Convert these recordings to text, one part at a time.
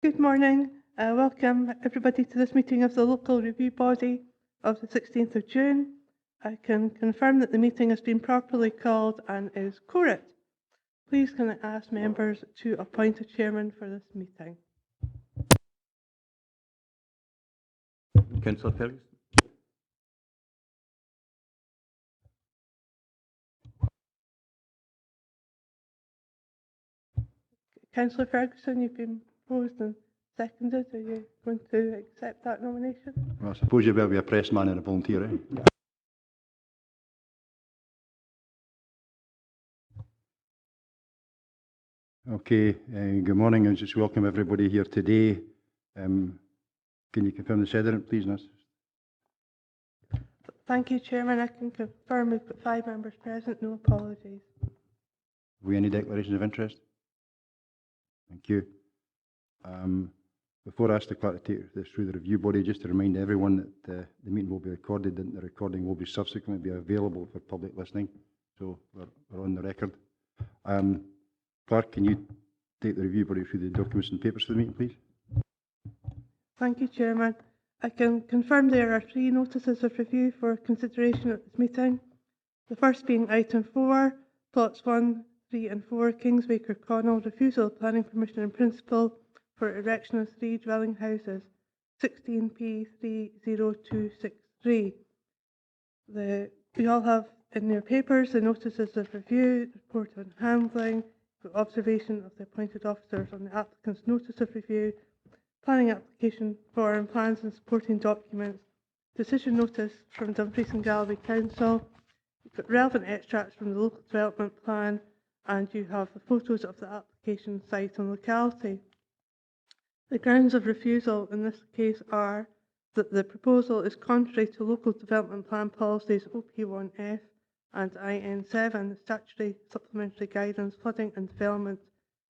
Good morning. Welcome everybody to this meeting of the local review body of the 16th of June. I can confirm that the meeting has been properly called and is quorate. Please can I ask members to appoint a chairman for this meeting? Councillor Ferguson. Councillor Ferguson, you've been proposed and seconded. Are you going to accept that nomination? Well, I suppose you better be a press man and a volunteer, eh? Okay, good morning. I just welcome everybody here today. Can you confirm the Sederunt, please, Nurse? Thank you, Chairman. I can confirm we've got 5 members present. No apologies. Have we any declarations of interest? Thank you. Before I ask the clerk to take this through the review body, just to remind everyone that the meeting will be recorded and the recording will be subsequently be available for public listening. So we're on the record. Clerk, can you take the review body through the documents and papers for the meeting, please? Thank you, Chairman. I can confirm there are 3 notices of review for consideration at this meeting. The first being item 4, plots 1, 3 and 4, Kingsway, Kirkconnel, refusal of planning permission in principle for erection of 3 dwelling houses, 16P 30263. You all have in your papers the notices of review, report on handling, the observation of the appointed officers on the applicant's notice of review, planning application form, plans and supporting documents, decision notice from Dumfries and Galloway Council, you've got relevant extracts from the local development plan, and you have the photos of the application site and locality. The grounds of refusal in this case are that the proposal is contrary to local development plan policies OP1F and IN7, the statutory supplementary guidance, flooding and development,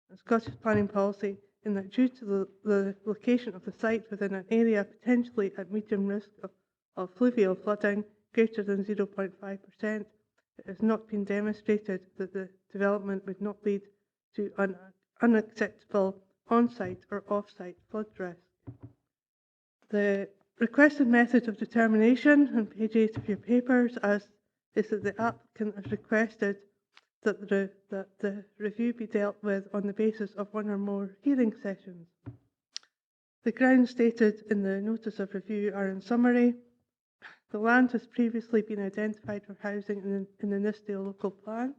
and Scottish planning policy, in that due to the location of the site within an area potentially at medium risk of fluvial flooding greater than 0.5%, it has not been demonstrated that the development would not lead to an unacceptable on-site or off-site flood risk. The requested method of determination on page 8 of your papers is that the applicant has requested that the review be dealt with on the basis of 1 or more hearing sessions. The grounds stated in the notice of review are in summary: the land has previously been identified for housing in the Nithsdale local plan.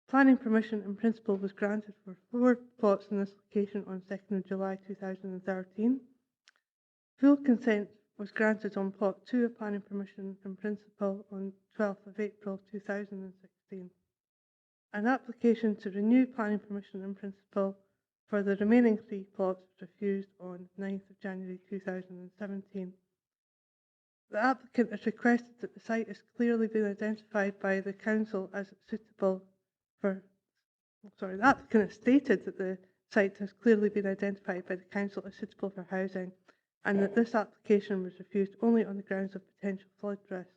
Planning permission in principle was granted for 4 plots in this location on 2nd of July 2013. Full consent was granted on plot 2 of planning permission in principle on 12th of April 2016. An application to renew planning permission in principle for the remaining 3 plots was refused on 9th of January 2017. The applicant has requested that the site has clearly been identified by the council as suitable for, the applicant has stated that the site has clearly been identified by the council as suitable for housing, and that this application was refused only on the grounds of potential flood risk.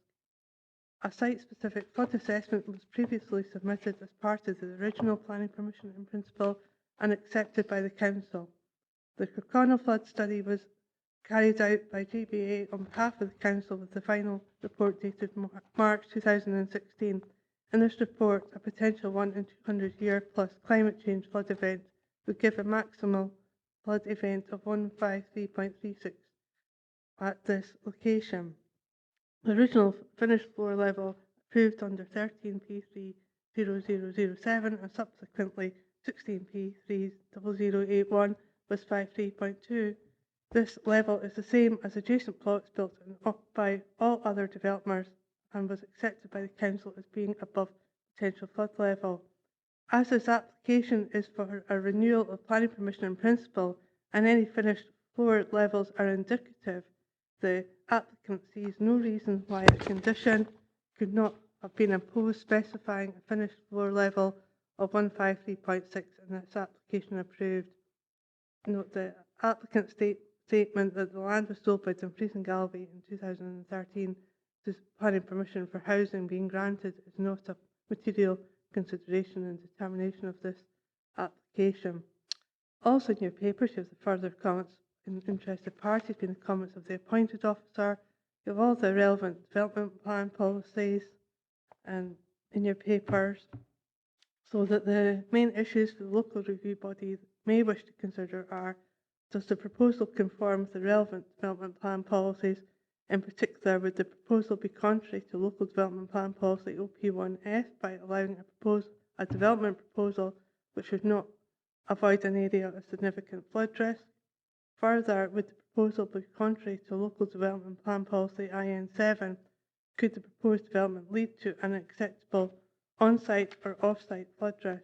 A site-specific flood assessment was previously submitted as part of the original planning permission in principle and accepted by the council. The Kirkconnel flood study was carried out by GBA on behalf of the council with the final report dated March 2016. In this report, a potential 1 in 200 year plus climate change flood event would give a maximal flood event of 153.36 at this location. The original finished floor level approved under 13P 30007 and subsequently 16P 30081 was 53.2. This level is the same as adjacent plots built by all other developers and was accepted by the council as being above potential flood level. As this application is for a renewal of planning permission in principle and any finished floor levels are indicative, the applicant sees no reason why a condition could not have been imposed specifying a finished floor level of 153.6 and this application approved. Note the applicant's statement that the land was sold by Dumfries and Galloway in 2013 to planning permission for housing being granted is not a material consideration in determination of this application. Also in your papers, you have the further comments in interested parties, being the comments of the appointed officer. You have all the relevant development plan policies and in your papers, so that the main issues the local review body may wish to consider are: does the proposal conform with the relevant development plan policies? In particular, would the proposal be contrary to local development plan policy OP1F by allowing a development proposal which would not avoid an area of significant flood risk? Further, would the proposal be contrary to local development plan policy IN7? Could the proposed development lead to an acceptable on-site or off-site flood risk?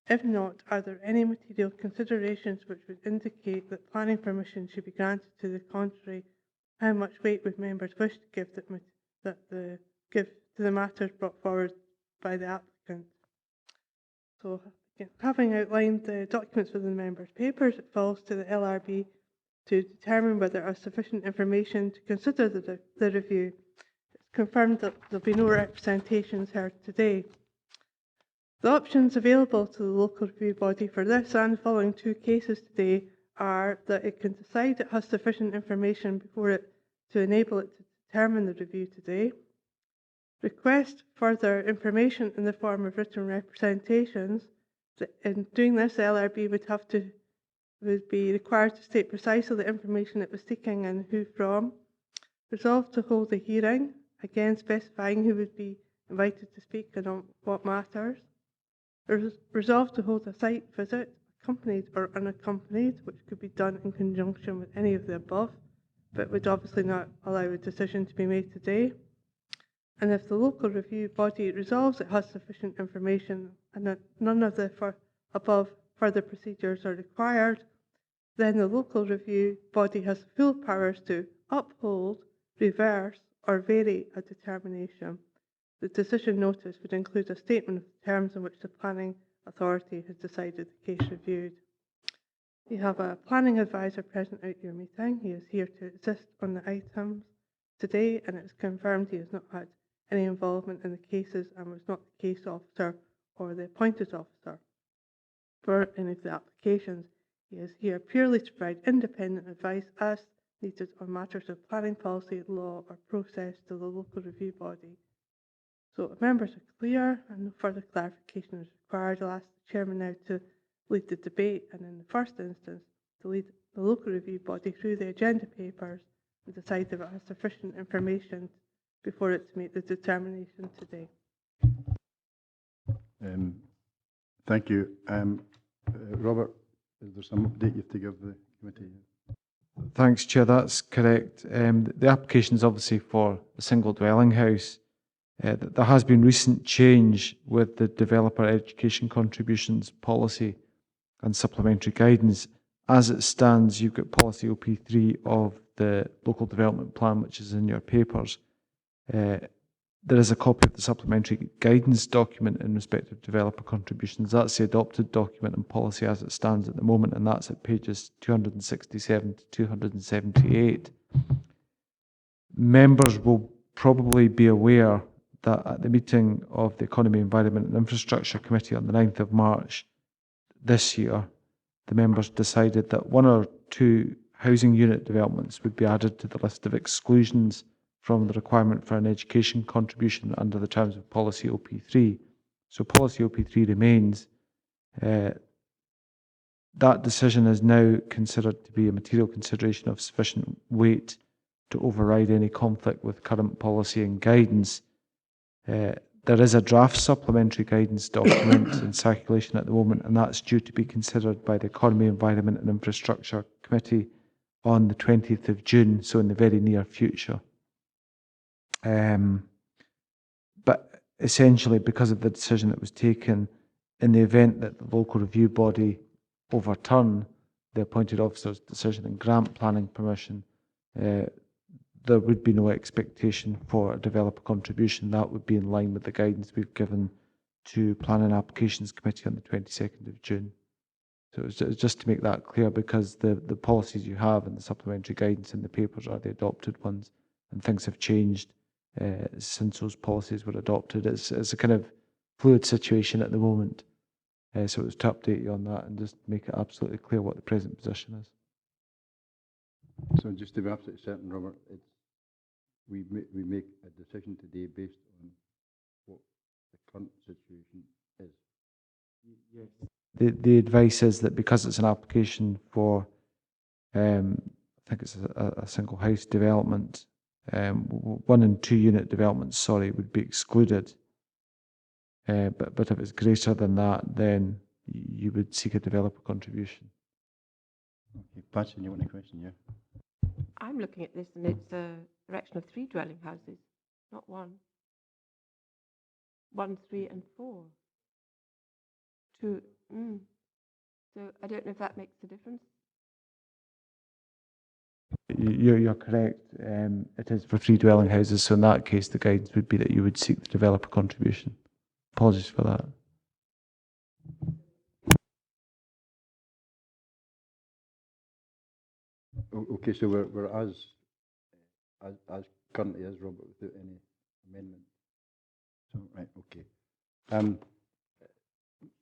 If not, are there any material considerations which would indicate that planning permission should be granted to the contrary? How much weight would members wish to give to the matters brought forward by the applicant? So, again, having outlined the documents within the members' papers, it falls to the LRB to determine whether there is sufficient information to consider the review. It's confirmed that there will be no representations heard today. The options available to the local review body for this and the following two cases today are that it can decide it has sufficient information before it to enable it to determine the review today, request further information in the form of written representations. In doing this, the LRB would be required to state precisely the information it was seeking and who from, resolve to hold a hearing, again specifying who would be invited to speak and on what matters, resolve to hold a site visit, accompanied or unaccompanied, which could be done in conjunction with any of the above, but would obviously not allow a decision to be made today. And if the local review body resolves it has sufficient information and that none of the above further procedures are required, then the local review body has full powers to uphold, reverse, or vary a determination. The decision notice would include a statement of the terms in which the planning authority has decided the case reviewed. You have a planning advisor present at your meeting. He is here to assist on the items today, and it's confirmed he has not had any involvement in the cases and was not the case officer or the appointed officer for any of the applications. He is here purely to provide independent advice as needed on matters of planning policy, law, or process to the local review body. So if members are clear and no further clarification is required, I'll ask the chairman now to lead the debate and in the first instance to lead the local review body through the agenda papers and decide if it has sufficient information before it to make the determination today. Thank you. Robert, is there some update you have to give the committee? Thanks, Chair. That's correct. The application is obviously for a single dwelling house. There has been recent change with the developer education contributions policy and supplementary guidance. As it stands, you've got policy OP3 of the local development plan, which is in your papers. There is a copy of the supplementary guidance document in respect of developer contributions. That's the adopted document and policy as it stands at the moment, and that's at pages 267 to 278. Members will probably be aware that at the meeting of the Economy, Environment and Infrastructure Committee on the 9th of March this year, the members decided that one or two housing unit developments would be added to the list of exclusions from the requirement for an education contribution under the terms of policy OP3. So policy OP3 remains. That decision is now considered to be a material consideration of sufficient weight to override any conflict with current policy and guidance. There is a draft supplementary guidance document in circulation at the moment, and that's due to be considered by the Economy, Environment and Infrastructure Committee on the 20th of June, so in the very near future. But essentially, because of the decision that was taken, in the event that the local review body overturn the appointed officer's decision and grant planning permission, there would be no expectation for a developer contribution. That would be in line with the guidance we've given to Planning Applications Committee on the 22nd of June. So it's just to make that clear, because the policies you have and the supplementary guidance in the papers are the adopted ones, and things have changed since those policies were adopted. It's a kind of fluid situation at the moment. So it was to update you on that and just make it absolutely clear what the present position is. So just to be absolutely certain, Robert, we make a decision today based on what the current situation is. Yes. The advice is that because it's an application for, I think it's a single house development, 1 and 2 unit developments, sorry, would be excluded. But if it's greater than that, then you would seek a developer contribution. Okay, Patsy, you want a question? Yeah. I'm looking at this and it's a erection of 3 dwelling houses, not 1. 1, 3 and 4. 2. So I don't know if that makes a difference. You're correct. It is for 3 dwelling houses, so in that case, the guidance would be that you would seek the developer contribution. Apologies for that. Okay, so we're as currently is, Robert, without any amendment. So right, okay.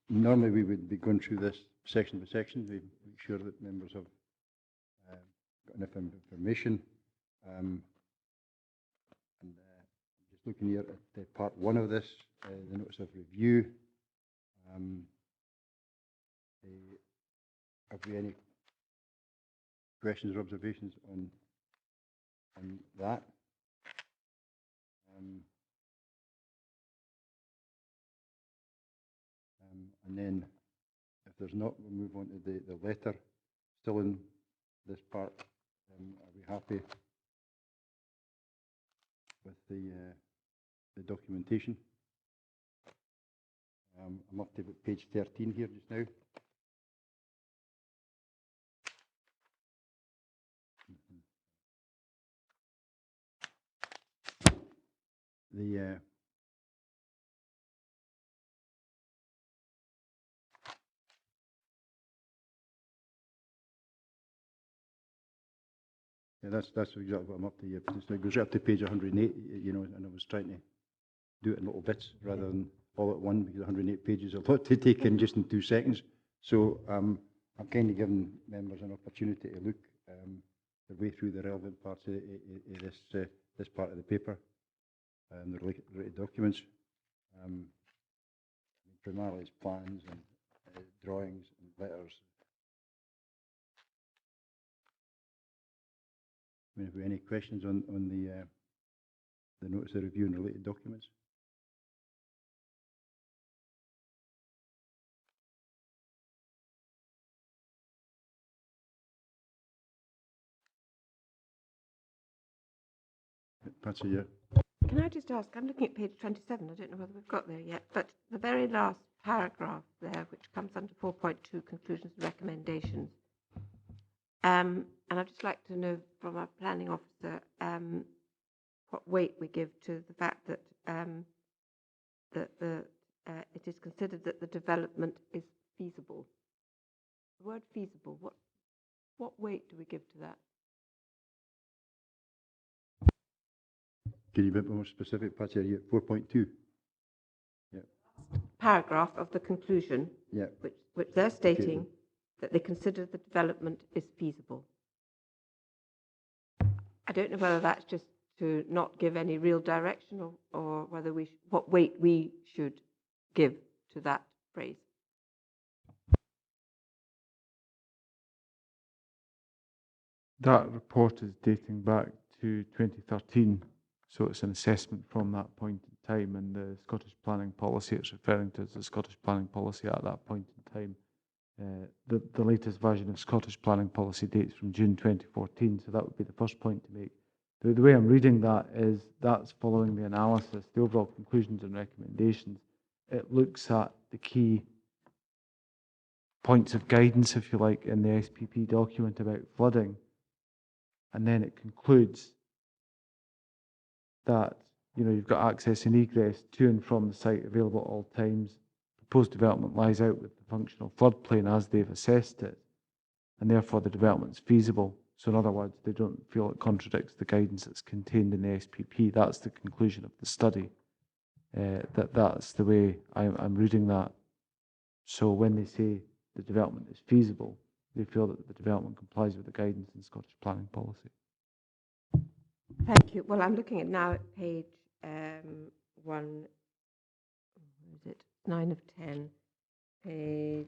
Normally we would be going through this section by section. We make sure that members have got enough information. And just looking here at part 1 of this, the notice of review. Have we any questions or observations on that? And then, if there's not, we'll move on to the letter. Still in this part, are we happy with the documentation? I'm up to page 13 here just now. Yeah, that's exactly what I'm up to here. It goes right up to page 108, you know, and I was trying to do it in little bits rather than all at one, because 108 pages is a lot to take in just in 2 seconds. So I'm kind of giving members an opportunity to look their way through the relevant parts of this part of the paper, the related documents. Primarily it's plans and drawings and letters. I mean, have we any questions on the notice of review and related documents? Patsy, yeah. Can I just ask, I'm looking at page 27, I don't know whether we've got there yet, but the very last paragraph there, which comes under 4.2, conclusions and recommendations. And I'd just like to know from our planning officer what weight we give to the fact that it is considered that the development is feasible. The word feasible, what weight do we give to that? Can you be a bit more specific, Patsy? Are you at 4.2? Yeah. Paragraph of the conclusion, Yeah. which they're stating that they consider the development is feasible. I don't know whether that's just to not give any real direction or whether what weight we should give to that phrase. That report is dating back to 2013, so it's an assessment from that point in time, and the Scottish planning policy it's referring to is the Scottish planning policy at that point in time. The latest version of Scottish planning policy dates from June 2014, so that would be the first point to make. The way I'm reading that is that's following the analysis, the overall conclusions and recommendations. It looks at the key points of guidance, if you like, in the SPP document about flooding, and then it concludes that you've got access and egress to and from the site available at all times. Proposed development lies out with the functional floodplain as they've assessed it, and therefore the development is feasible. So in other words, they don't feel it contradicts the guidance that's contained in the SPP. That's the conclusion of the study. That's the way I'm reading that. So when they say the development is feasible, they feel that the development complies with the guidance in Scottish planning policy. Thank you. Well, I'm looking at now at page 9 of 10, page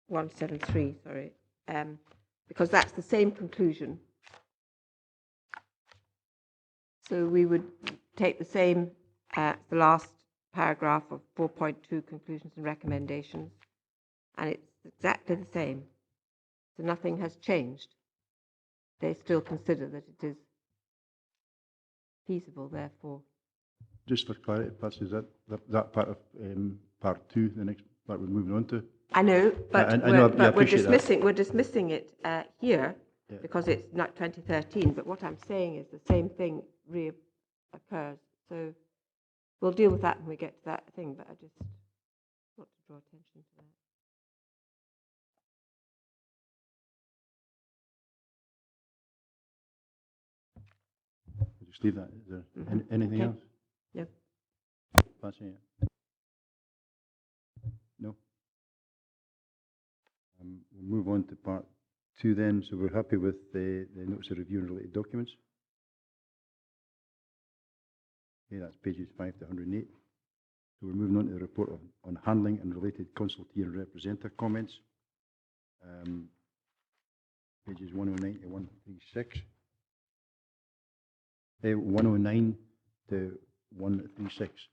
173, sorry, because that's the same conclusion. So we would take the same, the last paragraph of 4.2, conclusions and recommendations, and it's exactly the same. So nothing has changed. They still consider that it is feasible, therefore. Just for clarity, Patsy, is that part of part 2, the next part we're moving on to? I know, but, we're dismissing it here because it's not 2013. But what I'm saying is the same thing reoccurs. So we'll deal with that when we get to that thing. But I just want to draw attention to that. We'll just leave that. Is there anything else? No. Patsy, yeah. No. We'll move on to part 2 then. So we're happy with the notice of review and related documents. Okay, that's pages 5 to 108. So we're moving on to the report on handling and related consultee and representative comments. Pages 109 to 136. 109 to 136.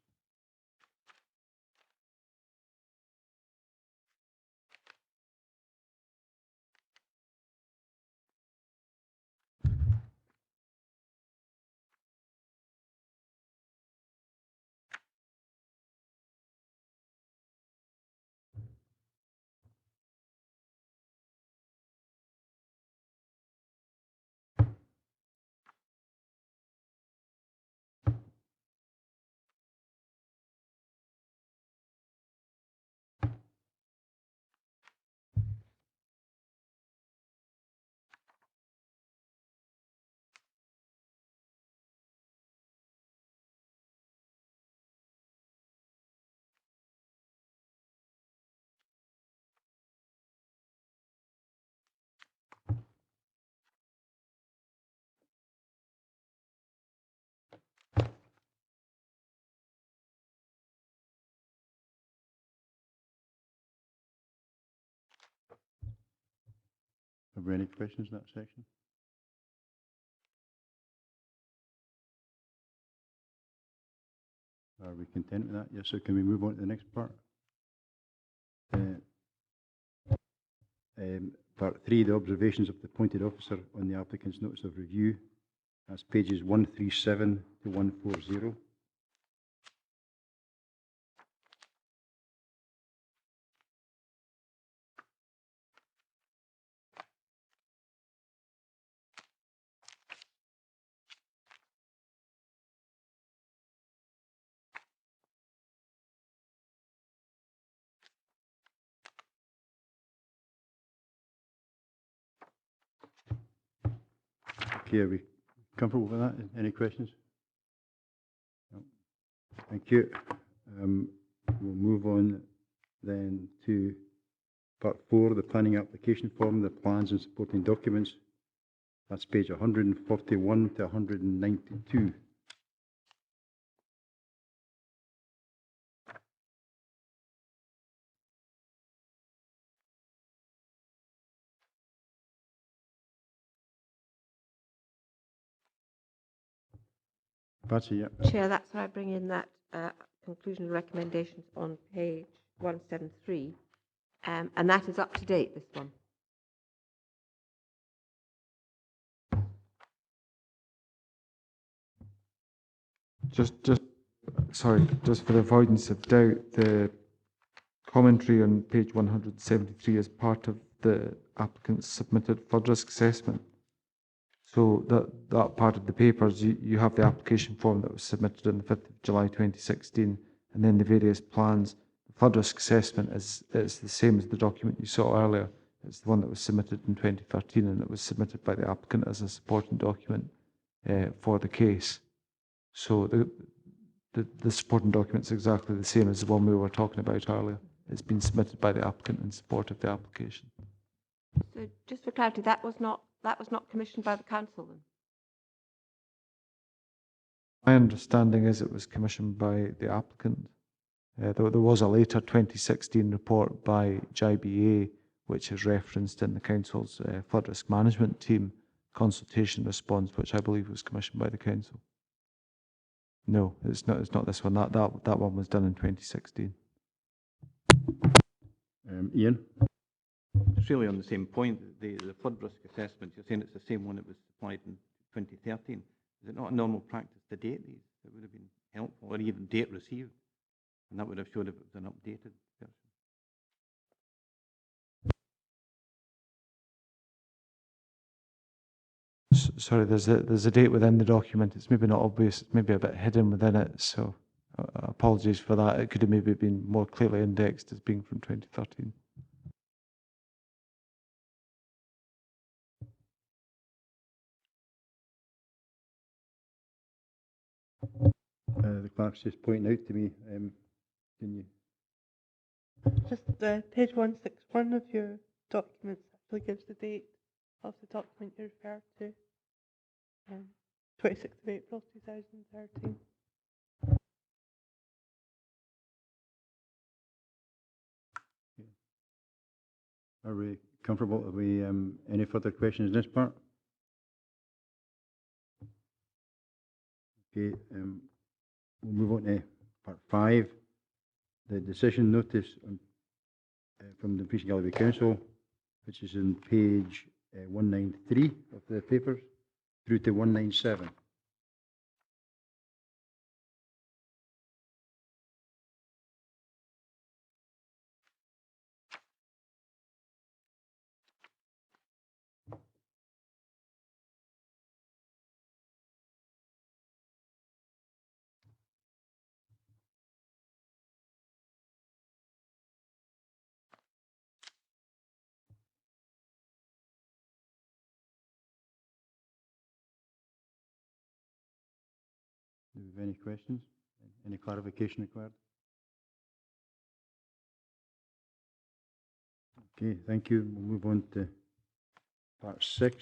Have we any questions in that section? Are we content with that? Yes, so can we move on to the next part? Part 3, the observations of the appointed officer on the applicant's notice of review. That's pages 137 to 140. Okay, are we comfortable with that? Any questions? No. Thank you. We'll move on then to part 4, the planning application form, the plans and supporting documents. That's page 141 to 192. Patsy, yeah. Chair, that's why I bring in that conclusion and recommendations on page 173, and that is up to date, this one. Just for the avoidance of doubt, the commentary on page 173 is part of the applicant's submitted flood risk assessment. So that part of the papers, you have the application form that was submitted on the 5th of July 2016, and then the various plans. The flood risk assessment is the same as the document you saw earlier. It's the one that was submitted in 2013, and it was submitted by the applicant as a supporting document for the case. So the supporting document is exactly the same as the one we were talking about earlier. it's been submitted by the applicant in support of the application. So just for clarity, that was not commissioned by the council then? My understanding is it was commissioned by the applicant. There was a later 2016 report by JBA, which is referenced in the council's flood risk management team consultation response, which I believe was commissioned by the council. No, it's not this one. That one was done in 2016. Ian? It's really on the same point. The flood risk assessment, you're saying it's the same one that was supplied in 2013. Is it not a normal practice to date these? It would have been helpful, or even date received. And that would have showed if it was an updated version. Sorry, there's a date within the document. It's maybe not obvious. It's maybe a bit hidden within it. So apologies for that. It could have maybe been more clearly indexed as being from 2013. The clerk's just pointing out to me, can you? Just page 161 of your documents actually gives the date of the document you referred to. 26th of April 2013. Are we comfortable? Have we any further questions in this part? Okay, we'll move on to part 5. The decision notice from the Dumfries and Galloway Council, which is in page 193 of the papers through to 197. Do we have any questions? Any clarification required? Okay, thank you. We'll move on to part 6.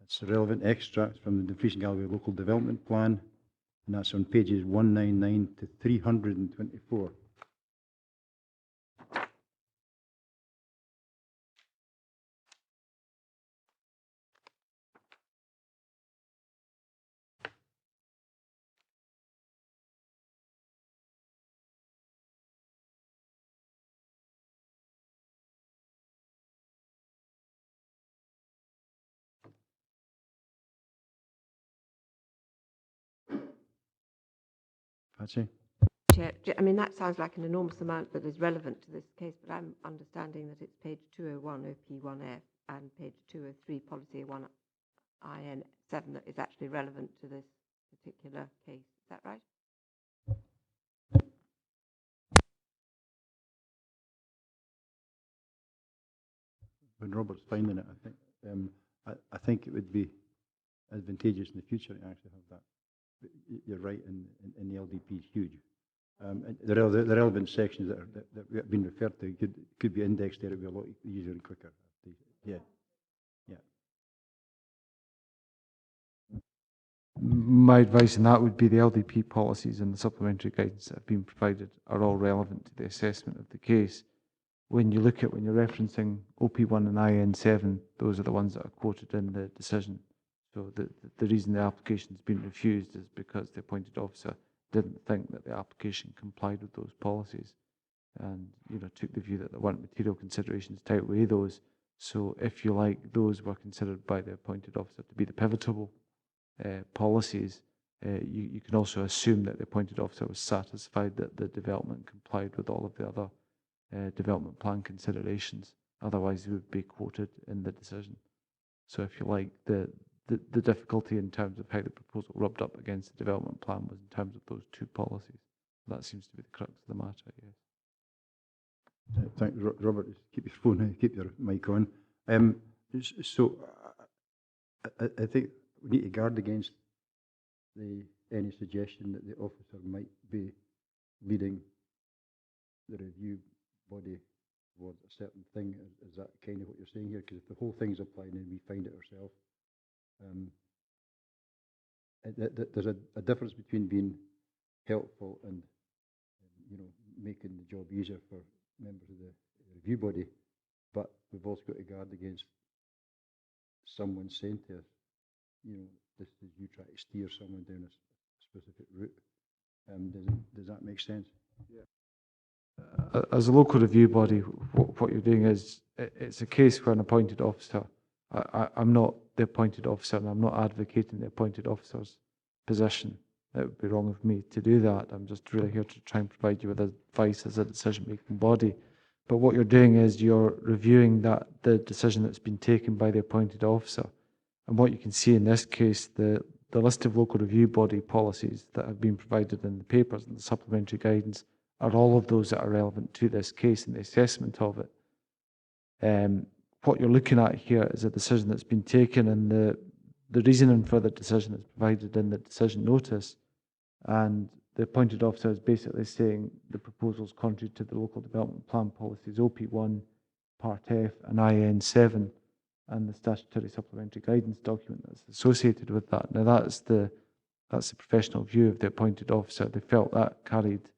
That's the relevant extracts from the Dumfries and Galloway Local Development Plan, and that's on pages 199 to 324. Patsy? Chair, I mean, that sounds like an enormous amount that is relevant to this case, but I'm understanding that it's page 201 OP1F and page 203 Policy 1 IN7 that is actually relevant to this particular case. Is that right? When Robert's finding it, I think it would be advantageous in the future to actually have that. You're right, in the LDP is huge. And the relevant sections that have been referred to could be indexed there. It would be a lot easier and quicker. Yeah, yeah. My advice on that would be the LDP policies and the supplementary guidance that have been provided are all relevant to the assessment of the case. When you're referencing OP1 and IN7, those are the ones that are quoted in the decision. So the reason the application has been refused is because the appointed officer didn't think that the application complied with those policies, and took the view that there weren't material considerations to outweigh those. So if you like, those were considered by the appointed officer to be the pivotal policies. You can also assume that the appointed officer was satisfied that the development complied with all of the other development plan considerations. Otherwise, it would be quoted in the decision. So if you like, the difficulty in terms of how the proposal rubbed up against the development plan was in terms of those two policies. That seems to be the crux of the matter, yes. Thank you, Robert. Keep your phone, keep your mic on. So I think we need to guard against any suggestion that the officer might be leading the review body towards a certain thing. Is that kind of what you're saying here? Because if the whole thing's applying and we find it ourselves, there's a difference between being helpful and you know, making the job easier for members of the review body, but we've also got to guard against someone saying to us, you know, this is you try to steer someone down a specific route. Does that make sense? Yeah. As a local review body, what you're doing is, it's a case for an appointed officer. I'm not the appointed officer, and I'm not advocating the appointed officer's position. It would be wrong of me to do that. I'm just really here to try and provide you with advice as a decision-making body. But what you're doing is you're reviewing the decision that's been taken by the appointed officer. And what you can see in this case, the list of local review body policies that have been provided in the papers and the supplementary guidance are all of those that are relevant to this case and the assessment of it. What you're looking at here is a decision that's been taken, and the reasoning for the decision is provided in the decision notice. And the appointed officer is basically saying the proposal is contrary to the local development plan policies OP1, Part F and IN7, and the statutory supplementary guidance document that's associated with that. Now that's the professional view of the appointed officer. They felt that carried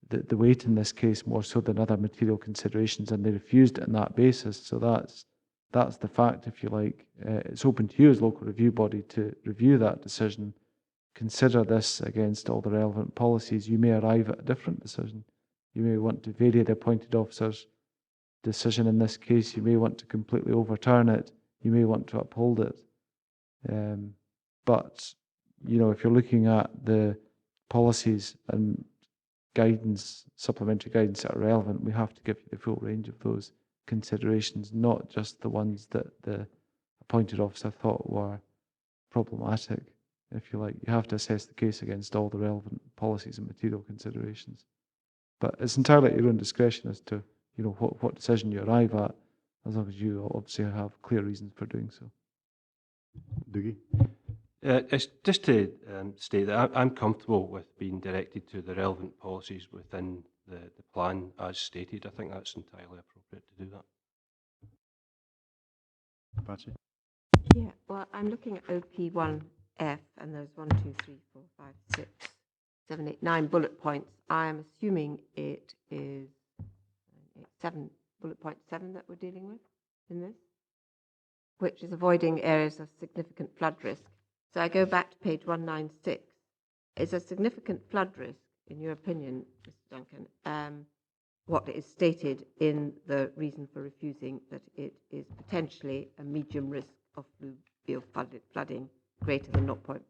the weight in this case more so than other material considerations, and they refused it on that basis. So that's the fact, if you like. It's open to you as local review body to review that decision, consider this against all the relevant policies. You may arrive at a different decision. You may want to vary the appointed officer's decision in this case. You may want to completely overturn it. You may want to uphold it. But, you know, if you're looking at the policies and guidance, supplementary guidance that are relevant, we have to give you the full range of those considerations, not just the ones that the appointed officer thought were problematic. If you like, you have to assess the case against all the relevant policies and material considerations. But it's entirely at your own discretion as to, you know, what decision you arrive at, as long as you obviously have clear reasons for doing so. Dougie? It's just to state that I'm comfortable with being directed to the relevant policies within the plan as stated. I think that's entirely appropriate to do that. Patsy? Yeah, well, I'm looking at OP1F, and there's 1, 2, 3, 4, 5, 6, 7, 8, 9 bullet points. I'm assuming it is 7, bullet point 7 that we're dealing with in this, which is avoiding areas of significant flood risk. So I go back to page 196. Is a significant flood risk, in your opinion, Mr. Duncan, what is stated in the reason for refusing, that it is potentially a medium risk of fluvial flooding greater than 0.5%?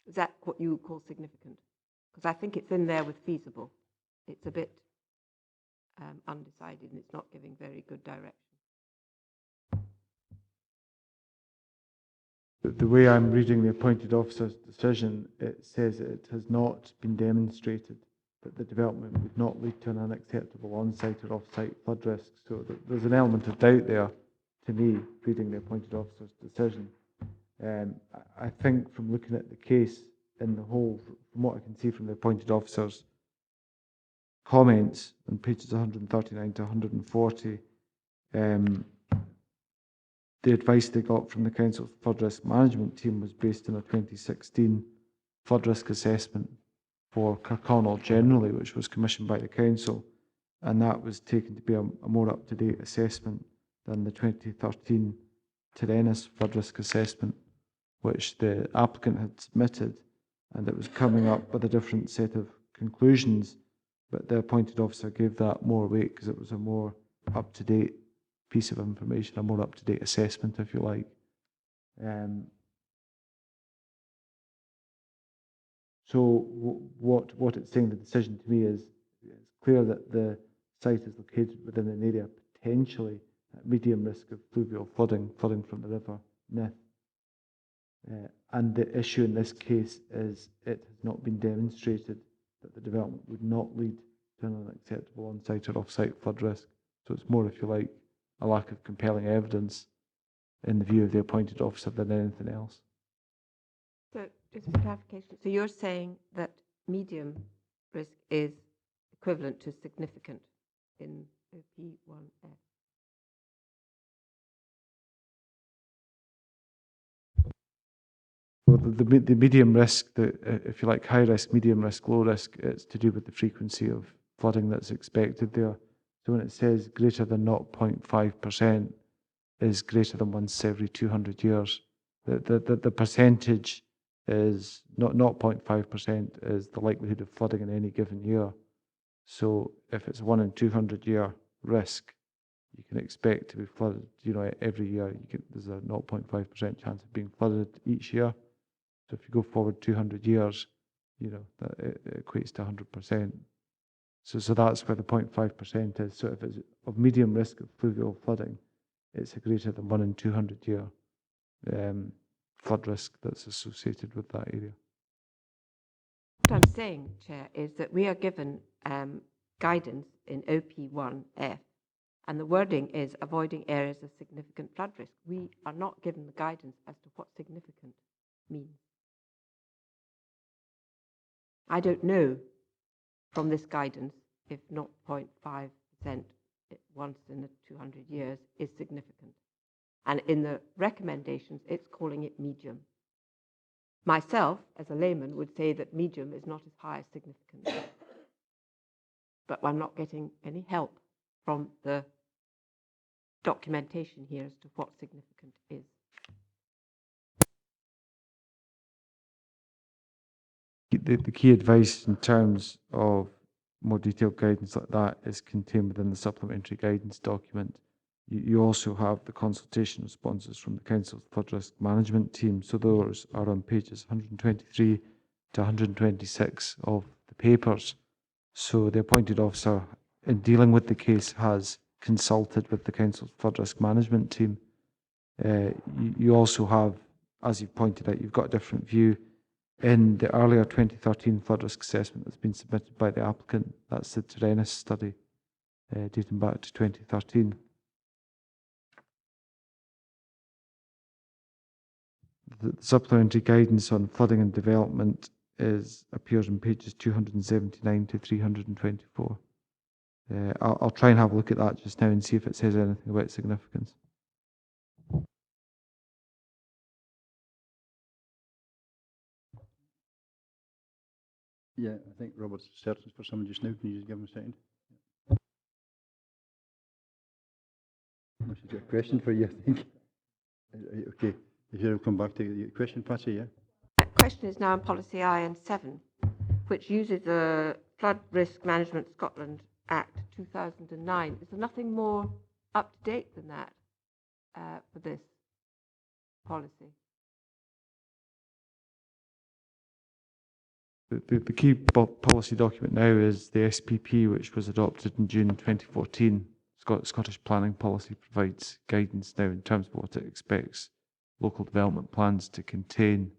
Is that what you would call significant? Because I think it's in there with feasible. It's a bit undecided, and it's not giving very good direction. The way I'm reading the appointed officer's decision, it says it has not been demonstrated that the development would not lead to an unacceptable on-site or off-site flood risk. So there's an element of doubt there, to me, reading the appointed officer's decision. I think from looking at the case in the whole, from what I can see from the appointed officer's comments on pages 139 to 140, the advice they got from the Council's flood risk management team was based on a 2016 flood risk assessment for Kirkconnel generally, which was commissioned by the Council, and that was taken to be a more up-to-date assessment than the 2013 Terenas flood risk assessment, which the applicant had submitted, and it was coming up with a different set of conclusions, but the appointed officer gave that more weight because it was a more up-to-date piece of information, a more up-to-date assessment, if you like. So what it's saying, the decision to me is, it's clear that the site is located within an area potentially at medium risk of fluvial flooding from the River Nith. And the issue in this case is it has not been demonstrated that the development would not lead to an unacceptable on-site or off-site flood risk. So it's more, if you like, a lack of compelling evidence in the view of the appointed officer than anything else. So Just for clarification, so you're saying that medium risk is equivalent to significant in OP1F? Well, the medium risk, if you like, high risk, medium risk, low risk, it's to do with the frequency of flooding that's expected there. So when it says greater than 0.5% is greater than once every 200 years, the percentage is not 0.5% is the likelihood of flooding in any given year. So if it's 1 in 200 year risk, you can expect to be flooded, every year. There's a 0.5% chance of being flooded each year. So if you go forward 200 years, that it equates to 100%. So that's where the 0.5% is. So if it's of medium risk of fluvial flooding, it's a greater than 1 in 200 year flood risk that's associated with that area. What I'm saying, Chair, is that we are given guidance in OP1F, and the wording is avoiding areas of significant flood risk. We are not given the guidance as to what significant means. I don't know from this guidance if 0.5% once in 200 years is significant. And in the recommendations, it's calling it medium. Myself, as a layman, would say that medium is not as high as significant. But I'm not getting any help from the documentation here as to what significant is. The key advice in terms of more detailed guidance like that is contained within the supplementary guidance document. You also have the consultation responses from the Council's flood risk management team. So those are on pages 123 to 126 of the papers. So the appointed officer in dealing with the case has consulted with the Council's flood risk management team. You also have, as you've pointed out, you've got a different view in the earlier 2013 flood risk assessment that's been submitted by the applicant. That's the Terenis study dating back to 2013. The supplementary guidance on flooding and development appears on pages 279 to 324. I'll try and have a look at that just now and see if it says anything about significance. Yeah, I think Robert's searching for someone just now. Can you just give him a second? She's got a question for you, I think. Okay, he'll come back to your question, Patsy, yeah? That question is now on policy IN7, which uses the Flood Risk Management Scotland Act 2009. Is there nothing more up to date than that for this policy? The key policy document now is the SPP, which was adopted in June 2014. Scottish planning policy provides guidance now in terms of what it expects local development plans to contain,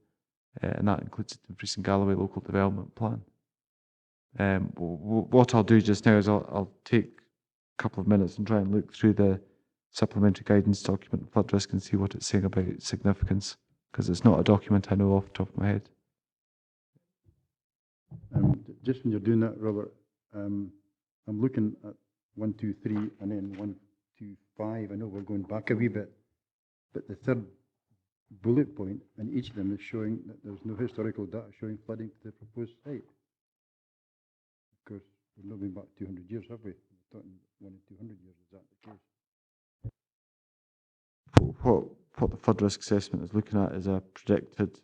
and that includes the Dumfries and Galloway local development plan. What I'll do just now is I'll take a couple of minutes and try and look through the supplementary guidance document on flood risk and see what it's saying about significance, because it's not a document I know off the top of my head. Just when you're doing that, Robert, I'm looking at 1, 2, 3, and then 1, 2, 5. I know we're going back a wee bit, but the third bullet point, and each of them is showing that there's no historical data showing flooding to the proposed site. Of course, we've not been back 200 years, have we? We're talking 1 in 200 years. Is that the case? What the flood risk assessment is looking at is a predicted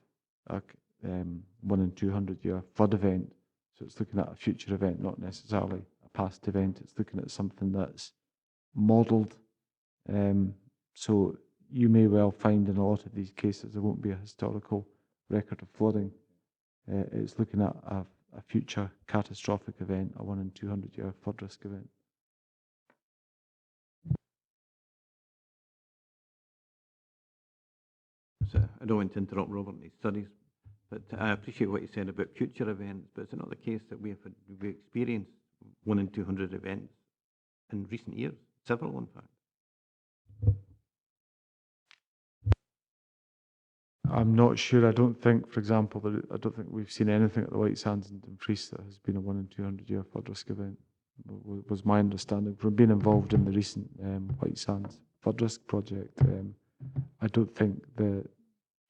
1 in 200 year flood event. So it's looking at a future event, not necessarily a past event. It's looking at something that's modelled. So you may well find in a lot of these cases there won't be a historical record of flooding. It's looking at a future catastrophic event, a 1 in 200 year flood risk event. So I don't want to interrupt Robert in his studies, but I appreciate what you said about future events, but it's not the case that we experienced 1 in 200 events in recent years, several in fact. I'm not sure. I don't think, for example, I don't think we've seen anything at the White Sands in Dumfries that has been a 1 in 200 year flood risk event. Was my understanding from being involved in the recent White Sands flood risk project. I don't think the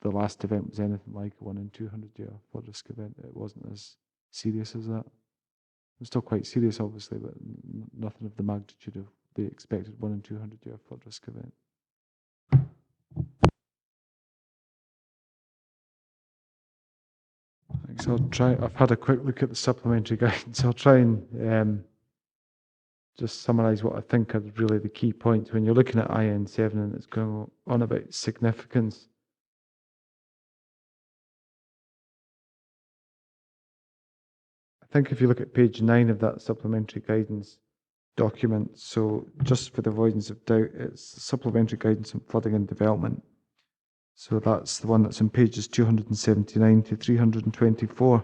last event was anything like a 1 in 200 year flood risk event. It wasn't as serious as that. It was still quite serious, obviously, but nothing of the magnitude of the expected 1 in 200 year flood risk event. So I'll try. I've had a quick look at the supplementary guidance. I'll try and just summarise what I think are really the key points when you're looking at IN7 and it's going on about significance. I think if you look at page 9 of that supplementary guidance document, so just for the avoidance of doubt, it's supplementary guidance on flooding and development. So that's the one that's on pages 279 to 324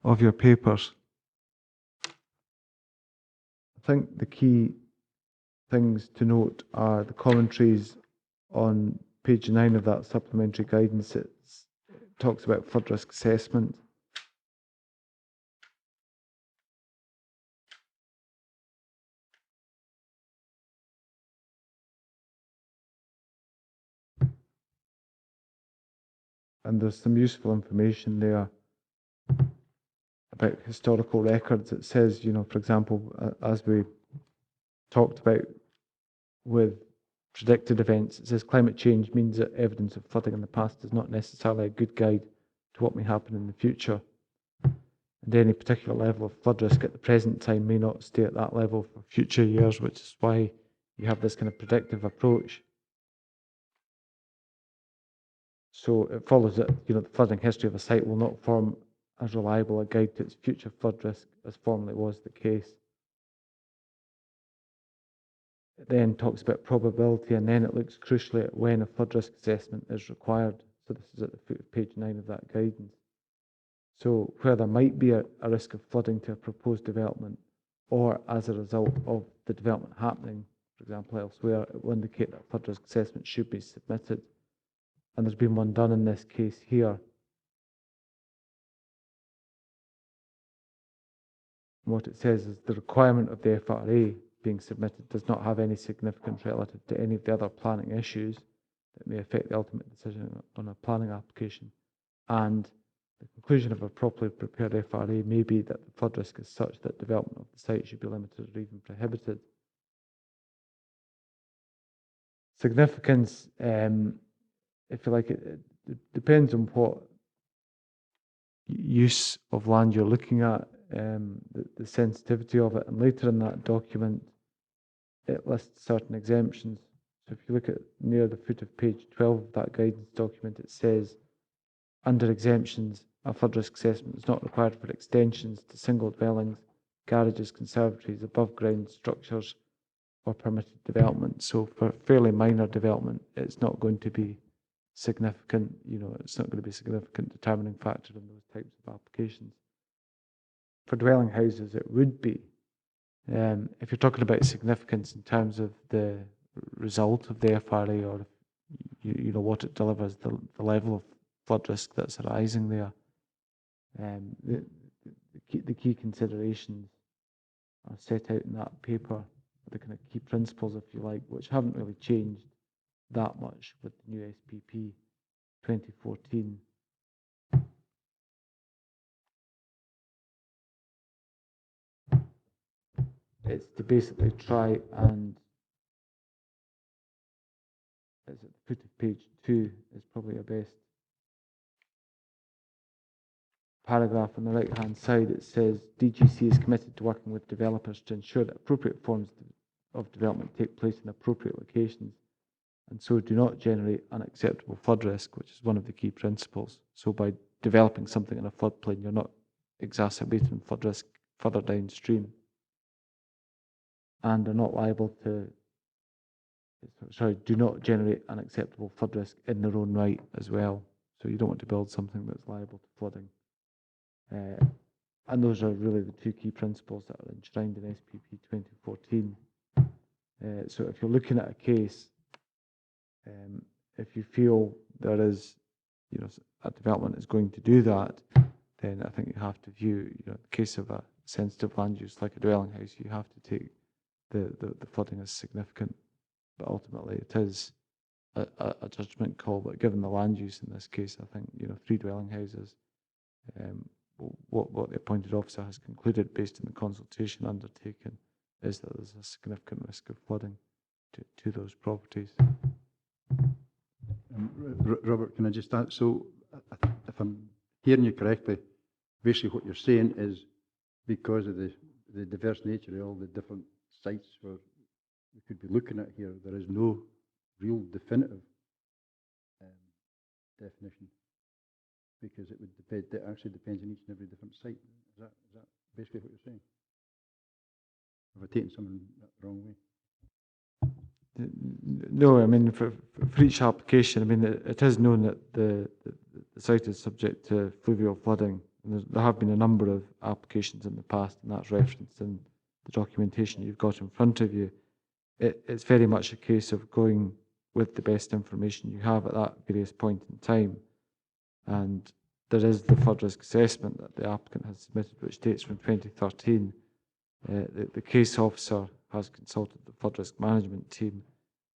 of your papers. I think the key things to note are the commentaries on page 9 of that supplementary guidance. It talks about flood risk assessment. And there's some useful information there about historical records. It says, you know, for example, as we talked about with predicted events, it says climate change means that evidence of flooding in the past is not necessarily a good guide to what may happen in the future. And any particular level of flood risk at the present time may not stay at that level for future years, which is why you have this kind of predictive approach. So it follows that, you know, the flooding history of a site will not form as reliable a guide to its future flood risk as formerly was the case. It then talks about probability, and then it looks crucially at when a flood risk assessment is required. So this is at the foot of page 9 of that guidance. So where there might be a risk of flooding to a proposed development, or as a result of the development happening, for example, elsewhere, it will indicate that flood risk assessment should be submitted. And there's been one done in this case here. And what it says is the requirement of the FRA being submitted does not have any significance relative to any of the other planning issues that may affect the ultimate decision on a planning application. And the conclusion of a properly prepared FRA may be that the flood risk is such that development of the site should be limited or even prohibited. Significance, if you like, it depends on what use of land you're looking at, the sensitivity of it. And later in that document, it lists certain exemptions. So if you look at near the foot of page 12 of that guidance document, it says, under exemptions, a flood risk assessment is not required for extensions to single dwellings, garages, conservatories, above ground structures, or permitted development. So for fairly minor development, it's not going to be significant, you know, it's not going to be a significant determining factor in those types of applications. For dwelling houses, it would be. If you're talking about significance in terms of the result of the FRA, or you know what it delivers, the level of flood risk that's arising there, the key considerations are set out in that paper, the kind of key principles, if you like, which haven't really changed that much with the new SPP 2014. It's to basically try and, as at the foot of page 2 is probably a best paragraph on the right hand side. It says DGC is committed to working with developers to ensure that appropriate forms of development take place in appropriate locations, and so do not generate unacceptable flood risk, which is one of the key principles. So by developing something in a floodplain, you're not exacerbating flood risk further downstream, and are not liable to, do not generate unacceptable flood risk in their own right as well. So you don't want to build something that's liable to flooding. And those are really the two key principles that are enshrined in SPP 2014. So if you're looking at a case, if you feel there is a development is going to do that, then I think you have to view, the case of a sensitive land use like a dwelling house, you have to take the flooding as significant. But ultimately, it is a judgment call. But given the land use in this case, I think 3 dwelling houses. What the appointed officer has concluded based on the consultation undertaken is that there's a significant risk of flooding to those properties. Robert, can I just add? So, if I'm hearing you correctly, basically what you're saying is because of the diverse nature of all the different sites where we could be looking at here, there is no real definitive definition, because it would depend. It actually depends on each and every different site. Is that basically what you're saying? Have I taken something the wrong way? No, I mean, for each application, I mean, it is known that the site is subject to fluvial flooding. And there have been a number of applications in the past, and that's referenced in the documentation you've got in front of you. It's very much a case of going with the best information you have at that various point in time. And there is the flood risk assessment that the applicant has submitted, which dates from 2013. The case officer has consulted the flood risk management team,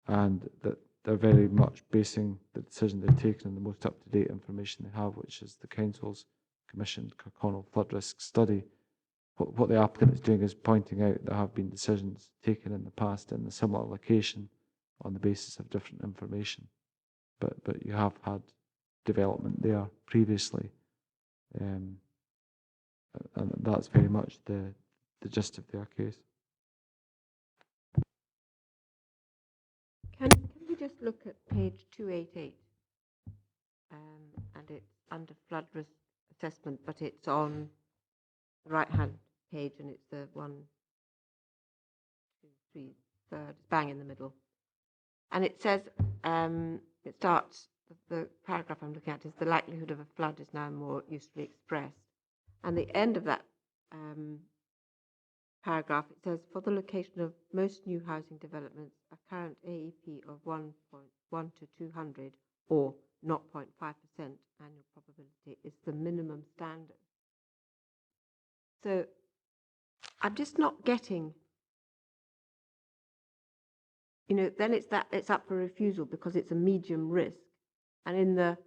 and that they're very much basing the decision they've taken on the most up-to-date information they have, which is the council's commissioned Kirkconnel flood risk study. What the applicant is doing is pointing out there have been decisions taken in the past in a similar location on the basis of different information, but you have had development there previously, and that's very much the gist of their case. Can we just look at page 288? And it's under flood risk assessment, but it's on the right-hand page, and it's the 1, 2, 3, third, it's bang in the middle. And it says, it starts, the paragraph I'm looking at is the likelihood of a flood is now more usefully expressed. And the end of that paragraph, it says, for the location of most new housing developments, a current AEP of 1.1 to 200 or 0.5% annual probability is the minimum standard. So I'm just not getting, then it's up for refusal because it's a medium risk. And in the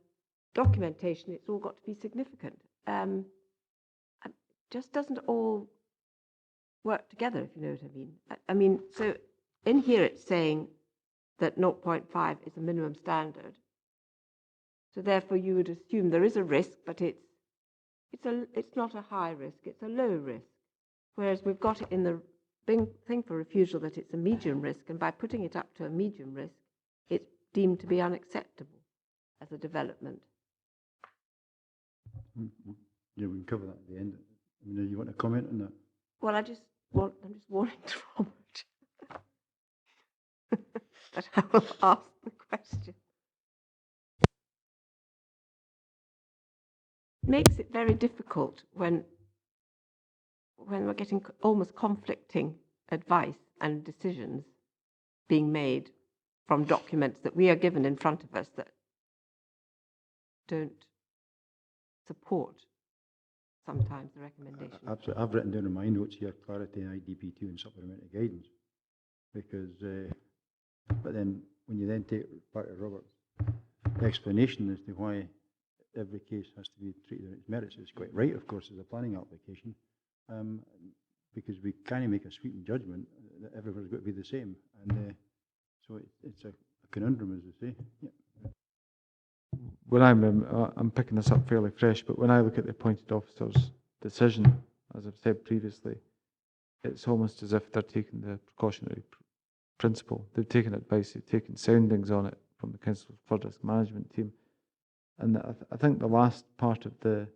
documentation, it's all got to be significant. It just doesn't all work together, if you know what I mean. I mean, so in here it's saying that 0.5 is a minimum standard. So therefore you would assume there is a risk, but it's not a high risk, it's a low risk. Whereas we've got it in the thing for refusal that it's a medium risk, and by putting it up to a medium risk, it's deemed to be unacceptable as a development. Yeah, we can cover that at the end. I mean, you want to comment on that? Well, I'm just warning to Robert that I will ask the question. Makes it very difficult when we're getting almost conflicting advice and decisions being made from documents that we are given in front of us that don't support sometimes the recommendation. Absolutely. I've written down in my notes here clarity, IDP2 and supplementary guidance, because but then when you then take part of Robert's explanation as to why every case has to be treated on its merits, it's quite right, of course, as a planning application, because we kind of make a sweeping judgment that everywhere's got to be the same, and so it's a conundrum, as they say. Yeah. When I'm picking this up fairly fresh, but when I look at the appointed officer's decision, as I've said previously, it's almost as if they're taking the precautionary principle. They've taken advice, they've taken soundings on it from the Council's flood risk management team. And I think the last part of the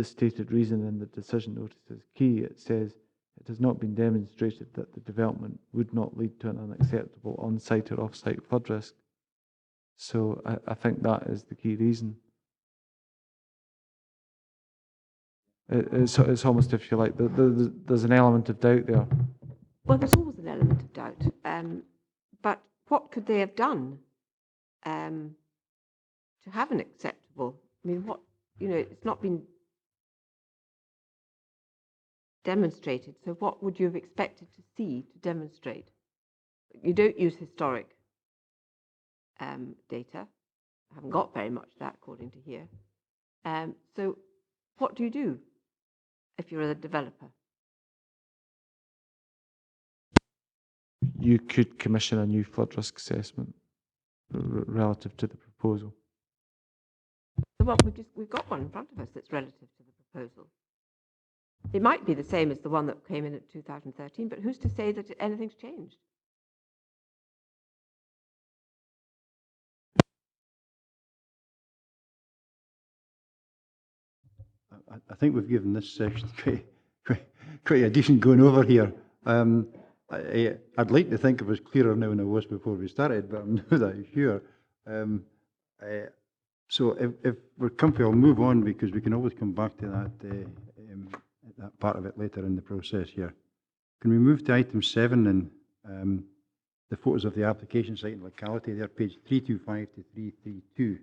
stated reason in the decision notice is key. It says, it has not been demonstrated that the development would not lead to an unacceptable on-site or off-site flood risk. So I think that is the key reason. It's almost, if you like, there's an element of doubt there. Well, there's always an element of doubt. But what could they have done? to have an acceptable, I mean, what, you know, it's not been demonstrated, so what would you have expected to see to demonstrate? You don't use historic data. I haven't got very much of that according to here. So what do you do if you're a developer? You could commission a new flood risk assessment relative to the proposal. Well, we've got one in front of us that's relative to the proposal. It might be the same as the one that came in at 2013, but who's to say that anything's changed? I think we've given this section quite a decent going over here. I'd like to think it was clearer now than it was before we started, but I'm not that sure. So if we're comfortable, I'll move on because we can always come back to that part of it later in the process here. Can we move to item 7 and the photos of the application site and locality? They're page 325 to 332.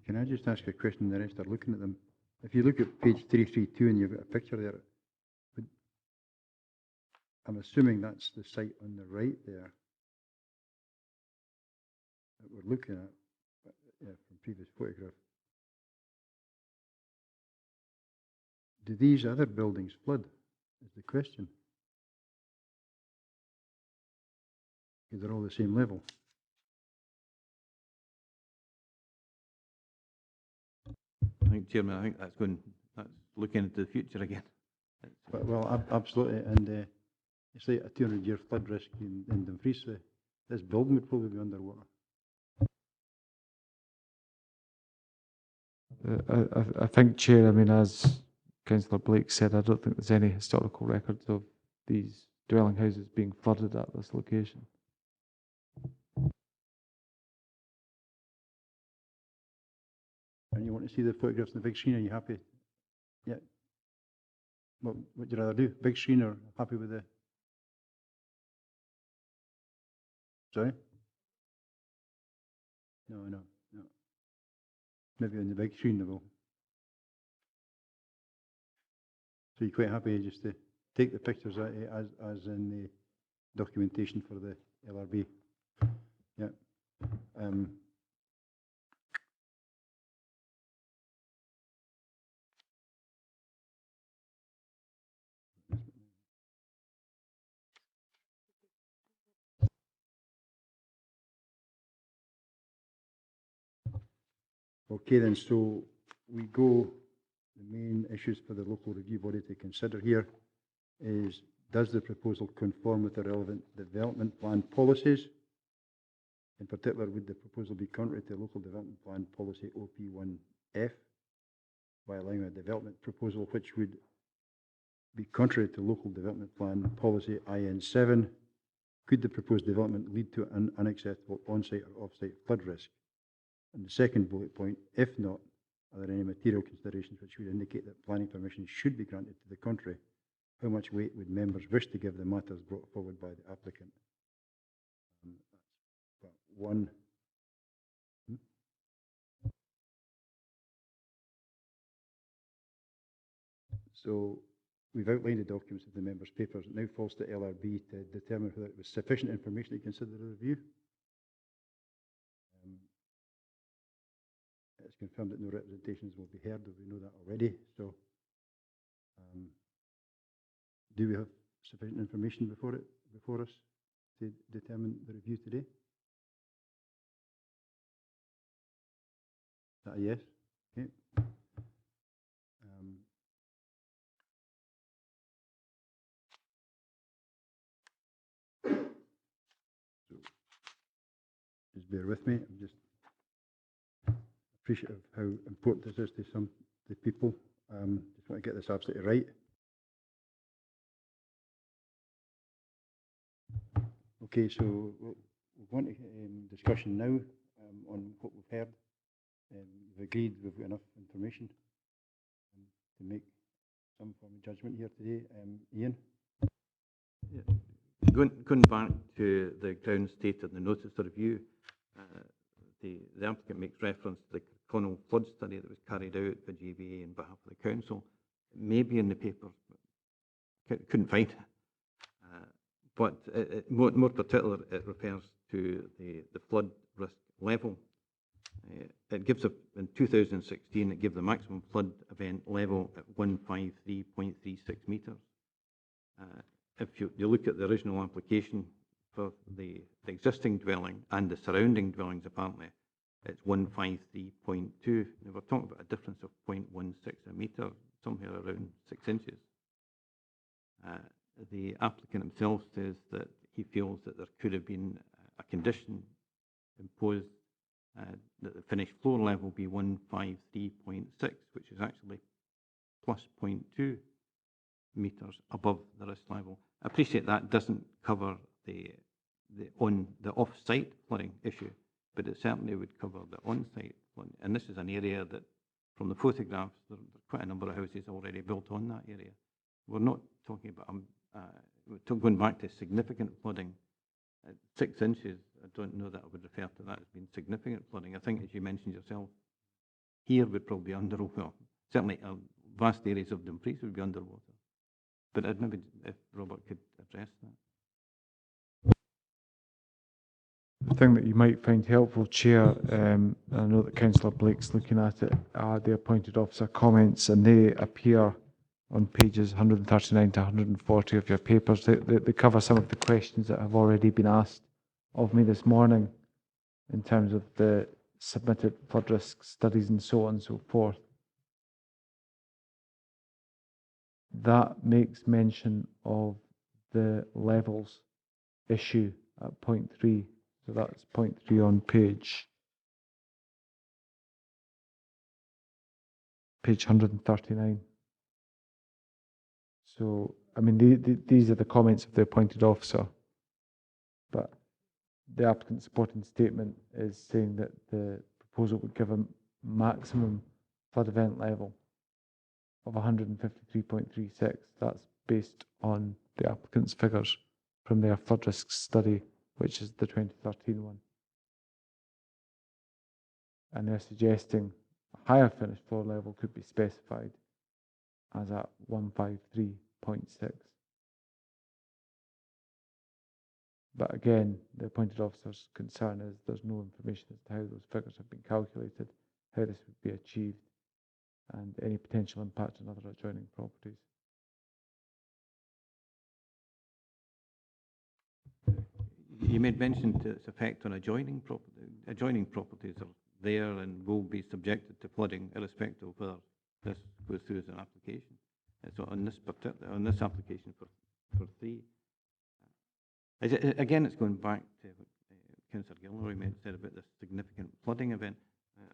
Can I just ask a question? The rest are looking at them. If you look at page 332 and you've got a picture there, I'm assuming that's the site on the right there that we're looking at from previous photograph. Do these other buildings flood? Is the question. Because they're all the same level. I think, Chairman, I think that's looking into the future again. Well, absolutely, and it's like a 200-year flood risk in Dumfries. This building would probably be underwater. I think, Chair, I mean, as Councillor Blake said, I don't think there's any historical records of these dwelling houses being flooded at this location. And you want to see the photographs on the big screen? Are you happy? Yeah. What would you rather do? Big screen or happy with the? Sorry? No. Maybe on the big screen they will. So you're quite happy just to take the pictures as in the documentation for the LRB? Yeah. Okay then, so we go, the main issues for the local review body to consider here is, does the proposal conform with the relevant development plan policies? In particular, would the proposal be contrary to local development plan policy OP1F by allowing a development proposal which would be contrary to local development plan policy IN7? Could the proposed development lead to an unacceptable on-site or off-site flood risk? And the second bullet point, if not, are there any material considerations which would indicate that planning permission should be granted to the contrary? How much weight would members wish to give the matters brought forward by the applicant? That's one. So we've outlined the documents of the members' papers. It now falls to LRB to determine whether it was sufficient information to consider the review. It's confirmed that no representations will be heard, we know that already. So, do we have sufficient information before us to determine the review today? Is that a yes? Okay. just bear with me. I'm just appreciative of how important this is to some the people. Just want to get this absolutely right. Okay, so we'll go on to discussion now on what we've heard. We've agreed we've got enough information to make some form of judgment here today. Ian? Yeah. Going back to the ground stated in the notice of review, the applicant makes reference to the Kirkconnel flood study that was carried out by GVA on behalf of the council. It may be in the papers, but couldn't find it. But more particular, it refers to the flood risk level. It gives in 2016, it gave the maximum flood event level at 153.36 metres. If you look at the original application for the existing dwelling and the surrounding dwellings, apparently, it's 153.2. Now we're talking about a difference of 0.16 a metre, somewhere around 6 inches. The applicant himself says that he feels that there could have been a condition imposed that the finished floor level be 153.6, which is actually plus 0.2 metres above the risk level. I appreciate that doesn't cover the off-site flooding issue, but it certainly would cover the on-site flooding. And this is an area that, from the photographs, there are quite a number of houses already built on that area. We're not talking about going back to significant flooding. At 6 inches, I don't know that I would refer to that as being significant flooding. I think, as you mentioned yourself, here would probably be underwater. Certainly, vast areas of Dumfries would be underwater. But I'd maybe, if Robert could address that. The thing that you might find helpful, Chair, and I know that Councillor Blake's looking at it, are the appointed officer comments, and they appear on pages 139 to 140 of your papers. They cover some of the questions that have already been asked of me this morning in terms of the submitted flood risk studies and so on and so forth. That makes mention of the levels issue at point 3. So that's point 3 on page 139. So, I mean, these are the comments of the appointed officer, but the applicant's supporting statement is saying that the proposal would give a maximum flood event level of 153.36. That's based on the applicant's figures from their flood risk study, which is the 2013 one. And they're suggesting a higher finished floor level could be specified as at 153.6. But again, the appointed officer's concern is there's no information as to how those figures have been calculated, how this would be achieved, and any potential impact on other adjoining properties. You made mention to its effect on adjoining properties. Adjoining properties are there and will be subjected to flooding, irrespective of whether this goes through as an application. So on this application for 3, again, it's going back to what Councillor Galloway said about this significant flooding event.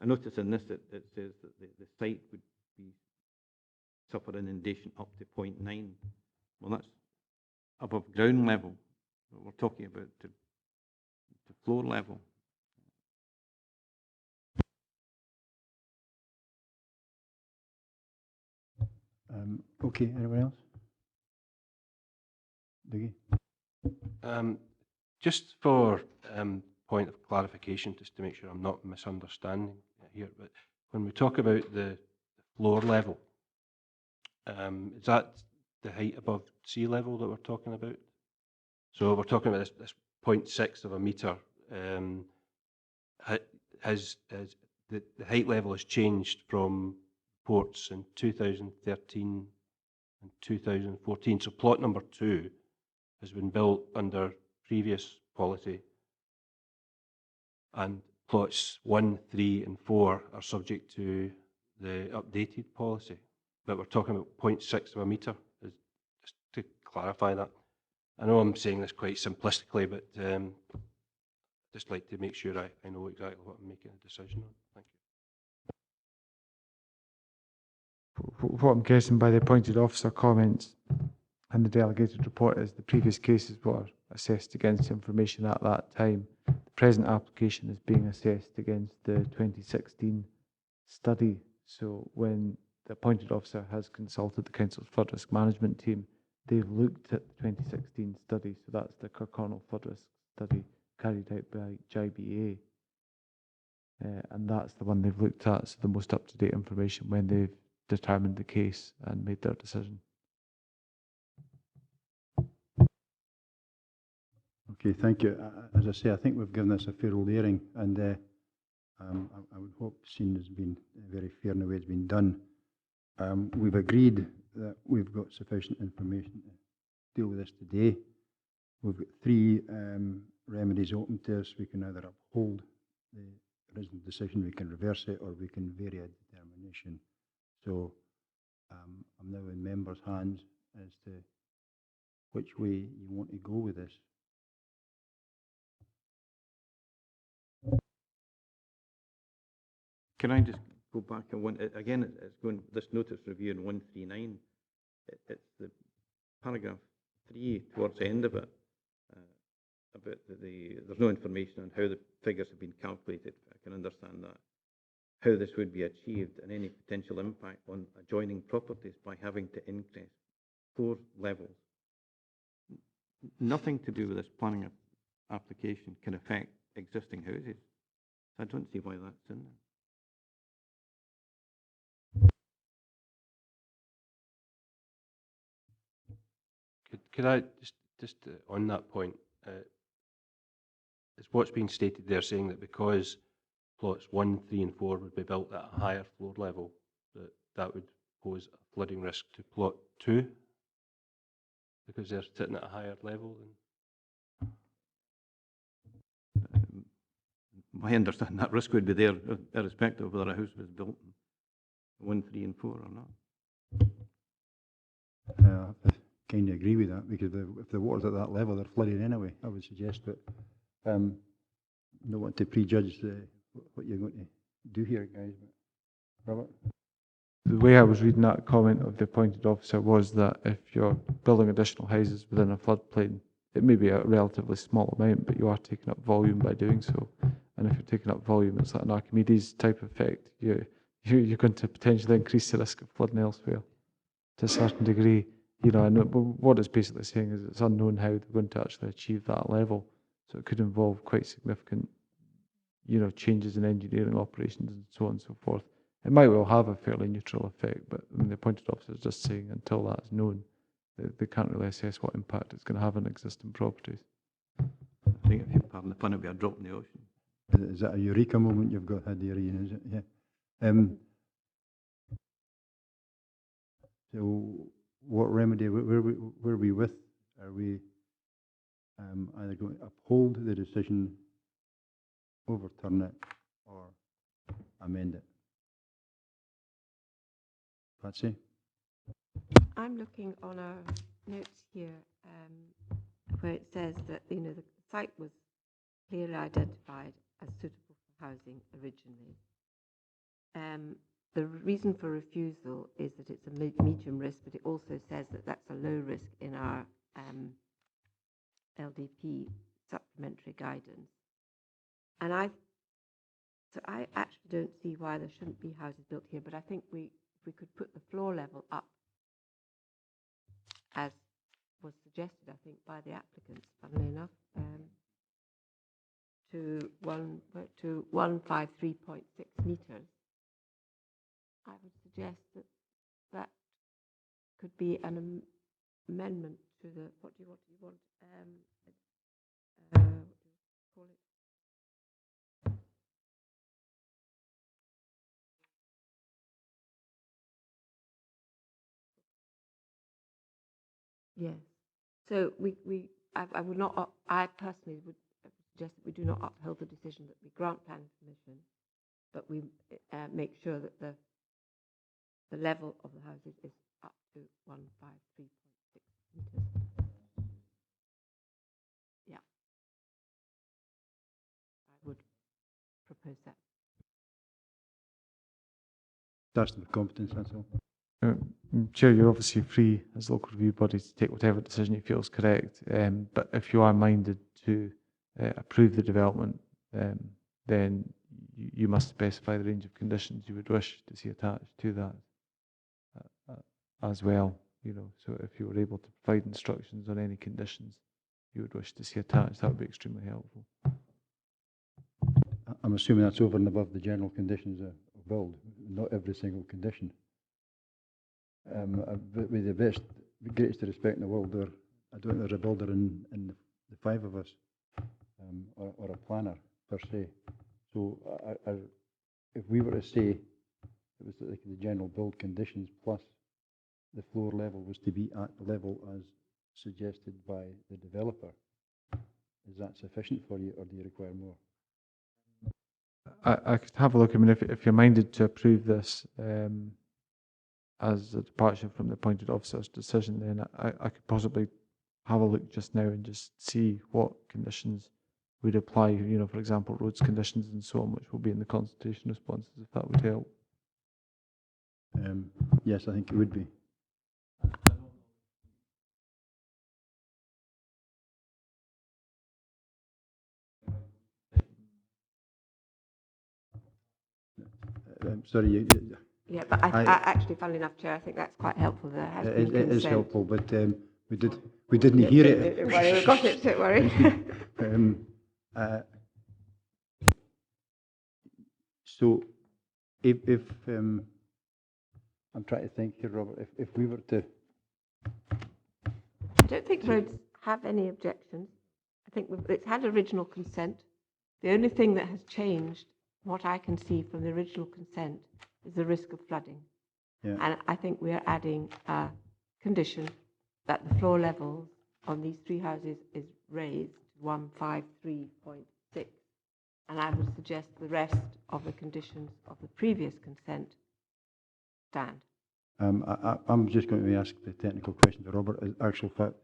I notice in this it says that the site would suffer inundation up to 0.9. Well, that's above ground level. We're talking about to floor level. Okay, anyone else? Dougie? Just for point of clarification, just to make sure I'm not misunderstanding here, but when we talk about the floor level, is that the height above sea level that we're talking about? So we're talking about this 0.6 of a metre. The height level has changed from reports in 2013 and 2014. So plot number 2 has been built under previous policy, and plots 1, 3 and 4 are subject to the updated policy. But we're talking about 0.6 of a metre, just to clarify that. I know I'm saying this quite simplistically, but just like to make sure I know exactly what I'm making a decision on. Thank you. What I'm guessing by the appointed officer comments and the delegated report is the previous cases were assessed against information at that time. The present application is being assessed against the 2016 study. So when the appointed officer has consulted the Council's flood risk management team, they've looked at the 2016 study. So that's the Kirkconnel flood risk study carried out by JBA. And that's the one they've looked at, so the most up-to-date information when they've determined the case and made their decision. Okay, thank you. As I say, I think we've given this a fair old airing, and I would hope, seeing it's been very fair in the way it's been done, we've agreed that we've got sufficient information to deal with this today. We've got three remedies open to us. We can either uphold the original decision, we can reverse it, or we can vary a determination. So I'm now in members' hands as to which way you want to go with this. Can I just go back and again, it's going, this notice review in 139, it's the paragraph 3 towards the end of it, about there's no information on how the figures have been calculated. I can understand that. How this would be achieved and any potential impact on adjoining properties by having to increase floor levels. Nothing to do with this planning application can affect existing houses. I don't see why that's in there. Could I just on that point, is what's being stated there saying that because plots 1, 3 and 4 would be built at a higher floor level, that would pose a flooding risk to plot 2 because they're sitting at a higher level than? My understanding, that risk would be there irrespective of whether a house was built in 1, 3 and 4 or not. I have to kind of agree with that, because if the water's at that level, they're flooded anyway, I would suggest. But I don't want to prejudge what you're going to do here, guys. But Robert? The way I was reading that comment of the appointed officer was that if you're building additional houses within a floodplain, it may be a relatively small amount, but you are taking up volume by doing so. And if you're taking up volume, it's like an Archimedes type effect. You're going to potentially increase the risk of flooding elsewhere to a certain degree. You know, and what it's basically saying is it's unknown how they're going to actually achieve that level. So it could involve quite significant, changes in engineering operations and so on and so forth. It might well have a fairly neutral effect, but the appointed officer is just saying until that's known, they can't really assess what impact it's going to have on existing properties. I think if you pardon the pun, it'd be a drop in the ocean. Is that a eureka moment you've got had there, Ian, is it? Yeah. So what remedy, where are we with? Are we either going to uphold the decision, overturn it, or amend it? Patsy? I'm looking on our notes here where it says that the site was clearly identified as suitable for housing originally. The reason for refusal is that it's a medium risk, but it also says that that's a low risk in our LDP supplementary guidance. And I actually don't see why there shouldn't be houses built here, but I think if we could put the floor level up, as was suggested, I think, by the applicants, funnily enough, to 153.6 metres, I would suggest that could be an amendment to the, what do you want? What do you call it? Yes. So I would not, I personally would suggest that we do not uphold the decision that we grant planning permission, but we make sure that the level of the houses is up to 153.6 metres. Yeah. That's the competence, that's all. Chair, you're obviously free as local review body to take whatever decision you feel is correct. But if you are minded to approve the development, then you must specify the range of conditions you would wish to see attached to that as well. You know, so if you were able to provide instructions on any conditions you would wish to see attached, that would be extremely helpful. I'm assuming that's over and above the general conditions of build, not every single condition. With the greatest respect in the world, I don't think there's a builder in the five of us, or a planner per se. So if we were to say it was like the general build conditions plus the floor level was to be at the level as suggested by the developer, is that sufficient for you, or do you require more? I could have a look. I mean, if you're minded to approve this as a departure from the appointed officer's decision, then I could possibly have a look just now and just see what conditions would apply, you know, for example, roads conditions and so on, which will be in the consultation responses, if that would help. Yes, I think it would be. Sorry, Yeah, but I actually, funnily enough, Chair, I think that's quite helpful. There has been consent. it is helpful, but we didn't hear it. Don't worry, we've got it, don't worry. So, if I'm trying to think here, Robert, if we were to... I don't think roads have any objections. I think it's had original consent. The only thing that has changed, what I can see from the original consent, is the risk of flooding. Yeah. And I think we are adding a condition that the floor level on these three houses is raised to 153.6. And I would suggest the rest of the conditions of the previous consent stand. I'm just going to ask the technical question to Robert. In actual fact,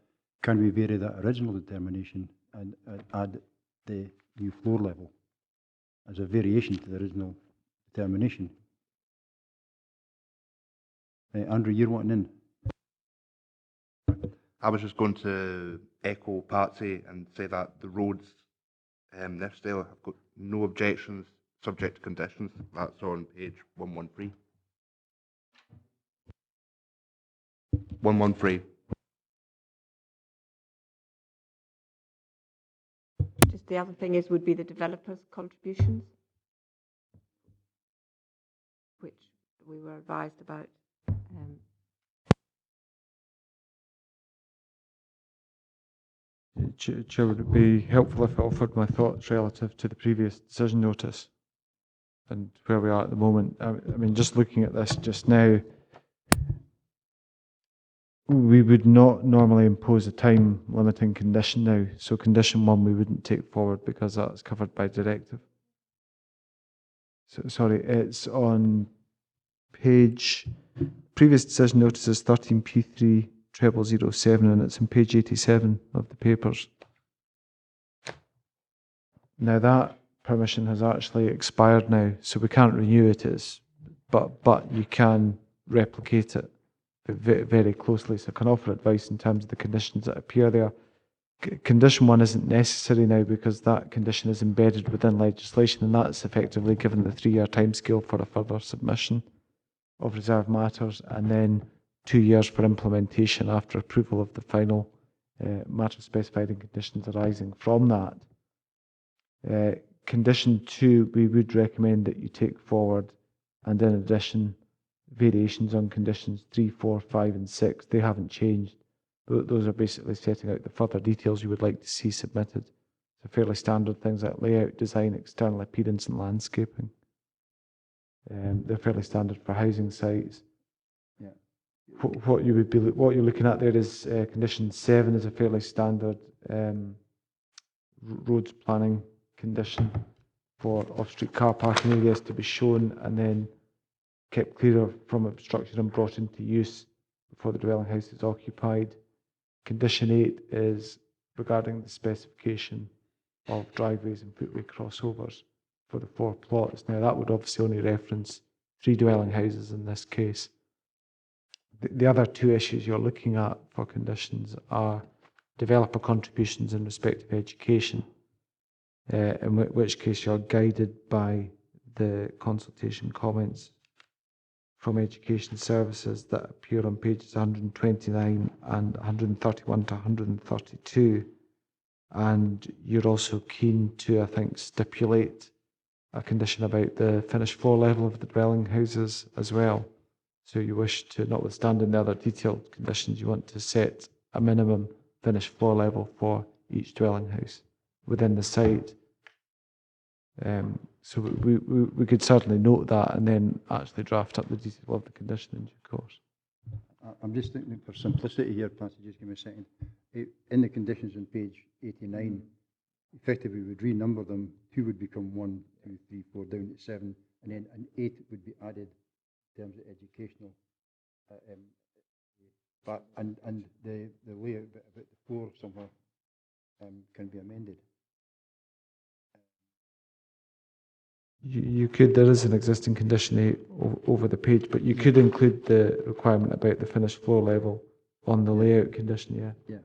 can we vary that original determination and add the new floor level as a variation to the original determination? Andrew, you're wanting in. I was just going to echo Patsy and say that the roads necessarily have got no objections subject to conditions. That's on page 113. 113. Just the other thing would be the developers' contributions, which we were advised about. Chair, would it be helpful if I offered my thoughts relative to the previous decision notice and where we are at the moment? I mean, just looking at this just now, we would not normally impose a time limiting condition now. So condition 1 we wouldn't take forward because that's covered by directive. So, sorry, it's on page, previous decision notice is 13P3 0007 and it's on page 87 of the papers. Now that permission has actually expired now, so we can't renew it, but you can replicate it very, very closely. So I can offer advice in terms of the conditions that appear there. Condition 1 isn't necessary now because that condition is embedded within legislation, and that's effectively given the 3-year timescale for a further submission of reserved matters, and then 2 years for implementation after approval of the final matter specified in conditions arising from that. Condition 2, we would recommend that you take forward, and in addition, variations on conditions 3, 4, 5 and 6. They haven't changed. Those are basically setting out the further details you would like to see submitted. So fairly standard things like layout, design, external appearance and landscaping. They're fairly standard for housing sites. Yeah. What you're looking at there is condition 7 is a fairly standard roads planning condition for off-street car parking areas to be shown and then kept clear from obstruction and brought into use before the dwelling house is occupied. Condition 8 is regarding the specification of driveways and footway crossovers for the 4 plots. Now that would obviously only reference 3 dwelling houses in this case. The other two issues you're looking at for conditions are developer contributions in respect of education, in which case you're guided by the consultation comments from Education Services that appear on pages 129 and 131 to 132. And you're also keen to, I think, stipulate a condition about the finished floor level of the dwelling houses as well. So you wish to, notwithstanding the other detailed conditions, you want to set a minimum finished floor level for each dwelling house within the site. So we could certainly note that and then actually draft up the detail of the condition in due course. I'm just thinking for simplicity here, Patsy, just give me a second. In the conditions on page 89, effectively we would renumber them. 2 would become 1, 2, 3, 4, down to 7, and then an 8 would be added in terms of educational. But and the layout bit about the floor somewhere can be amended. You could, there is an existing condition 8 over the page, but you could include the requirement about the finished floor level on the layout condition, yeah. Yeah.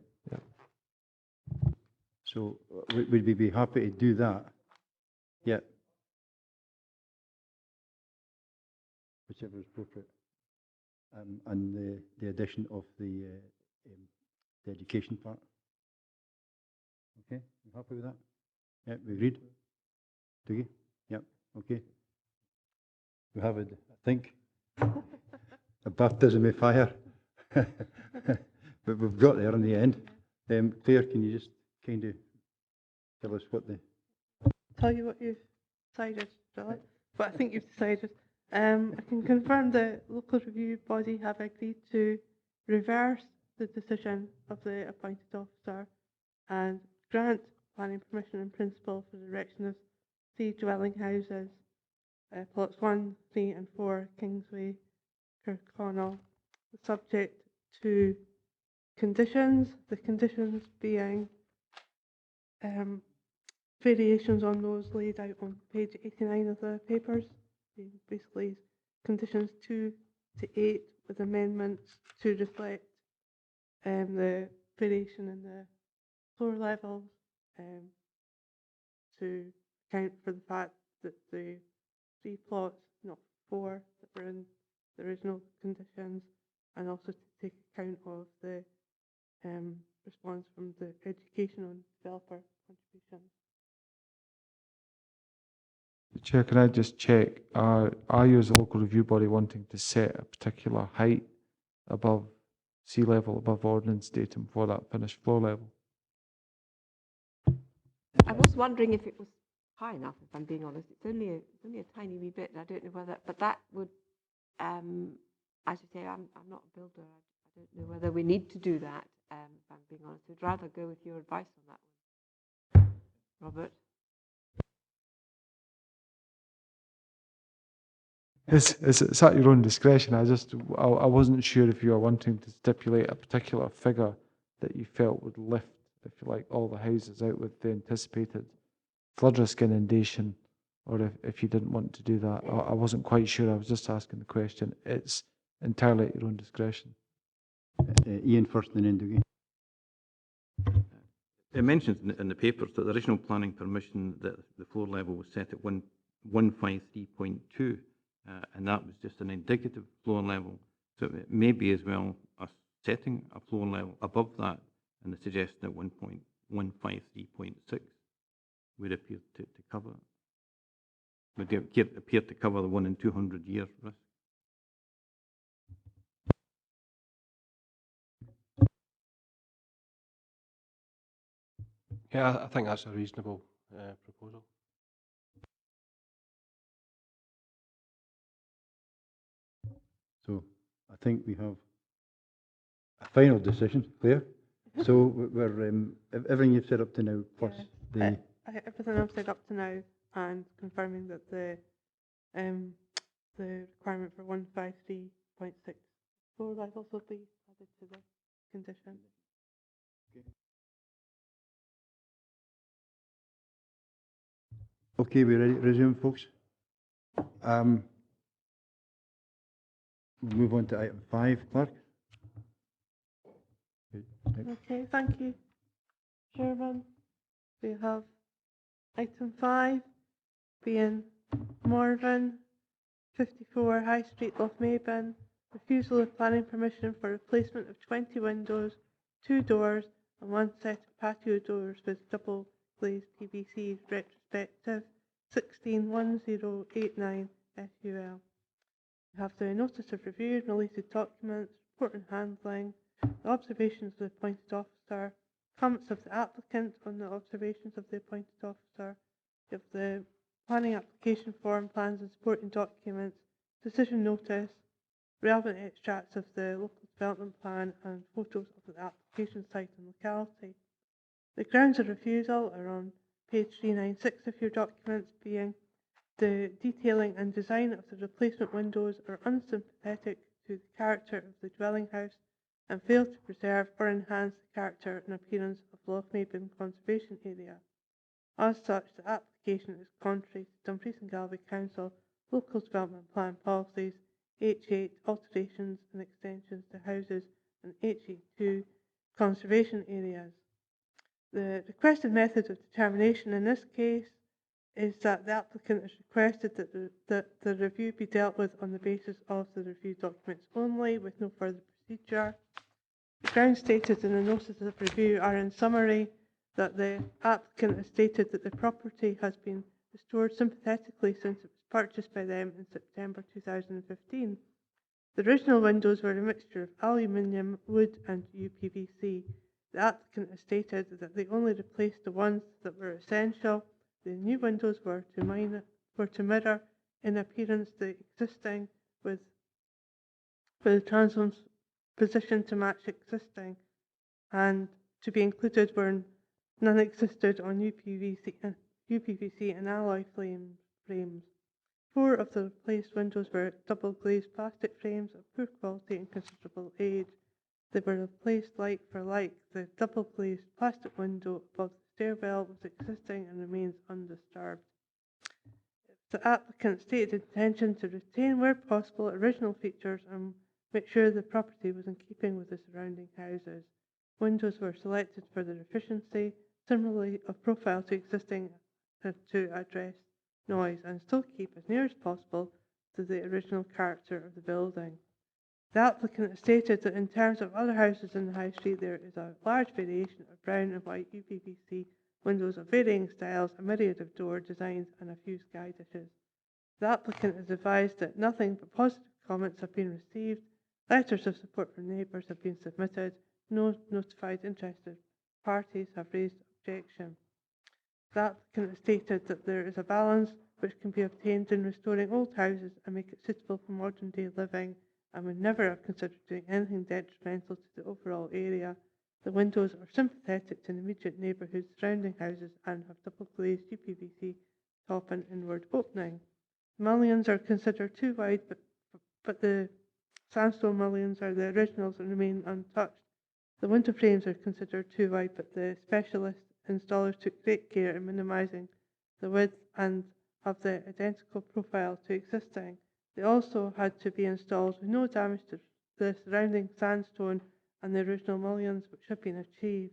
So would we be happy to do that? Yeah. Whichever is appropriate. And the addition of the education part. Okay, you happy with that? Yeah, we agreed? Do you? Yep, okay. We have, I think, a baptism of fire. But we've got there in the end. Claire, can you just kind of tell us what the... Tell you what you've decided, shall I? What I think you've decided. I can confirm the local review body have agreed to reverse the decision of the appointed officer and grant planning permission in principle for the erection of 3 dwelling houses, plots 1, 3 and 4, Kingsway, Kirkconnel, subject to conditions, the conditions being variations on those laid out on page 89 of the papers. Basically, conditions 2 to 8 with amendments to reflect the variation in the floor levels, to account for the fact that the 3 plots, not 4, that were in the original conditions, and also to take account of the response from the education on developer contributions. Chair, can I just check, are you as a local review body wanting to set a particular height above sea level, above ordnance datum for that finished floor level? I was wondering if it was high enough, if I'm being honest. It's only a tiny wee bit. I don't know whether, but that would, as you say, I'm not a builder. I don't know whether we need to do that, if I'm being honest. I'd rather go with your advice on that one. Robert? It's at your own discretion. I wasn't sure if you were wanting to stipulate a particular figure that you felt would lift, if you like, all the houses out with the anticipated flood risk inundation, or if you didn't want to do that. I wasn't quite sure. I was just asking the question. It's entirely at your own discretion. Ian first and then Dougie. It mentions in the papers that the original planning permission that the floor level was set at 153.2. And that was just an indicative floor level. So it may be as well us setting a floor level above that, and the suggestion that 153.6 would appear to cover it. Would appear to cover the 1 in 200 year risk. Yeah, I think that's a reasonable proposal. So I think we have a final decision, Claire. So we're everything you've said up to now, plus everything I've said up to now, and confirming that the requirement for 153.6 floor levels will be added to the condition. Okay, we ready to resume, folks? We'll move on to item 5, Clerk. Okay, thank you, Chairman. We have item 5 being Morven, 54 High Street, Lochmaben. Refusal of planning permission for replacement of 20 windows, 2 doors, and 1 set of patio doors with double glazed PVC retrospective 161089 FUL. We have the notice of review and related documents, report and handling, the observations of the appointed officer, comments of the applicant on the observations of the appointed officer. We have the planning application form, plans and supporting documents, decision notice, relevant extracts of the local development plan and photos of the application site and locality. The grounds of refusal are on page 396 of your documents, being the detailing and design of the replacement windows are unsympathetic to the character of the dwelling house and fail to preserve or enhance the character and appearance of Lochmaben Conservation Area. As such, the application is contrary to Dumfries and Galloway Council Local Development Plan Policies, H8 alterations and extensions to houses and H82 conservation areas. The requested method of determination in this case is that the applicant has requested that the review be dealt with on the basis of the review documents only, with no further procedure. The grounds stated in the notice of review are, in summary, that the applicant has stated that the property has been restored sympathetically since it was purchased by them in September 2015. The original windows were a mixture of aluminium, wood and UPVC. The applicant has stated that they only replaced the ones that were essential. The new windows were to mirror in appearance the existing, with the transoms positioned to match existing, and to be included where none existed on UPVC and alloy frames. 4 of the replaced windows were double glazed plastic frames of poor quality and considerable age. They were replaced like for like. The double glazed plastic window above the stairwell was existing and remains undisturbed. The applicant stated intention to retain, where possible, original features and make sure the property was in keeping with the surrounding houses. Windows were selected for their efficiency, similarly of profile to existing, to address noise and still keep as near as possible to the original character of the building. The applicant has stated that in terms of other houses in the high street, there is a large variation of brown and white UPVC windows of varying styles, a myriad of door designs and a few sky dishes. The applicant has advised that nothing but positive comments have been received, letters of support from neighbours have been submitted, no notified interested parties have raised objection. The applicant has stated that there is a balance which can be obtained in restoring old houses and make it suitable for modern day living, and would never have considered doing anything detrimental to the overall area. The windows are sympathetic to the immediate neighbourhood surrounding houses and have double glazed UPVC top and inward opening. Mullions are considered too wide, but the sandstone mullions are the originals and remain untouched. The window frames are considered too wide, but the specialist installers took great care in minimising the width and have the identical profile to existing. They also had to be installed with no damage to the surrounding sandstone and the original mullions, which have been achieved.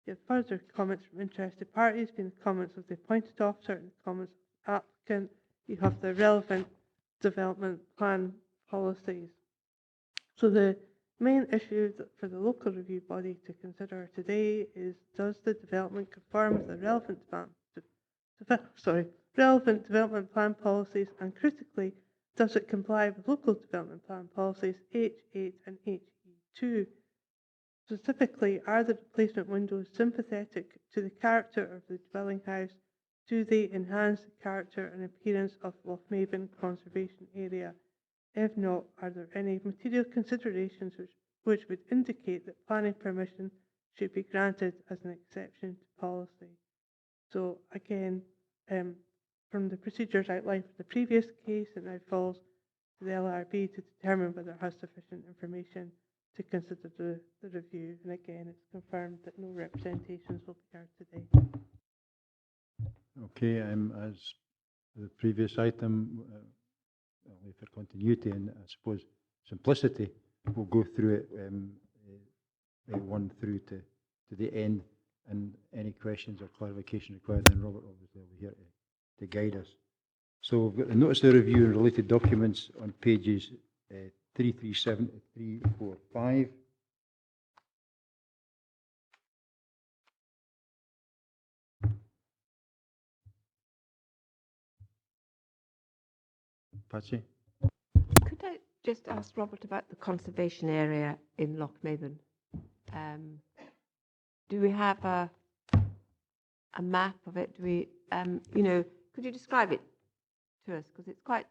You have further comments from interested parties, being the comments of the appointed officer and the comments of the applicant. You have the relevant development plan policies. So the main issue for the local review body to consider today is, does the development conform with the relevant development plan policies, and critically, does it comply with local development plan policies H8 and HE2? Specifically, are the replacement windows sympathetic to the character of the dwelling house? Do they enhance the character and appearance of Lochmaben Conservation Area? If not, are there any material considerations which would indicate that planning permission should be granted as an exception to policy? So again, from the procedures outlined for the previous case, it now falls to the LRB to determine whether it has sufficient information to consider the review. And again, it's confirmed that no representations will be heard today. Okay, as the previous item, only for continuity, and I suppose simplicity, we'll go through it one through to the end, and any questions or clarification required, then Robert obviously will be here to guide us. So we've got the notice of review and related documents on pages 337 to 345. Patsy? Could I just ask Robert about the conservation area in Lochmaben? Do we have a map of it? Do we, could you describe it to us? Because it's quite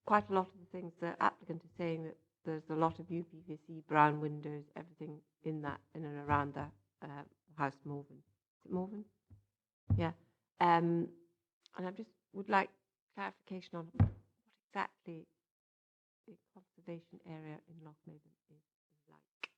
a lot of the things the applicant is saying that there's a lot of UPVC, brown windows, everything in and around the house Morven. Is it Morven? Yeah. And I just would like clarification on what exactly the conservation area in Lochmaben is like.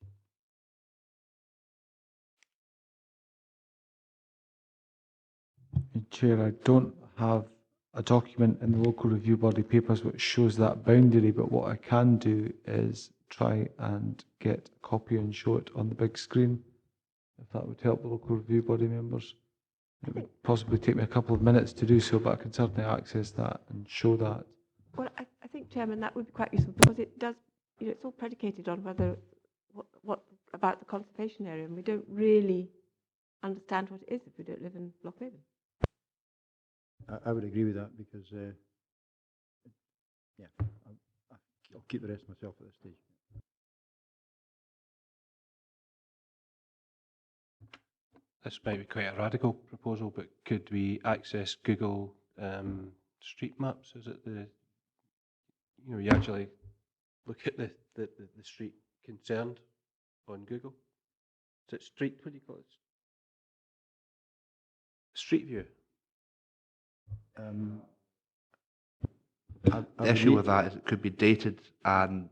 Chair, I don't have a document in the local review body papers which shows that boundary, but what I can do is try and get a copy and show it on the big screen, if that would help the local review body members. It would possibly take me a couple of minutes to do so, but I can certainly access that and show that. Well, I think, Chairman, that would be quite useful because it does, it's all predicated on whether, what about the conservation area, and we don't really understand what it is if we don't live in Lochmaben. I would agree with that because, yeah, I'll keep the rest myself at this stage. This might be quite a radical proposal, but could we access Google street maps? Is it you actually look at the street concerned on Google? Is it street, what do you call it? Street view? The issue with that is it could be dated, and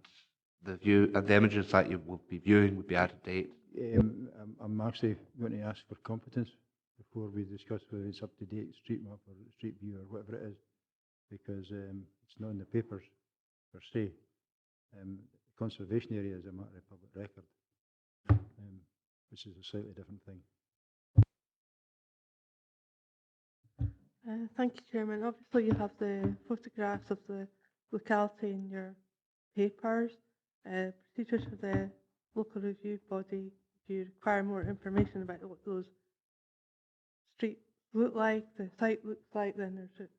the images that you will be viewing would be out of date. I'm actually going to ask for competence before we discuss whether it's up to date street map or street view or whatever it is, because it's not in the papers per se. The conservation area is a matter of public record, which is a slightly different thing. Thank you, Chairman. Obviously, you have the photographs of the locality in your papers. Procedures for the local review body, if you require more information about what those streets look like, the site looks like, then there's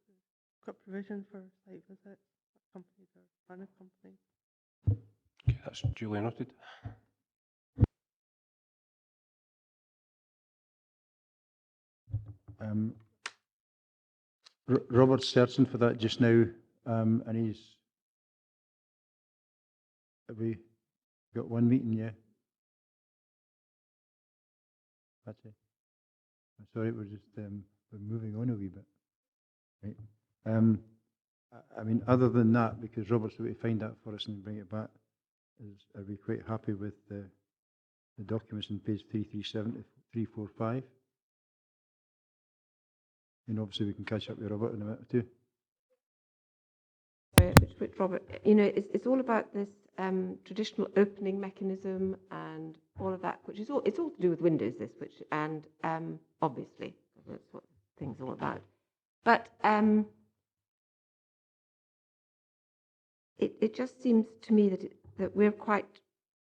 got provision for site visits, companies or planning companies. Okay, that's duly noted. Robert's searching for that just now, and he's. Have we got one meeting? Yeah. That's it. I'm sorry, we're just we're moving on a wee bit. Right. I mean, other than that, because Robert's going to find that for us and bring it back, are we quite happy with the documents on page 337 to 345? And obviously we can catch up with Robert in a minute or two. Which Robert, it's all about this traditional opening mechanism and all of that, which is all, it's all to do with windows, and obviously that's what the thing's all about. But it just seems to me that we're quite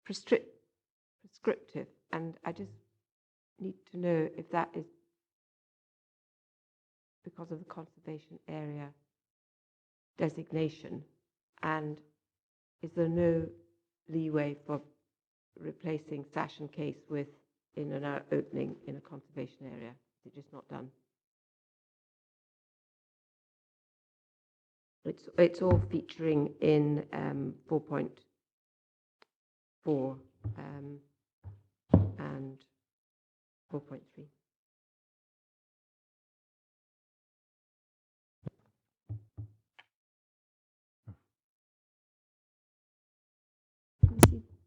prescriptive, and I just need to know if that is because of the conservation area designation, and is there no leeway for replacing sash and case with in and out opening in a conservation area? Is it just not done? It's all featuring in 4.4 and 4.3.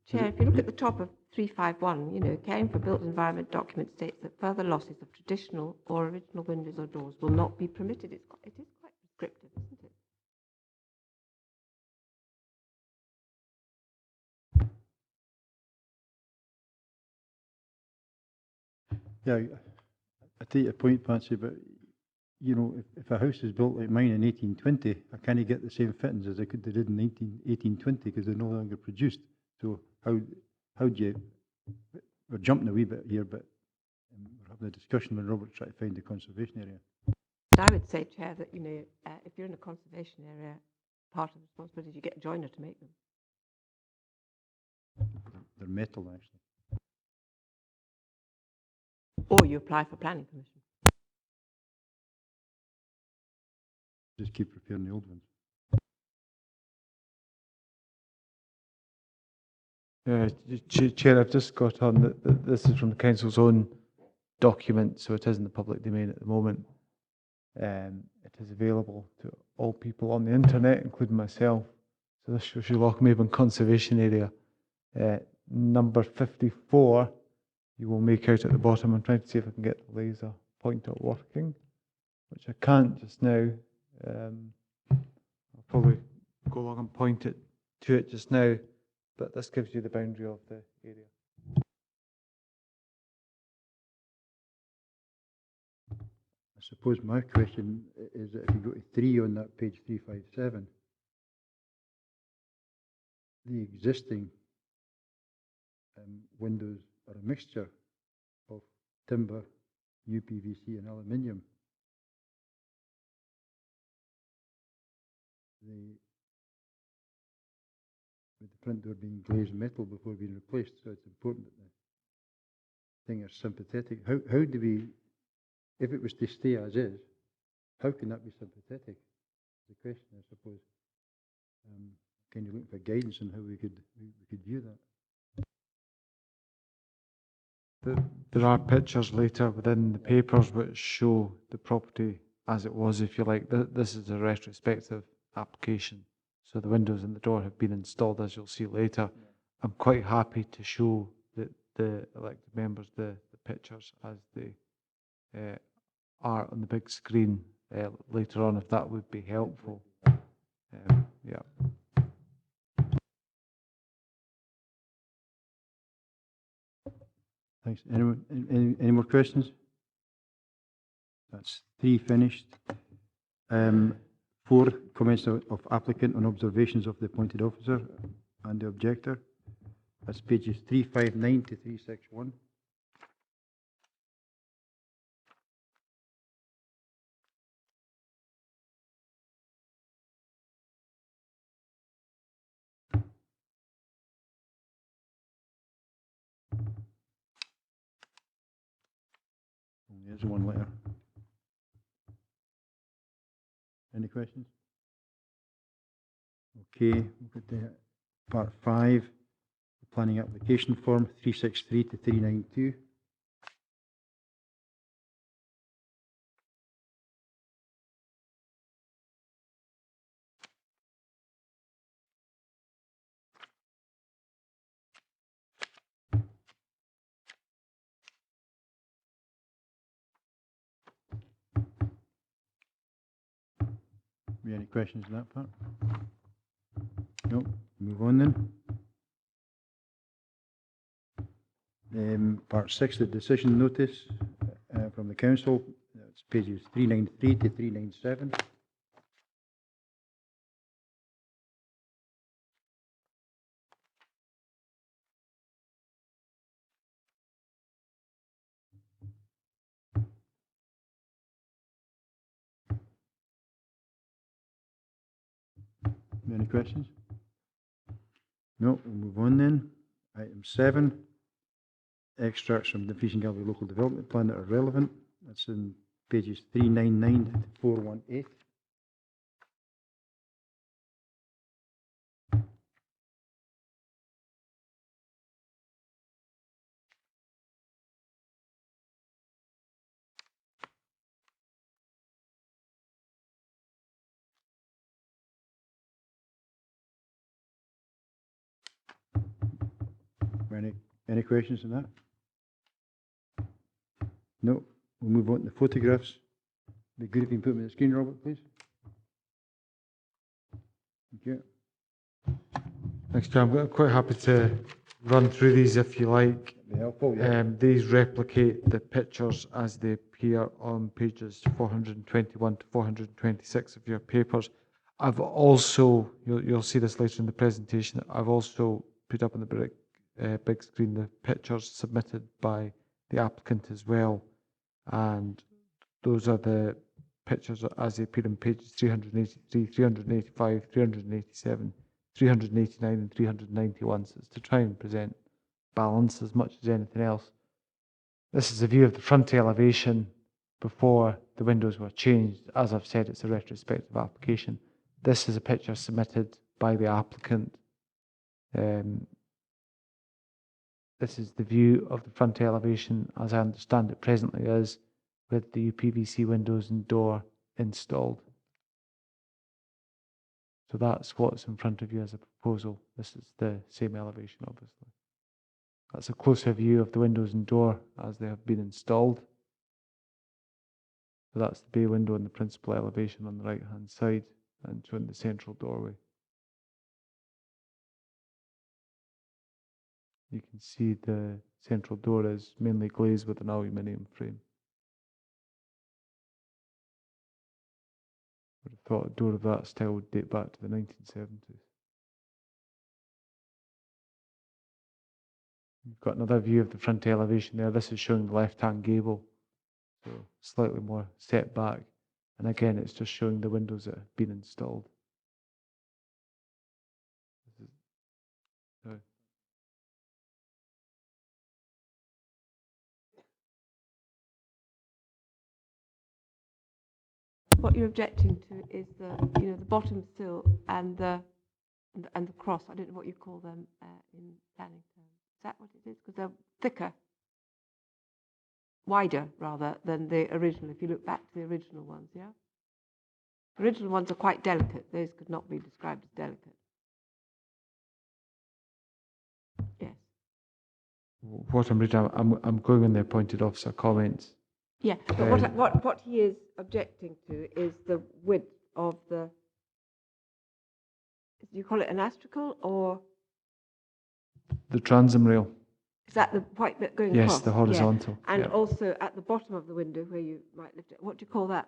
Chair, if you look at the top of 351, caring for built environment document states that further losses of traditional or original windows or doors will not be permitted. It is quite prescriptive, isn't it? Yeah, I take your point, Patsy, but you know, if a house is built like mine in 1820, I can't get the same fittings as they did in 1820 because they're no longer produced. So how do you? We're jumping a wee bit here, but we're having a discussion when Robert's trying to find the conservation area. I would say, Chair, that if you're in a conservation area, part of the responsibility is you get a joiner to make them. They're metal, actually. Or you apply for planning permission. Just keep repairing the old ones. Chair, I've just got on that this is from the council's own document, so it is in the public domain at the moment. It is available to all people on the internet, including myself. So this shows you Lochmaben Conservation Area. Number 54, you will make out at the bottom. I'm trying to see if I can get the laser pointer working, which I can't just now. I'll probably go along and point it to it just now, but this gives you the boundary of the area. I suppose my question is that if you go to 3 on that page 357, the existing windows are a mixture of timber, UPVC and aluminium. With the front door being glazed metal before being replaced, so it's important that the thing is sympathetic. How do we, if it was to stay as is, how can that be sympathetic? The question, I suppose. Can you look for guidance on how we could view that? There are pictures later within the papers which show the property as it was, if you like. This is a retrospective application. So the windows and the door have been installed, as you'll see later. I'm quite happy to show the elected members the pictures as they are on the big screen later on, if that would be helpful. Yeah. Thanks. Anyone, any more questions? That's 3 finished. 4, comments of applicant on observations of the appointed officer and the objector. That's pages 359 to 361. There's one letter. Any questions? Okay, we'll get to part 5, the planning application form 363 to 392. Any questions on that part? No, move on then. Part 6, the decision notice from the council. That's pages 393 to 397. Any questions? No, we'll move on then. Item 7, extracts from the Dumfries and Galloway Local Development Plan that are relevant. That's in pages 399 to 418. Any questions on that? No. We'll move on to the photographs. Be good if you can put them on the screen, Robert, please. Thank you. Thanks, Chair. I'm quite happy to run through these if you like. Be helpful, yeah. These replicate the pictures as they appear on pages 421 to 426 of your papers. I've also, you'll see this later in the presentation, I've also put up on the big screen the pictures submitted by the applicant as well. And those are the pictures as they appear on pages 383, 385, 387, 389 and 391. So it's to try and present balance as much as anything else. This is a view of the front elevation before the windows were changed. As I've said, it's a retrospective application. This is a picture submitted by the applicant. This is the view of the front elevation as I understand it presently is, with the UPVC windows and door installed. So that's what's in front of you as a proposal. This is the same elevation, obviously. That's a closer view of the windows and door as they have been installed. So that's the bay window and the principal elevation on the right-hand side, and showing the central doorway. You can see the central door is mainly glazed with an aluminium frame. I would have thought a door of that style would date back to the 1970s. You've got another view of the front elevation there. This is showing the left-hand gable, so slightly more set back. And again, it's just showing the windows that have been installed. Sorry. What you're objecting to is the bottom sill and the cross. I don't know what you call them in planning terms. Is that what it is? Because they're thicker, wider rather than the original. If you look back to the original ones, yeah. The original ones are quite delicate. Those could not be described as delicate. Yes. What I'm reading, I'm going on the appointed officer comments. Yeah, but what he is objecting to is the width of the. Do you call it an astragal or? The transom rail. Is that the white bit going Yes, across? the horizontal. Yeah. And yeah. also at the bottom of the window where you might lift it. What do you call that?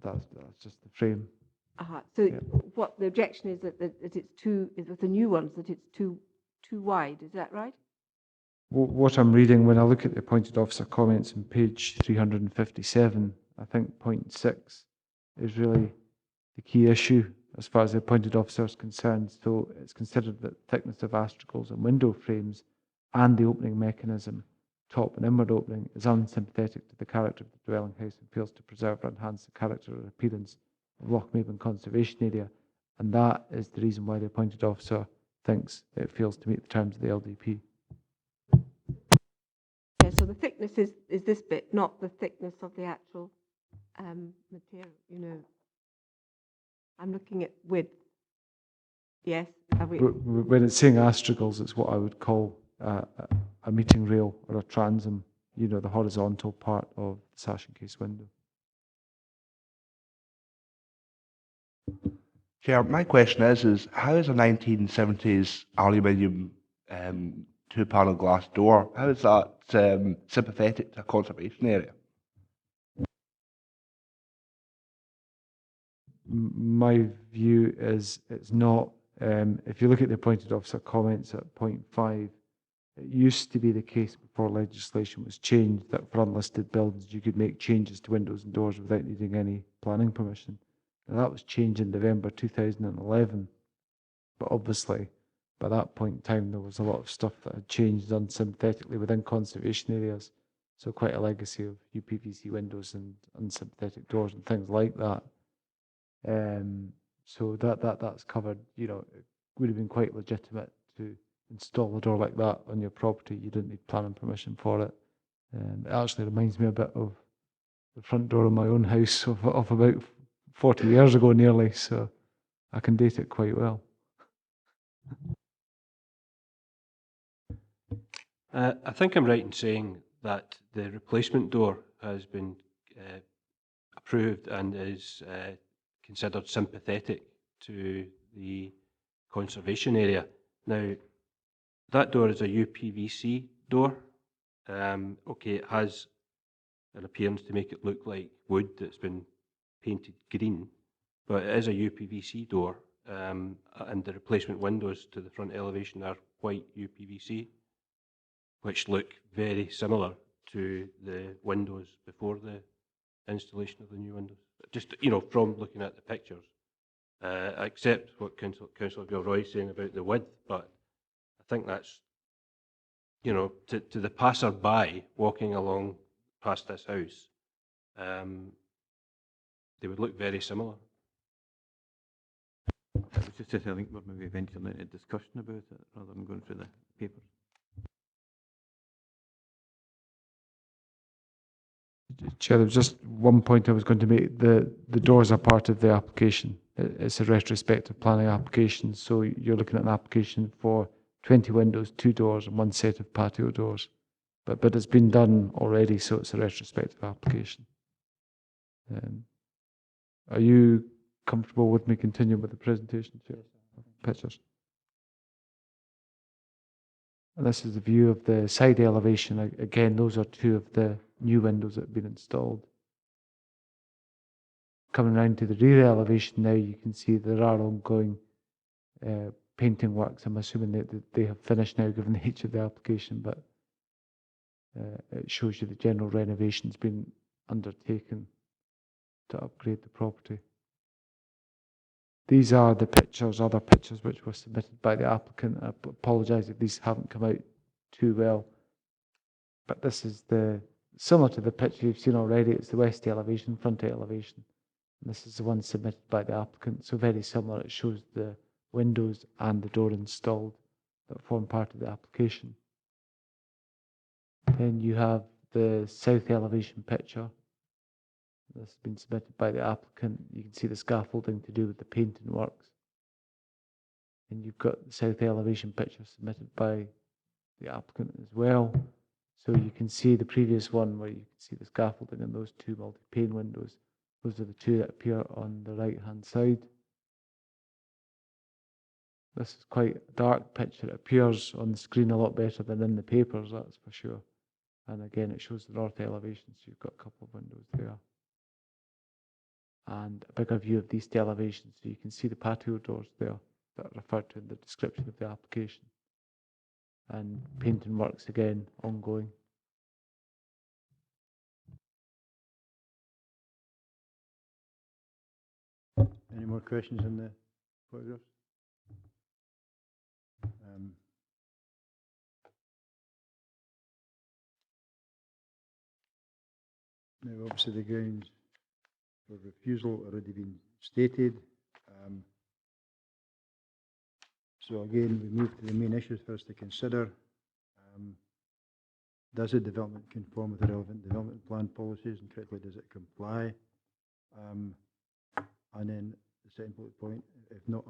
That's just the frame. So Yeah. what the objection is that it's too, is with the new ones, that it's too wide. Is that right? What I'm reading when I look at the appointed officer comments on page 357, I think point 6 is really the key issue as far as the appointed officer is concerned. So it's considered that thickness of astragals and window frames and the opening mechanism, top and inward opening, is unsympathetic to the character of the dwelling house and fails to preserve or enhance the character or appearance of Lochmaben Conservation Area. And that is the reason why the appointed officer thinks it fails to meet the terms of the LDP. Yeah, so the thickness is this bit, not the thickness of the actual material, I'm looking at width. Yes. When it's saying astragals, it's what I would call a meeting rail or a transom, the horizontal part of the sash and case window. Chair, my question is how is a 1970s aluminium two-panel glass door, how is that sympathetic to a conservation area? My view is it's not. If you look at the appointed officer comments at point 5, it used to be the case before legislation was changed that for unlisted buildings you could make changes to windows and doors without needing any planning permission. Now, that was changed in November 2011, but obviously by that point in time there was a lot of stuff that had changed unsympathetically within conservation areas, so quite a legacy of UPVC windows and unsympathetic doors and things like that. So that's covered. It would have been quite legitimate to install a door like that on your property. You didn't need planning permission for it. It actually reminds me a bit of the front door of my own house of about 40 years ago nearly, so I can date it quite well. I think I'm right in saying that the replacement door has been approved and is considered sympathetic to the conservation area. Now, That door is a UPVC door. Okay, it has an appearance to make it look like wood that's been painted green, but it is a UPVC door, and the replacement windows to the front elevation are white UPVC, which look very similar to the windows before the installation of the new windows. Just, you know, from looking at the pictures, I accept what Councillor Gilroy is saying about the width, but I think that's, you know, to the passer-by walking along past this house, they would look very similar. It was just that I think we're maybe venturing into a discussion about it rather than going through the papers. Chair, there was just one point I was going to make. The doors are part of the application. It's a retrospective planning application, so you're looking at an application for 20 windows, 2 doors, and 1 set of patio doors. But it's been done already, so it's a retrospective application. Are you comfortable with me continuing with the presentation, Chair? Pictures. And this is the view of the side elevation. Again, those are 2 of the new windows that have been installed. Coming round to the rear elevation now, you can see there are ongoing painting works. I'm assuming that they have finished now, given the age of the application, but it shows you the general renovations being undertaken to upgrade the property. These are the pictures, other pictures which were submitted by the applicant. I apologise if these haven't come out too well, but this is similar to the picture you've seen already. It's the west elevation, front elevation. And this is the one submitted by the applicant, so very similar. It shows the windows and the door installed that form part of the application. Then you have the south elevation picture. This has been submitted by the applicant. You can see the scaffolding to do with the painting works. And you've got the south elevation picture submitted by the applicant as well. So you can see the previous one where you can see the scaffolding and those 2 multi-pane windows. Those are the 2 that appear on the right-hand side. This is quite a dark picture. It appears on the screen a lot better than in the papers, that's for sure. And again, it shows the north elevation, so you've got a couple of windows there. And a bigger view of the east elevation, so you can see the patio doors there that are referred to in the description of the application. And painting works again, ongoing. Any more questions on the photographs? Now, obviously, the grounds for refusal already been stated. So again, we move to the main issues for us to consider. Does the development conform with the relevant development plan policies, and critically, does it comply? And then the second bullet point, if not,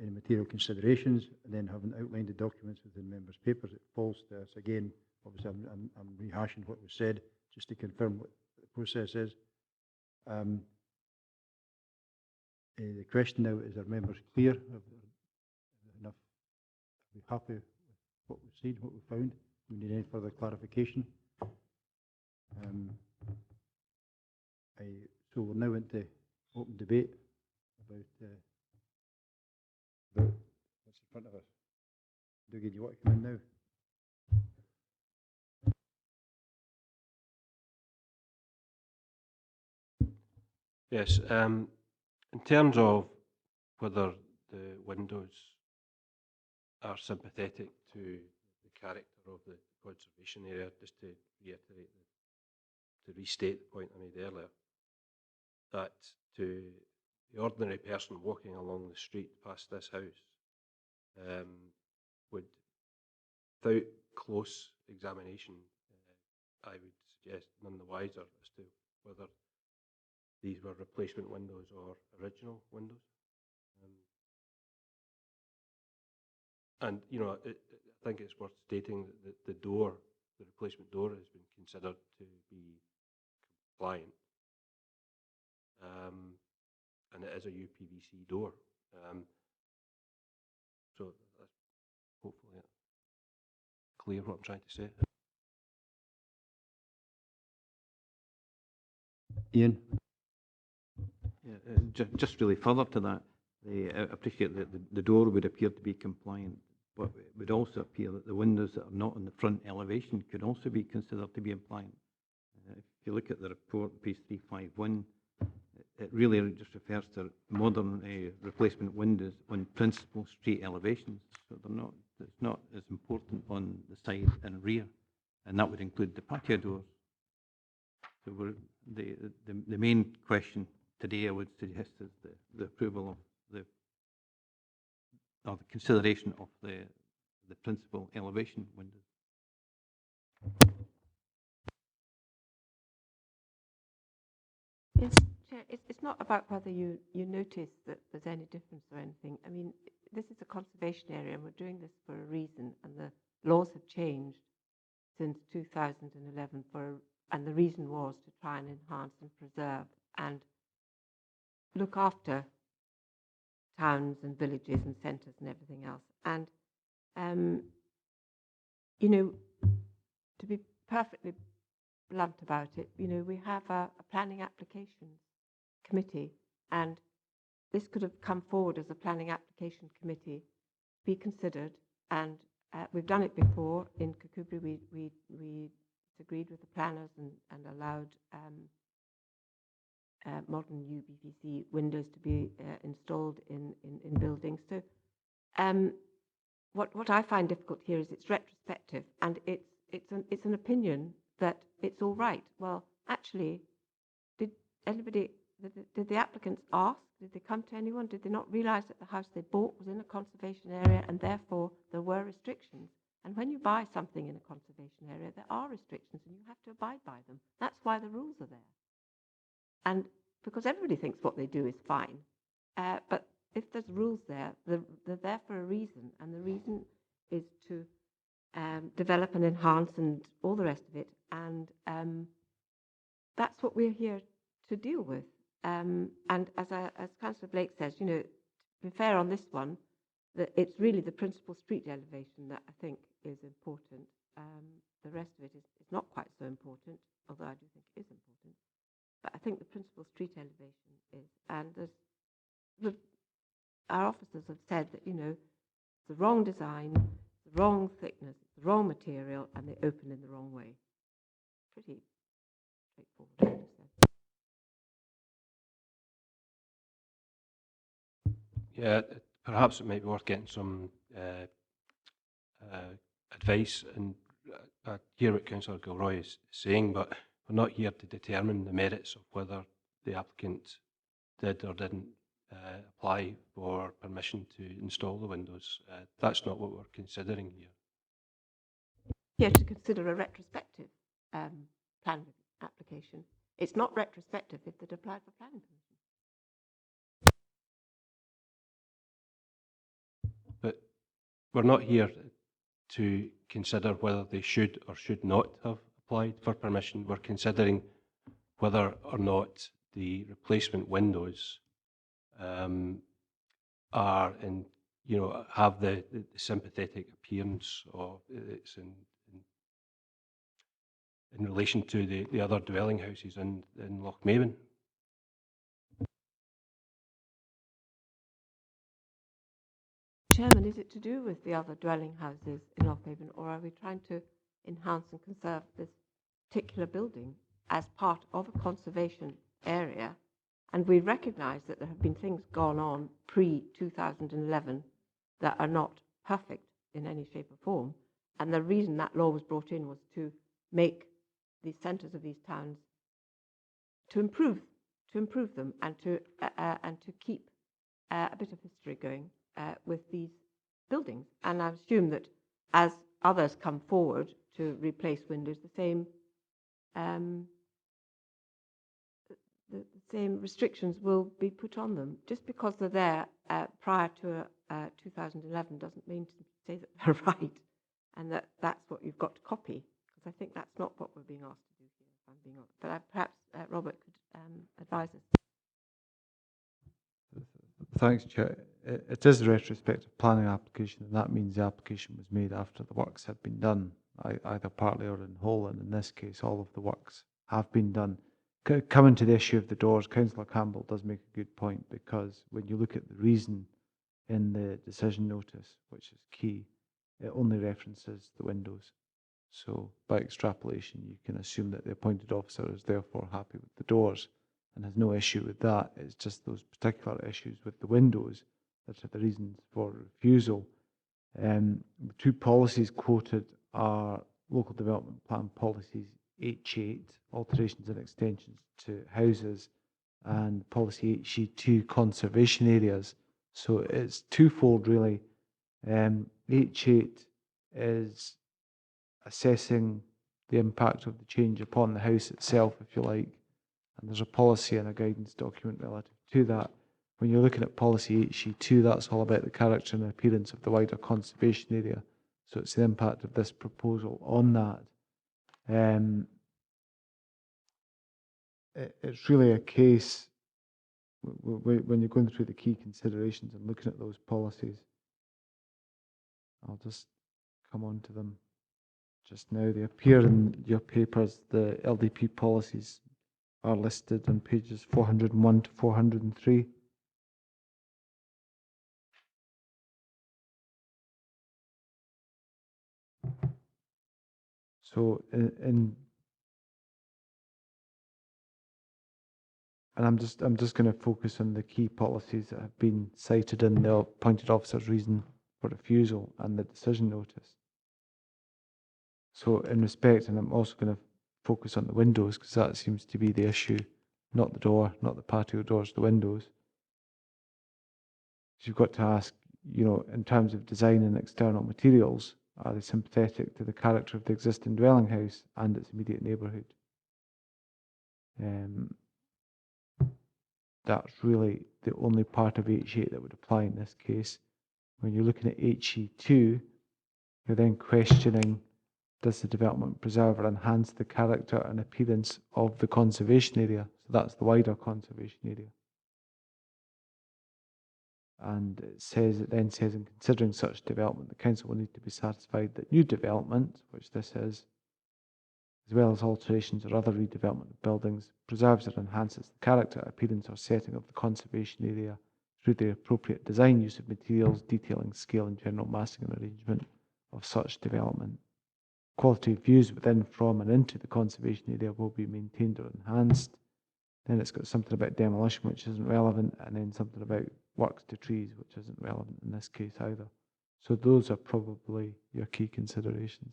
any material considerations, and then having outlined the documents within members' papers, it falls to us again. Obviously, I'm rehashing what was said just to confirm what the process is. The question now is: are members clear? Enough? Are we happy with what we've seen, what we found? Do we need any further clarification? So we're now into open debate about what's in front of us. Dougie, do you want to come in now? Yes, in terms of whether the windows are sympathetic to the character of the conservation area, just to reiterate, to restate the point I made earlier, that to the ordinary person walking along the street past this house would, without close examination, I would suggest none the wiser as to whether these were replacement windows or original windows. And, you know, I think it's worth stating that the door, the replacement door, has been considered to be compliant. And it is a UPVC door. So that's hopefully it. clear what I'm trying to say. Ian? Yeah, just really further to that, I appreciate that the door would appear to be compliant, but it would also appear that the windows that are not on the front elevation could also be considered to be compliant. If you look at the report, page 351, it really just refers to modern replacement windows on principal street elevations. So it's not as important on the side and rear, and that would include the patio doors. So the main question today, I would suggest, is the approval of the consideration of the principal elevation windows. Yes, Chair, it's not about whether you notice that there's any difference or anything. I mean, this is a conservation area and we're doing this for a reason, and the laws have changed since 2011 and the reason was to try and enhance and preserve and look after towns and villages and centres and everything else. And, you know, to be perfectly blunt about it, you know, we have a planning applications committee, and this could have come forward as a planning application committee, be considered, and we've done it before in Kirkconnel. We agreed with the planners and allowed modern UBVC windows to be installed in buildings. So what I find difficult here is it's retrospective, and it's an opinion that it's all right. Well, actually, did the applicants ask? Did they come to anyone? Did they not realise that the house they bought was in a conservation area and therefore there were restrictions? And when you buy something in a conservation area, there are restrictions and you have to abide by them. That's why the rules are there. And because everybody thinks what they do is fine, but if there's rules there, they're there for a reason, and the reason is to develop and enhance and all the rest of it, and that's what we're here to deal with. And as Councillor Blake says, you know, to be fair on this one, that it's really the principal street elevation that I think is important. The rest of it is not quite so important, although I do think it is important. But I think the principal street elevation is, and our officers have said that, you know, it's the wrong design, it's the wrong thickness, it's the wrong material, and they open in the wrong way. Pretty straightforward, I would say. Yeah, perhaps it might be worth getting some advice, and I hear what Councillor Gilroy is saying, but we're not here to determine the merits of whether the applicant did or didn't apply for permission to install the windows. That's not what we're considering here. Here to consider a retrospective plan application. It's not retrospective if they'd applied for planning permission. But we're not here to consider whether they should or should not have applied for permission. We're considering whether or not the replacement windows are in, you know, have the sympathetic appearance of it's in relation to the other dwelling houses in Lochmaben. Chairman, is it to do with the other dwelling houses in Lochmaben, or are we trying to enhance and conserve this particular building as part of a conservation area? And we recognise that there have been things gone on pre-2011 that are not perfect in any shape or form. And the reason that law was brought in was to make the centres of these towns, to improve them, and to keep a bit of history going with these buildings. And I assume that as others come forward to replace windows, the same restrictions will be put on them. Just because they're there prior to 2011 doesn't mean to say that they're right and that that's what you've got to copy, because I think that's not what we're being asked to do here, if I'm being honest. But perhaps Robert could advise us. Thanks, Chair. it is a retrospective planning application, and that means the application was made after the works had been done, either partly or in whole, and in this case, all of the works have been done. Coming to the issue of the doors, Councillor Campbell does make a good point, because when you look at the reason in the decision notice, which is key, it only references the windows. So by extrapolation, you can assume that the appointed officer is therefore happy with the doors and has no issue with that. It's just those particular issues with the windows that are the reasons for refusal. The two policies quoted are Local Development Plan Policies H8, alterations and extensions to houses, and Policy HC2, conservation areas. So it's twofold really. H8 is assessing the impact of the change upon the house itself, if you like, and there's a policy and a guidance document relative to that. When you're looking at policy HC2, that's all about the character and appearance of the wider conservation area. So it's the impact of this proposal on that. It's really a case, when you're going through the key considerations and looking at those policies, I'll just come on to them just now. They appear in your papers. The LDP policies are listed on pages 401 to 403. So and I'm just going to focus on the key policies that have been cited in the appointed officer's reason for refusal and the decision notice. So in respect, and I'm also going to focus on the windows, because that seems to be the issue, not the door, not the patio doors, the windows. So you've got to ask, you know, in terms of design and external materials, are they sympathetic to the character of the existing dwelling house and its immediate neighbourhood? That's really the only part of H8 that would apply in this case. When you're looking at HE2, you're then questioning, does the development preserve or enhance the character and appearance of the conservation area? So that's the wider conservation area. And it then says, in considering such development, the council will need to be satisfied that new development, which this is, as well as alterations or other redevelopment of buildings, preserves or enhances the character, appearance or setting of the conservation area through the appropriate design, use of materials, detailing, scale and general massing and arrangement of such development. Quality of views within, from and into the conservation area will be maintained or enhanced. Then it's got something about demolition, which isn't relevant, and then something about works to trees, which isn't relevant in this case either. So those are probably your key considerations.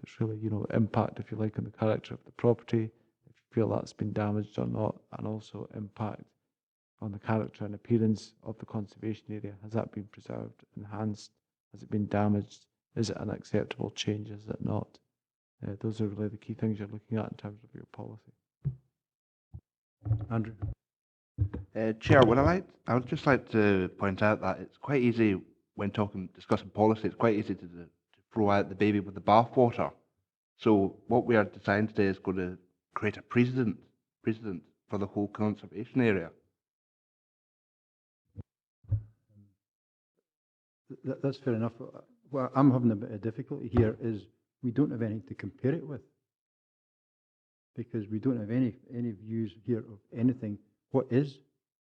It's really, you know, impact, if you like, on the character of the property, if you feel that's been damaged or not, and also impact on the character and appearance of the conservation area. Has that been preserved, enhanced? Has it been damaged? Is it an acceptable change? Is it not? Those are really the key things you're looking at in terms of your policy. Andrew? Chair, I would just like to point out that it's quite easy when discussing policy, it's quite easy to throw out the baby with the bathwater. So what we are deciding today is going to create a precedent for the whole conservation area. That's fair enough. What I'm having a bit of difficulty here is we don't have anything to compare it with, because we don't have any views here of anything. What is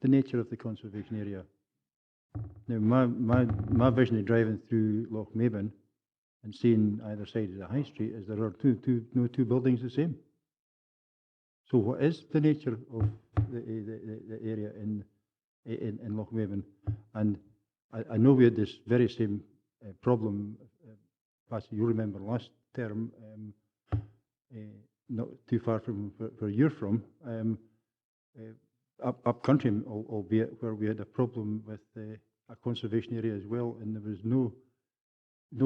the nature of the conservation area? Now, my vision of driving through Lochmaben and seeing either side of the high street is there are no two buildings the same. So what is the nature of the area in Lochmaben? And I know we had this very same problem, Patsy, you remember last term, not too far from where you're from, up country, albeit, where we had a problem with a conservation area as well, and there was no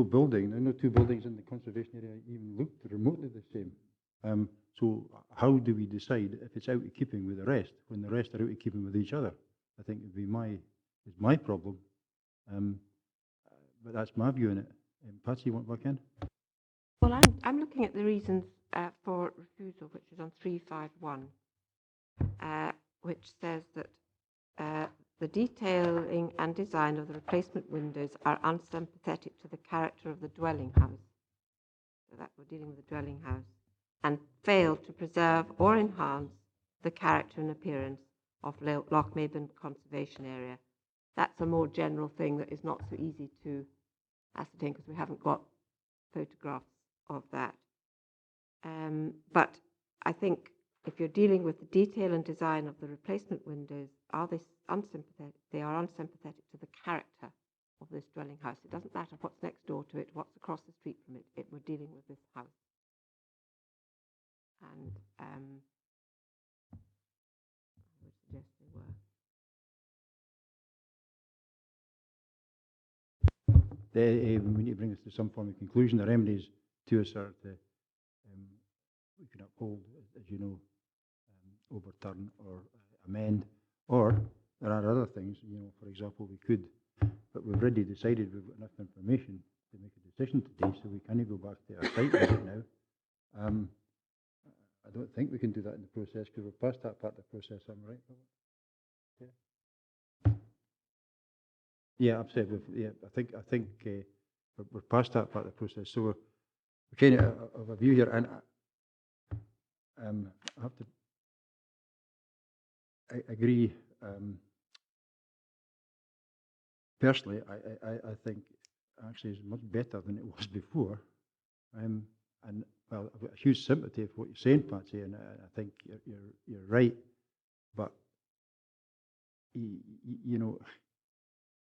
building, no two buildings in the conservation area even looked remotely the same. So how do we decide if it's out of keeping with the rest when the rest are out of keeping with each other? I think would be my problem. But that's my view on it. Patsy, you want back in? Well, I'm looking at the reasons for refusal, which is on 351, which says that the detailing and design of the replacement windows are unsympathetic to the character of the dwelling house. So that we're dealing with the dwelling house, and fail to preserve or enhance the character and appearance of Lochmaben Conservation Area. That's a more general thing that is not so easy to ascertain because we haven't got photographs of that. But I think if you're dealing with the detail and design of the replacement windows, are they unsympathetic? They are unsympathetic to the character of this dwelling house. It doesn't matter what's next door to it, what's across the street from it. We're dealing with this house. And I would suggest they were. We need to bring this to some form of conclusion. The remedies to us are to, we can uphold, as you know, overturn or amend, or there are other things, you know, for example, we could, but we've already decided we've got enough information to make a decision today, so we can't go back to our site visit now. I don't think we can do that in the process because we're past that part of the process, am I right? Yeah. Yeah, absolutely. Yeah, I think we're past that part of the process, so we're kind of a view here, and I have to. I agree. Personally, I think actually it's much better than it was before, and well, I've got a huge sympathy for what you're saying, Patsy, and I think you're right. But you know,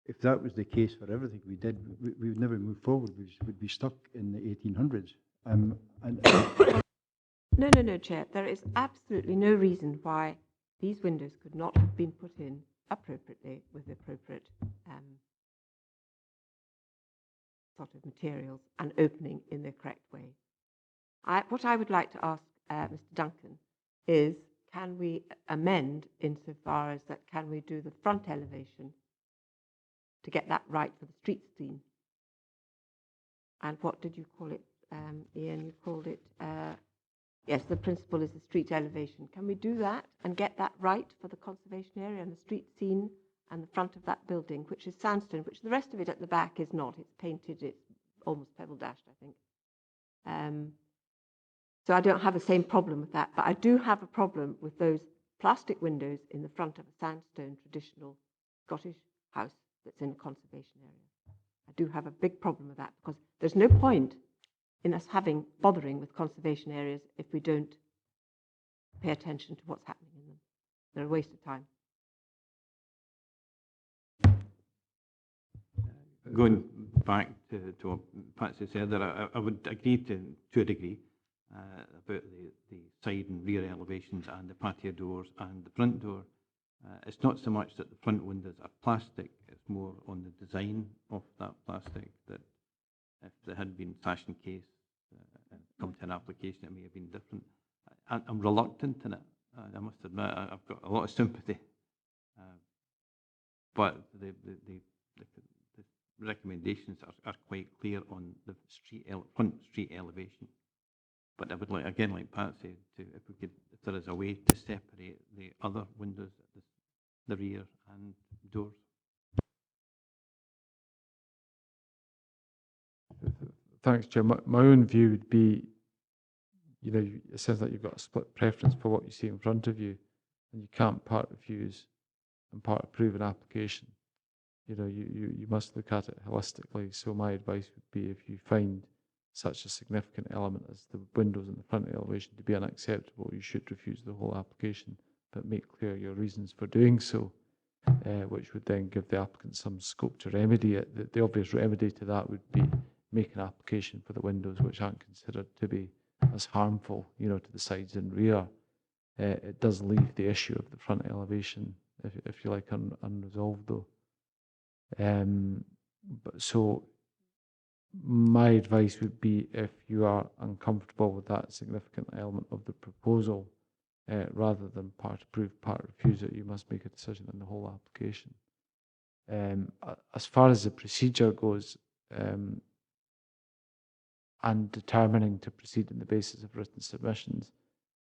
if that was the case for everything we did, we would never move forward. We'd be stuck in the 1800s. No, Chair. There is absolutely no reason why these windows could not have been put in appropriately with the appropriate sort of materials and opening in the correct way. What I would like to ask Mr. Duncan is, can we amend insofar as that can we do the front elevation to get that right for the street scene? And what did you call it, Ian? You called it, yes, the principle is the street elevation. Can we do that and get that right for the conservation area and the street scene and the front of that building, which is sandstone, which the rest of it at the back is not. It's painted, it's almost pebble dashed, I think. So I don't have the same problem with that, but I do have a problem with those plastic windows in the front of a sandstone traditional Scottish house that's in a conservation area. I do have a big problem with that because there's no point in us bothering with conservation areas if we don't pay attention to what's happening in them. They're a waste of time. Going back to what Patsy said there, I would agree to a degree about the side and rear elevations and the patio doors and the front door. It's not so much that the front windows are plastic, it's more on the design of that plastic, that if there had been sash and case and come to an application, it may have been different. I'm reluctant in it, I must admit. I've got a lot of sympathy, but the recommendations are quite clear on the front street elevation. But I would like, again, like Pat said, if there is a way to separate the other windows, the rear and doors. Thanks, Chair. My own view would be, you know, it sounds like you've got a split preference for what you see in front of you, and you can't part refuse and part approve an application. You know, you must look at it holistically. So my advice would be, if you find such a significant element as the windows in the front elevation to be unacceptable, you should refuse the whole application, but make clear your reasons for doing so, which would then give the applicant some scope to remedy it. The obvious remedy to that would be make an application for the windows which aren't considered to be as harmful, you know, to the sides and rear. It does leave the issue of the front elevation, if you like, unresolved though. So my advice would be, if you are uncomfortable with that significant element of the proposal, rather than part approve, part refuse it, you must make a decision on the whole application. As far as the procedure goes, and determining to proceed on the basis of written submissions,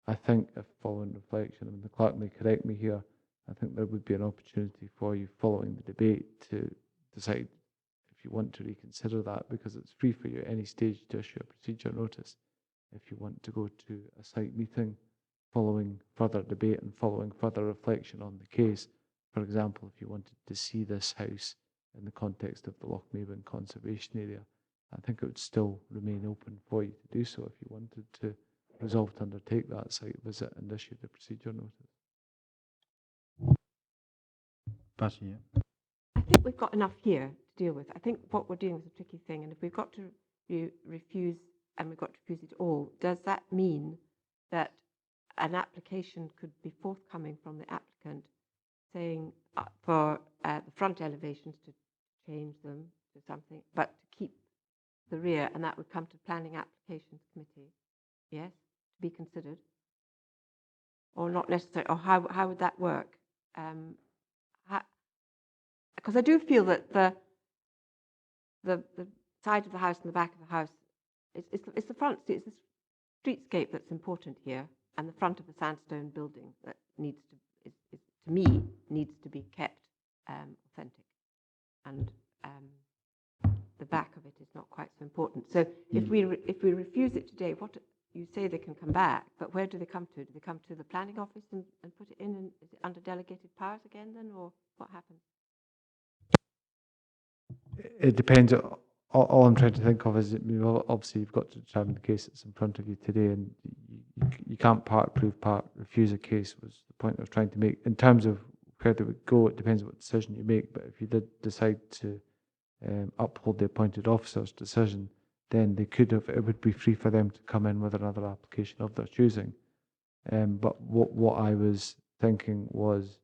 I think, if following reflection, and the clerk may correct me here, I think there would be an opportunity for you following the debate to decide if you want to reconsider that, because it's free for you at any stage to issue a procedure notice. If you want to go to a site meeting following further debate and following further reflection on the case, for example, if you wanted to see this house in the context of the Lochmaben conservation area, I think it would still remain open for you to do so if you wanted to resolve to undertake that site visit and issue the procedure notice. Patsy, yeah. I think we've got enough here to deal with. I think what we're doing is a tricky thing, and if we've got to refuse, and we've got to refuse it all, does that mean that an application could be forthcoming from the applicant saying for the front elevations to change them to something, but to keep the rear, and that would come to Planning Applications Committee, yes, to be considered? Or not necessarily, or how would that work? Because I do feel that the side of the house and the back of the house, it's the front, it's the streetscape that's important here, and the front of the sandstone building that needs to, to me, needs to be kept authentic, and the back of it is not quite so important. So if we refuse it today, what you say they can come back, but where do they come to? Do they come to the planning office and put it in, and is it under delegated powers again then, or what happens? It depends. All I'm trying to think of is, obviously you've got to determine the case that's in front of you today, and you can't part prove, part refuse a case, was the point I was trying to make. In terms of where they would go, it depends on what decision you make, but if you did decide to uphold the appointed officer's decision, then they could have, it would be free for them to come in with another application of their choosing. But what I was thinking was,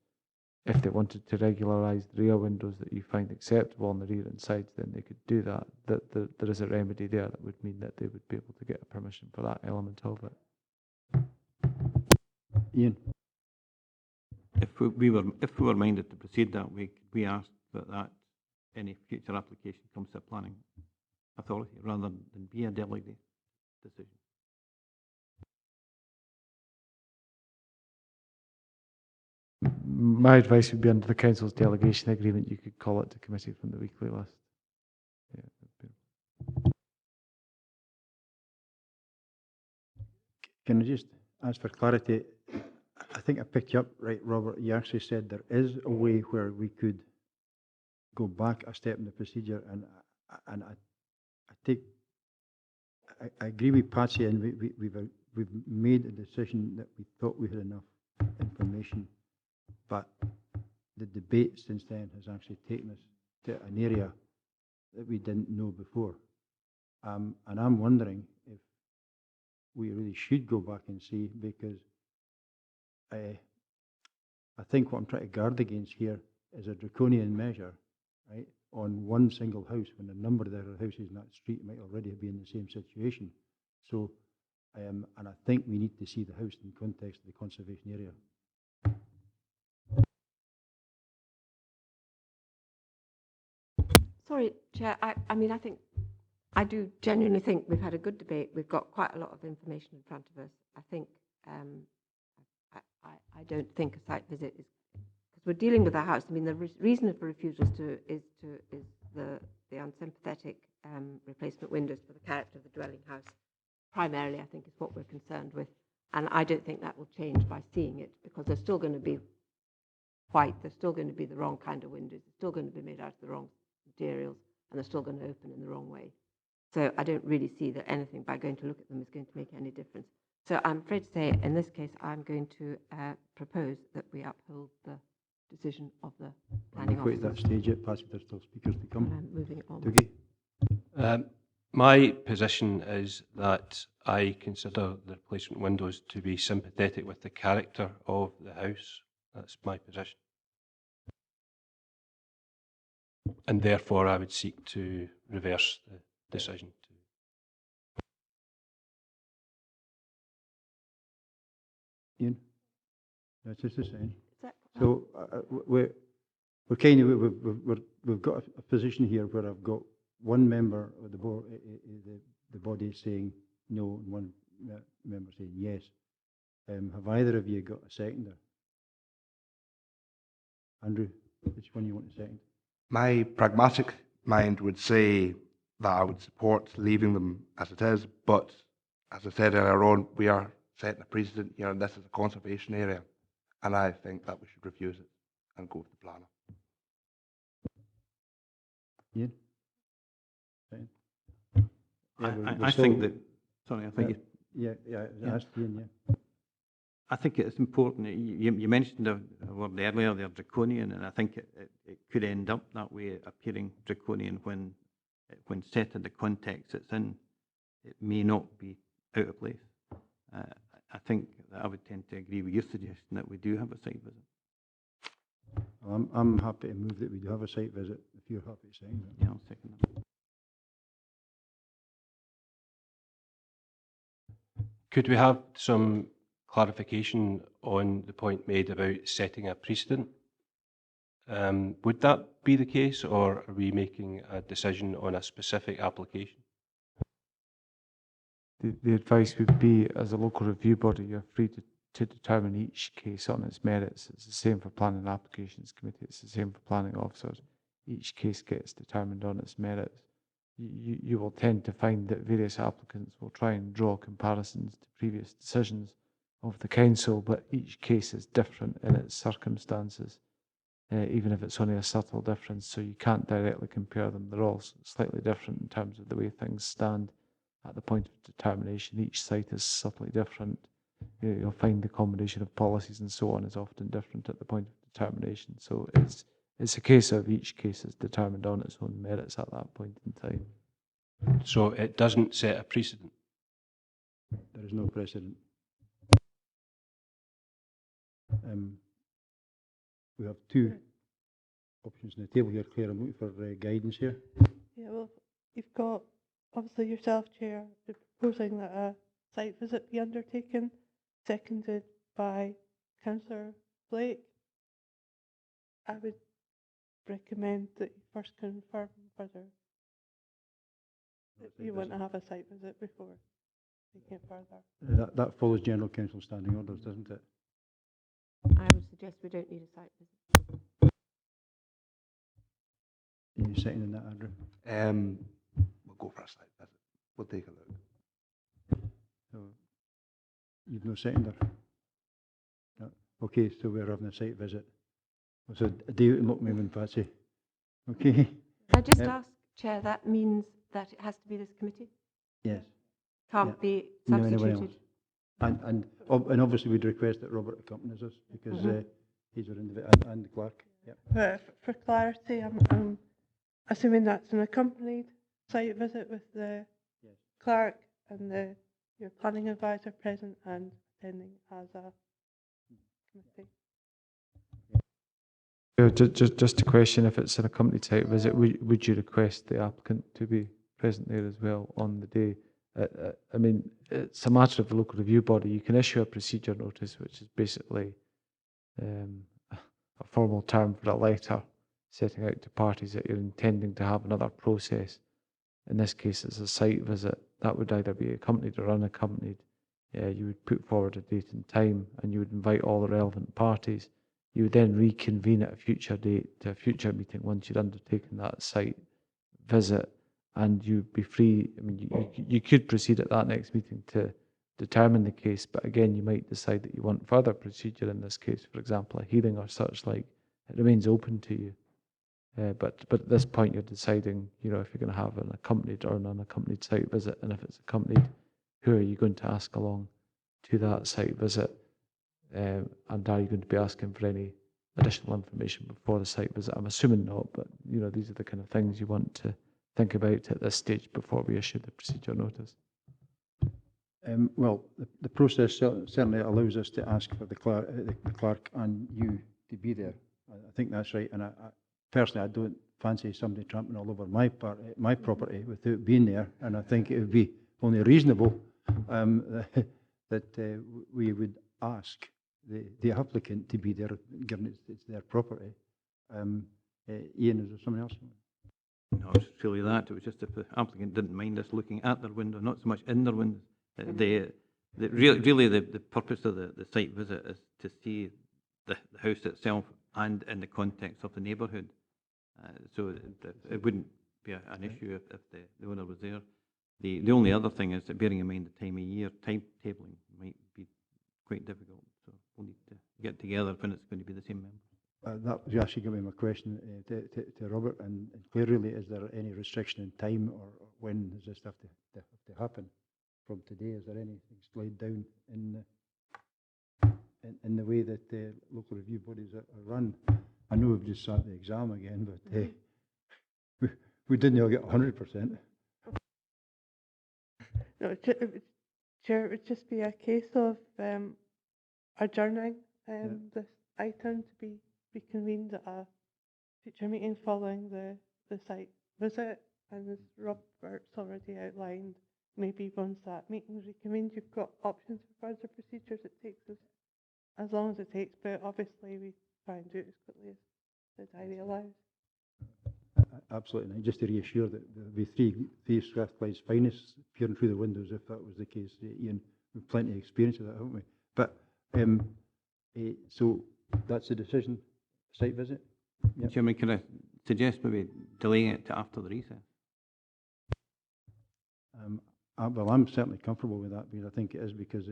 if they wanted to regularise the rear windows that you find acceptable on the rear and sides, then they could do that. There is a remedy there that would mean that they would be able to get a permission for that element of it. Ian? If we were minded to proceed that way, could we ask that any future application comes to a planning authority rather than be a delegated decision? My advice would be, under the council's delegation agreement, you could call it to committee from the weekly list. Yeah. Can I just ask for clarity? I think I picked you up right, Robert. You actually said there is a way where we could go back a step in the procedure, and I agree with Patsy, and we've made a decision that we thought we had enough information, but the debate since then has actually taken us to an area that we didn't know before, and I'm wondering if we really should go back and see, because I think what I'm trying to guard against here is a draconian measure, right, on one single house, when a number of the other houses in that street might already be in the same situation. So, and I think we need to see the house in context of the conservation area. Sorry, Chair, I mean, I do genuinely think we've had a good debate. We've got quite a lot of information in front of us. I think, I don't think a site visit is, because we're dealing with a house. I mean, the reason for refusal is the unsympathetic replacement windows for the character of the dwelling house. Primarily, I think, is what we're concerned with. And I don't think that will change by seeing it, because they're still going to be white, they're still going to be the wrong kind of windows, they're still going to be made out of the wrong materials, and they're still going to open in the wrong way. So I don't really see that anything by going to look at them is going to make any difference. So I'm afraid to say, in this case, I'm going to propose that we uphold the decision of the planning officer. Wait at that stage yet, Patsy, there's still speakers to come. I'm moving on. Dougie? My position is that I consider the replacement windows to be sympathetic with the character of the house. That's my position. And therefore, I would seek to reverse the decision. Ian? That's just a saying. Is that, So we've got a position here where I've got one member of the board, the body saying no, and one member saying yes. Have either of you got a seconder? Andrew, which one you want to second? My pragmatic mind would say that I would support leaving them as it is, but as I said earlier on, we are setting a precedent here, and this is a conservation area, and I think that we should refuse it and go with the planner. Ian? Second? I think that, sorry, I think Ask Ian, yeah. I think it's important. You mentioned a word earlier, they're draconian, and I think it could end up that way, appearing draconian when set in the context it's in. It may not be out of place. I think that I would tend to agree with your suggestion that we do have a site visit. I'm happy to move that we do have a site visit, if you're happy to second it. Yeah, I'll second that. Could we have some clarification on the point made about setting a precedent? Would that be the case, or are we making a decision on a specific application? The advice would be, as a local review body, you're free to determine each case on its merits. It's the same for Planning and Applications Committee, it's the same for planning officers. Each case gets determined on its merits. You will tend to find that various applicants will try and draw comparisons to previous decisions of the council, but each case is different in its circumstances, even if it's only a subtle difference, so you can't directly compare them. They're all slightly different in terms of the way things stand at the point of determination. Each site is subtly different. You'll find the combination of policies and so on is often different at the point of determination. So it's a case of each case is determined on its own merits at that point in time. So it doesn't set a precedent? There is no precedent. We have two options on the table here, Claire. I'm looking for guidance here. Yeah, well, you've got, obviously yourself, Chair, proposing that a site visit be undertaken, seconded by Councillor Blake. I would recommend that you first confirm whether you want to have a site visit before taking it further. That follows General Council standing orders, doesn't it? I would suggest we don't need a site visit. Are you seconding that, Andrew? We'll go for a site visit. We'll take a look. So, you've no seconder? No. Okay, so we're having a site visit. So a day out in Lochmaben, Patsy. Okay. Can I just ask, Chair, that means that it has to be this committee? Yes. Can't be No, anyone else. substituted? And obviously we'd request that Robert accompanies us because he's our individual and the clerk. Yep. But for clarity, I'm assuming that's an accompanied site visit with the clerk and your planning advisor present and attending as a committee. Just a question, if it's an accompanied site visit, would you request the applicant to be present there as well on the day? I mean, it's a matter of the local review body. You can issue a procedure notice, which is basically a formal term for a letter setting out to parties that you're intending to have another process. In this case, it's a site visit. That would either be accompanied or unaccompanied. You would put forward a date and time, and you would invite all the relevant parties. You would then reconvene at a future date to a future meeting once you'd undertaken that site visit, and you'd be free. I mean, you could proceed at that next meeting to determine the case, but again, you might decide that you want further procedure in this case, for example, a hearing or such like. It remains open to you. But at this point, you're deciding, if you're going to have an accompanied or an unaccompanied site visit, and if it's accompanied, who are you going to ask along to that site visit? And are you going to be asking for any additional information before the site visit? I'm assuming not, but these are the kind of things you want to think about at this stage before we issue the procedure notice. Well, the process certainly allows us to ask for the clerk and you to be there. I think that's right, and personally, I don't fancy somebody tramping all over my property without being there, and I think it would be only reasonable that we would ask the applicant to be there, given it's their property. Ian, is there someone else? No, it's really that. It was just if the applicant didn't mind us looking at their window, not so much in their windows. Really the purpose of the site visit is to see the house itself and in the context of the neighbourhood. So it wouldn't be an issue if the owner was there. The only other thing is that, bearing in mind the time of year, timetabling might be quite difficult. So we'll need to get together when it's going to be the same members. That was actually going to be my question to Robert and Claire. Really, is there any restriction in time, or when does this have to happen? From today, is there anything laid down in the way that the local review bodies are run? I know we've just sat the exam again, but we didn't all get 100%. No, Chair, it would just be a case of adjourning this item to be reconvened at a future meeting following the site visit. And as Robert's already outlined, maybe once that meeting is reconvened, you've got options for further procedures. It takes us as long as it takes, but obviously we try and do it as quickly as the diary allows. Absolutely, and just to reassure that there'll be three Strathclyde's finest peering through the windows if that was the case. Ian, we've plenty of experience of that, haven't we? But so that's the decision, site visit? Yep. Chairman, can I suggest maybe delaying it to after the recess? Well, I'm certainly comfortable with that, because I think it is, because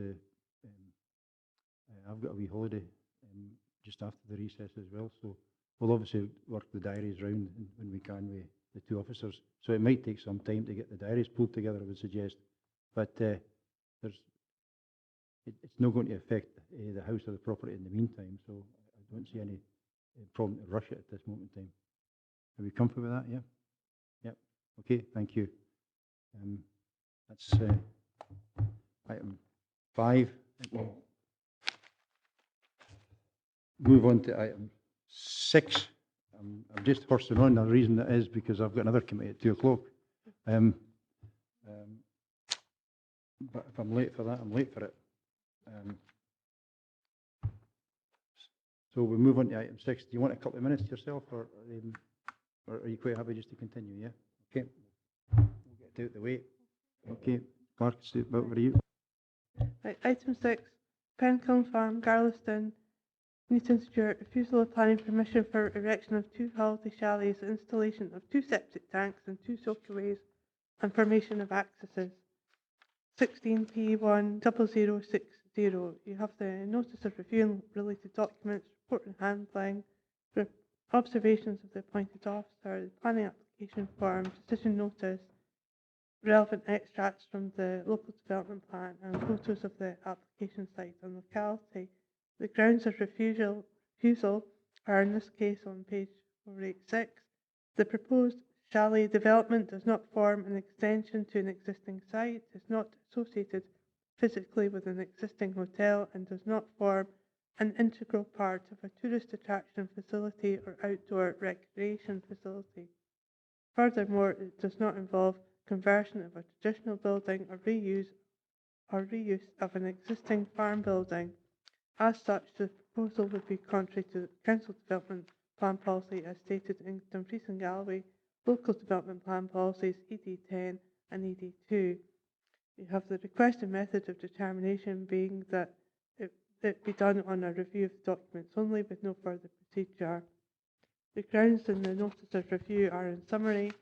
I've got a wee holiday just after the recess as well, so we'll obviously work the diaries round when we can with the two officers. So it might take some time to get the diaries pulled together, I would suggest, but it's not going to affect the house or the property in the meantime, so I don't see any problem to rush it at this moment in time. Are we comfortable with that? Yeah? Yep. Okay, thank you. That's item 5. Move on to item 6. I'm just horsing on. The reason that is because I've got another committee at 2 o'clock. But if I'm late for that, I'm late for it. So we move on to item 6. Do you want a couple of minutes yourself, or are you quite happy just to continue? Yeah. Okay. We'll get out of the way. Okay. Mark, over to you. Right, item 6, Penklin Farm, Garlieston, Newton Stewart, refusal of planning permission for erection of 2 holiday chalets, installation of 2 septic tanks and 2 soakaways, and formation of accesses. 16P10060. You have the notice of review and related documents, report and handling, observations of the appointed officer, the planning application form, decision notice, relevant extracts from the local development plan, and photos of the application site and locality. The grounds of refusal are in this case on page 486. The proposed chalet development does not form an extension to an existing site, is not associated physically with an existing hotel, and does not form an integral part of a tourist attraction facility or outdoor recreation facility. Furthermore, it does not involve conversion of a traditional building or reuse of an existing farm building. As such, the proposal would be contrary to the Council Development Plan Policy as stated in Dumfries and Galloway Local Development Plan Policies ED10 and ED2. You have the requested method of determination being that it be done on a review of the documents only with no further procedure. The grounds in the notice of review are in summary.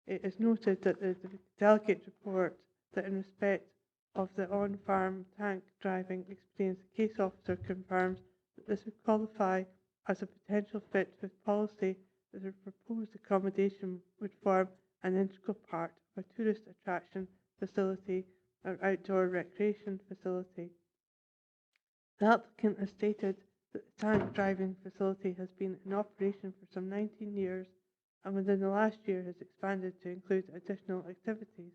It is noted that the delegate report that in respect of the on-farm tank driving experience, the case officer confirms that this would qualify as a potential fit with policy that the proposed accommodation would form an integral part of a tourist attraction facility or outdoor recreation facility. The applicant has stated that the tank driving facility has been in operation for some 19 years and within the last year has expanded to include additional activities.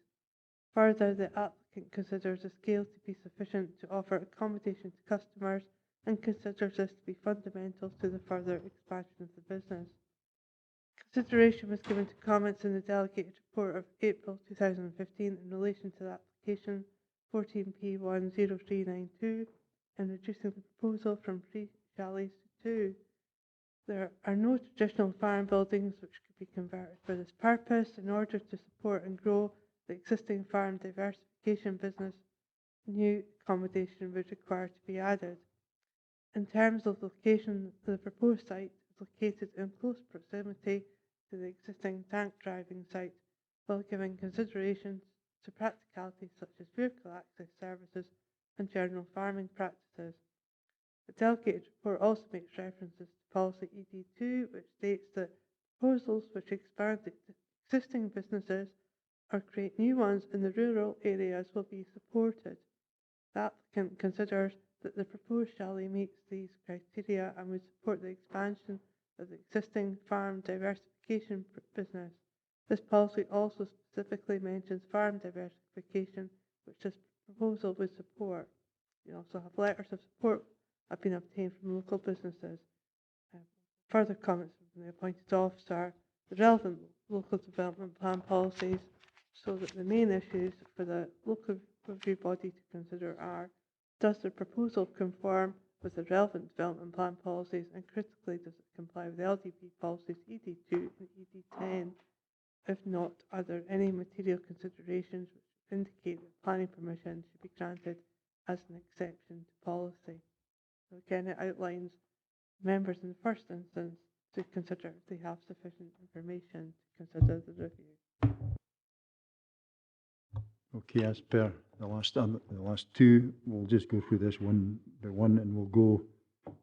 Further, the applicant considers the scale to be sufficient to offer accommodation to customers and considers this to be fundamental to the further expansion of the business. Consideration was given to comments in the delegated report of April 2015 in relation to the application 14P10392 and reducing the proposal from 3 chalets to 2. There are no traditional farm buildings which could be converted for this purpose. In order to support and grow the existing farm diversification business, new accommodation would require to be added. In terms of location, the proposed site is located in close proximity to the existing tank driving site, while giving consideration to practicalities such as vehicle access services and general farming practices. The delegated report also makes references to policy ED2, which states that proposals which expand existing businesses or create new ones in the rural areas will be supported. The applicant considers that the proposed chalet meets these criteria and would support the expansion of the existing farm diversification business. This policy also specifically mentions farm diversification, which this proposal would support. You also have letters of support have been obtained from local businesses. Further comments from the appointed officer, the relevant local development plan policies, so that the main issues for the local review body to consider are: does the proposal conform with the relevant development plan policies, and critically, does it comply with the LDP policies ED2 and ED10? If not, are there any material considerations which indicate that planning permission should be granted as an exception to policy? So again, it outlines members in the first instance to consider if they have sufficient information to consider the review. Okay, as per the last two, we'll just go through this one by one, and we'll go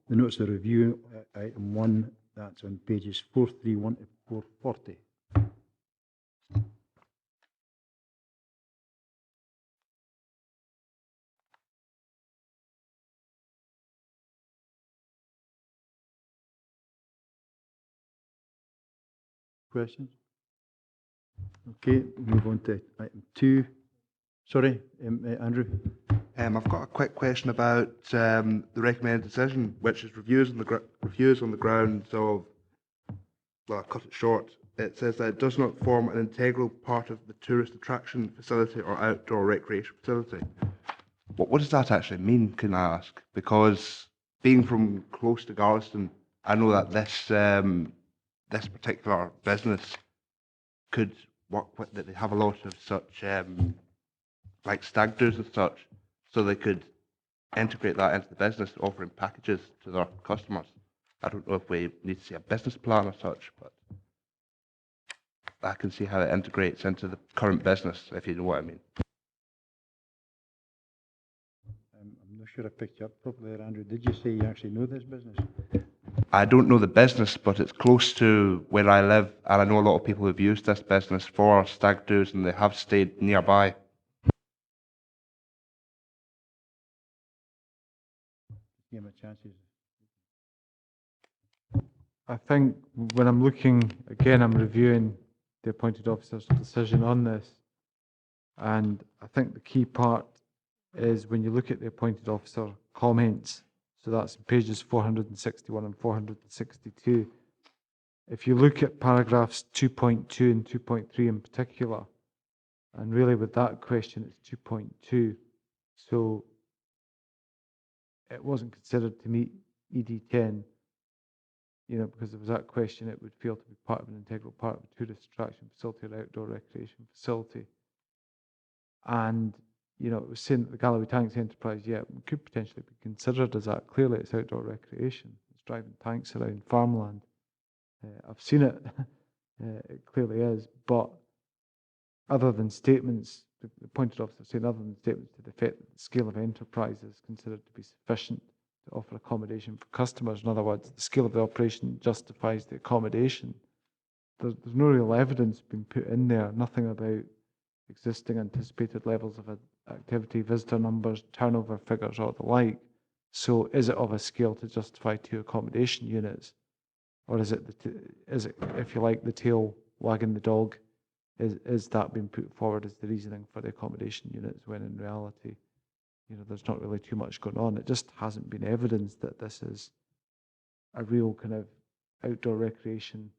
the notes of review, item 1, that's on pages 431 to 440. Questions? Okay, move on to item 2. Sorry, Andrew. I've got a quick question about the recommended decision, which is reviews on the grounds of, well, I'll cut it short. It says that it does not form an integral part of the tourist attraction facility or outdoor recreation facility. What does that actually mean, can I ask? Because being from close to Garlieston, I know that this particular business could work with, that they have a lot of such like stag do's and such, so they could integrate that into the business, offering packages to their customers. I don't know if we need to see a business plan or such, but I can see how it integrates into the current business, if you know what I mean. I'm not sure I picked you up properly there, Andrew. Did you say you actually know this business? I don't know the business, but it's close to where I live, and I know a lot of people who've used this business for stag do's, and they have stayed nearby. Give him a chance. I think when I'm looking, again, I'm reviewing the appointed officer's decision on this, and I think the key part is when you look at the appointed officer comments, so that's pages 461 and 462. If you look at paragraphs 2.2 and 2.3 in particular, and really with that question it's 2.2, so it wasn't considered to meet ED10, you know, because there was that question, it would fail to be part of an integral part of a tourist attraction facility or outdoor recreation facility. And, you know, it was saying that the Galloway Tanks enterprise, yeah, could potentially be considered as that. Clearly it's outdoor recreation. It's driving tanks around farmland. I've seen it, it clearly is, but other than statements, the appointed officer saying other than statements to the effect that the scale of enterprise is considered to be sufficient to offer accommodation for customers. In other words, the scale of the operation justifies the accommodation. There's no real evidence being put in there, nothing about existing anticipated levels of activity, visitor numbers, turnover figures, or the like. So is it of a scale to justify 2 accommodation units? Or is it, if you like, the tail wagging the dog? Is that being put forward as the reasoning for the accommodation units, when in reality, you know, there's not really too much going on. It just hasn't been evidenced that this is a real kind of outdoor recreation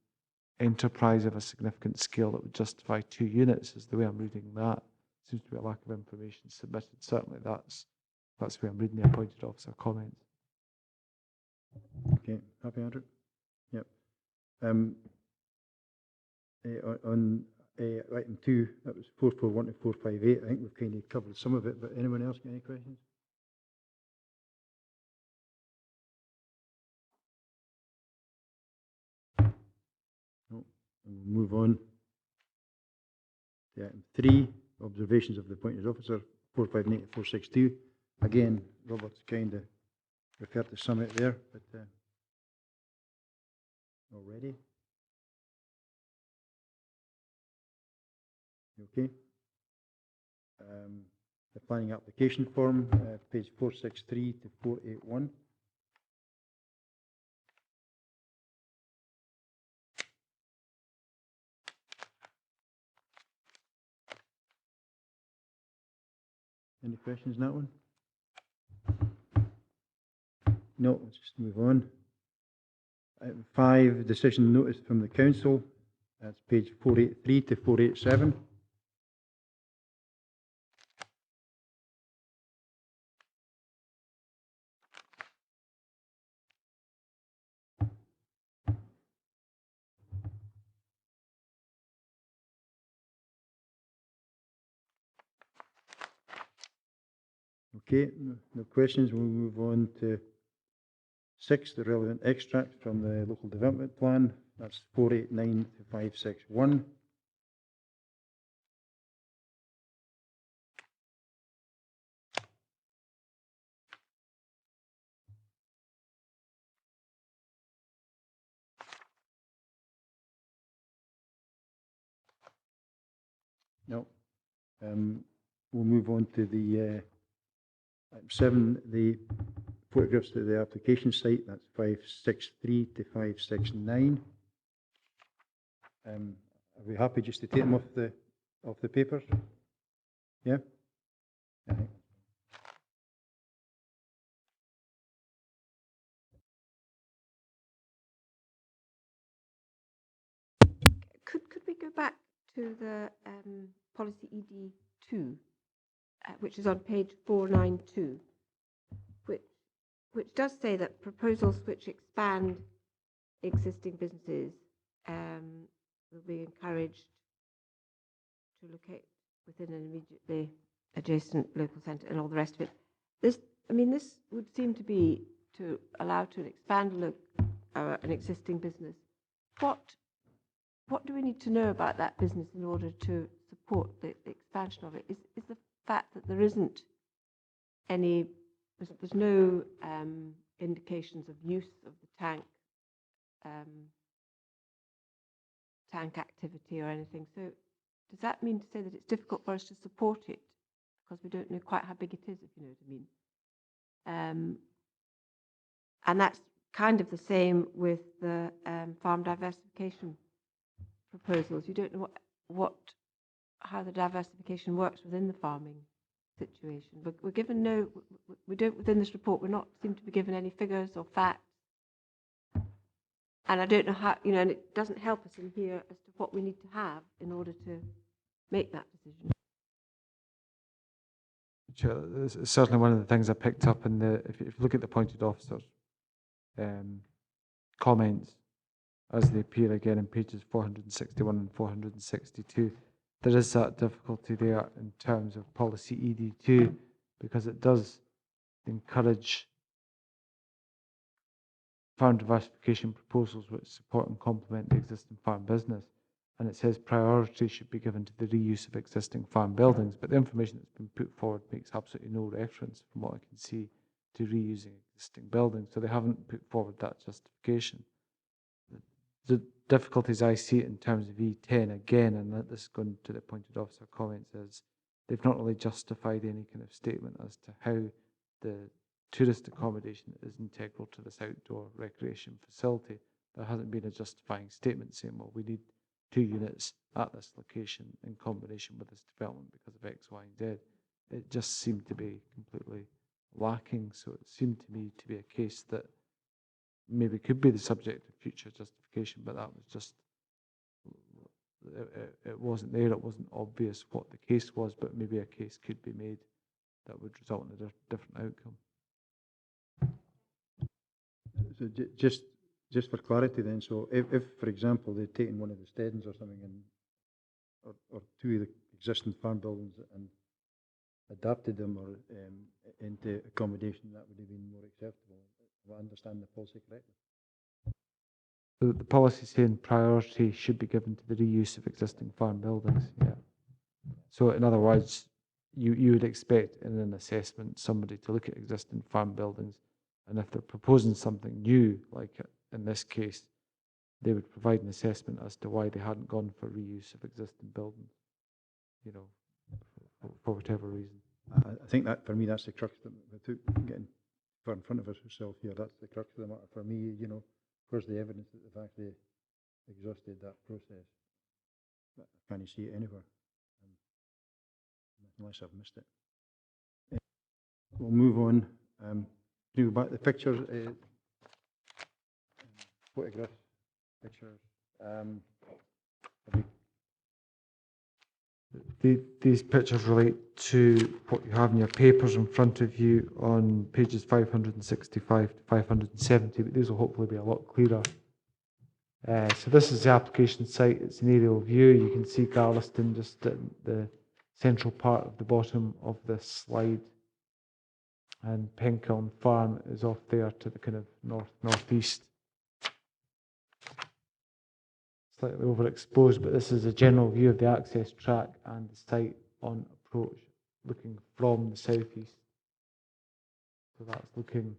enterprise of a significant scale that would justify 2 units, is the way I'm reading that. Seems to be a lack of information submitted. Certainly that's the way I'm reading the appointed officer comments. Okay, happy, Andrew? Yep. On item 2, that was 441 to 458. I think we've kind of covered some of it, but anyone else got any questions? And we'll move on to item 3, observations of the appointed officer, 459 to 462. Again, Robert's kind of referred to some out there, but already. Okay. The planning application form, page 463 to 481. Any questions on that one? No, let's just move on. Item 5, decision notice from the council. That's page 483 to 487. Okay, no questions. We'll move on to 6, the relevant extract from the local development plan. That's 489 to 561. No. We'll move on to the item 7, the photographs to the application site. That's 563 to 569. Are we happy just to take them off the papers? Yeah? Could we go back to the policy ED2, which is on page 492, which does say that proposals which expand existing businesses will be encouraged to locate within an immediately adjacent local centre and all the rest of it. This would seem to be to allow to expand an existing business. What do we need to know about that business in order to support the expansion of it? Is the fact that there isn't any, there's no indications of use of the tank activity or anything. So does that mean to say that it's difficult for us to support it because we don't know quite how big it is, if you know what I mean? And that's kind of the same with the farm diversification proposals. You don't know how the diversification works within the farming situation. We're given we don't, within this report, we're not seem to be given any figures or facts. And I don't know how, and it doesn't help us in here as to what we need to have in order to make that decision. Sure, it's certainly one of the things I picked up in if you look at the appointed officers comments as they appear again in pages 461 and 462, there is that difficulty there in terms of policy ED2 because it does encourage farm diversification proposals which support and complement the existing farm business. And it says priority should be given to the reuse of existing farm buildings, but the information that's been put forward makes absolutely no reference, from what I can see, to reusing existing buildings. So they haven't put forward that justification. The difficulties I see in terms of E10 again, and that this is going to the appointed officer comments, is they've not really justified any kind of statement as to how the tourist accommodation is integral to this outdoor recreation facility. There hasn't been a justifying statement saying, well, we need 2 units at this location in combination with this development because of X, Y, and Z. It just seemed to be completely lacking. So it seemed to me to be a case that maybe could be the subject of future justification, but that was just, it wasn't there. It wasn't obvious what the case was, but maybe a case could be made that would result in a different outcome. So just for clarity then, so if for example, they'd taken one of the steadings or something or 2 of the existing farm buildings and adapted them or into accommodation, that would have been more acceptable. Do I understand the policy correctly? The policy saying priority should be given to the reuse of existing farm buildings, yeah. So in other words, you would expect in an assessment somebody to look at existing farm buildings, and if they're proposing something new, like in this case, they would provide an assessment as to why they hadn't gone for reuse of existing buildings, you know, for whatever reason. I think that, for me, that's the crux of it. Without getting far in front of ourselves here, that's the crux of the matter. For me, you know, where's the evidence that they've actually exhausted that process? I can't see it anywhere, unless I've missed it. We'll move on. Do back the pictures, photographs, pictures. These pictures relate to what you have in your papers in front of you on pages 565 to 570, but these will hopefully be a lot clearer. So this is the application site. It's an aerial view. You can see Garlieston just at the central part of the bottom of this slide. And Penklin Farm is off there to the kind of northeast. Slightly overexposed, but this is a general view of the access track and the site on approach, looking from the southeast. So that's looking,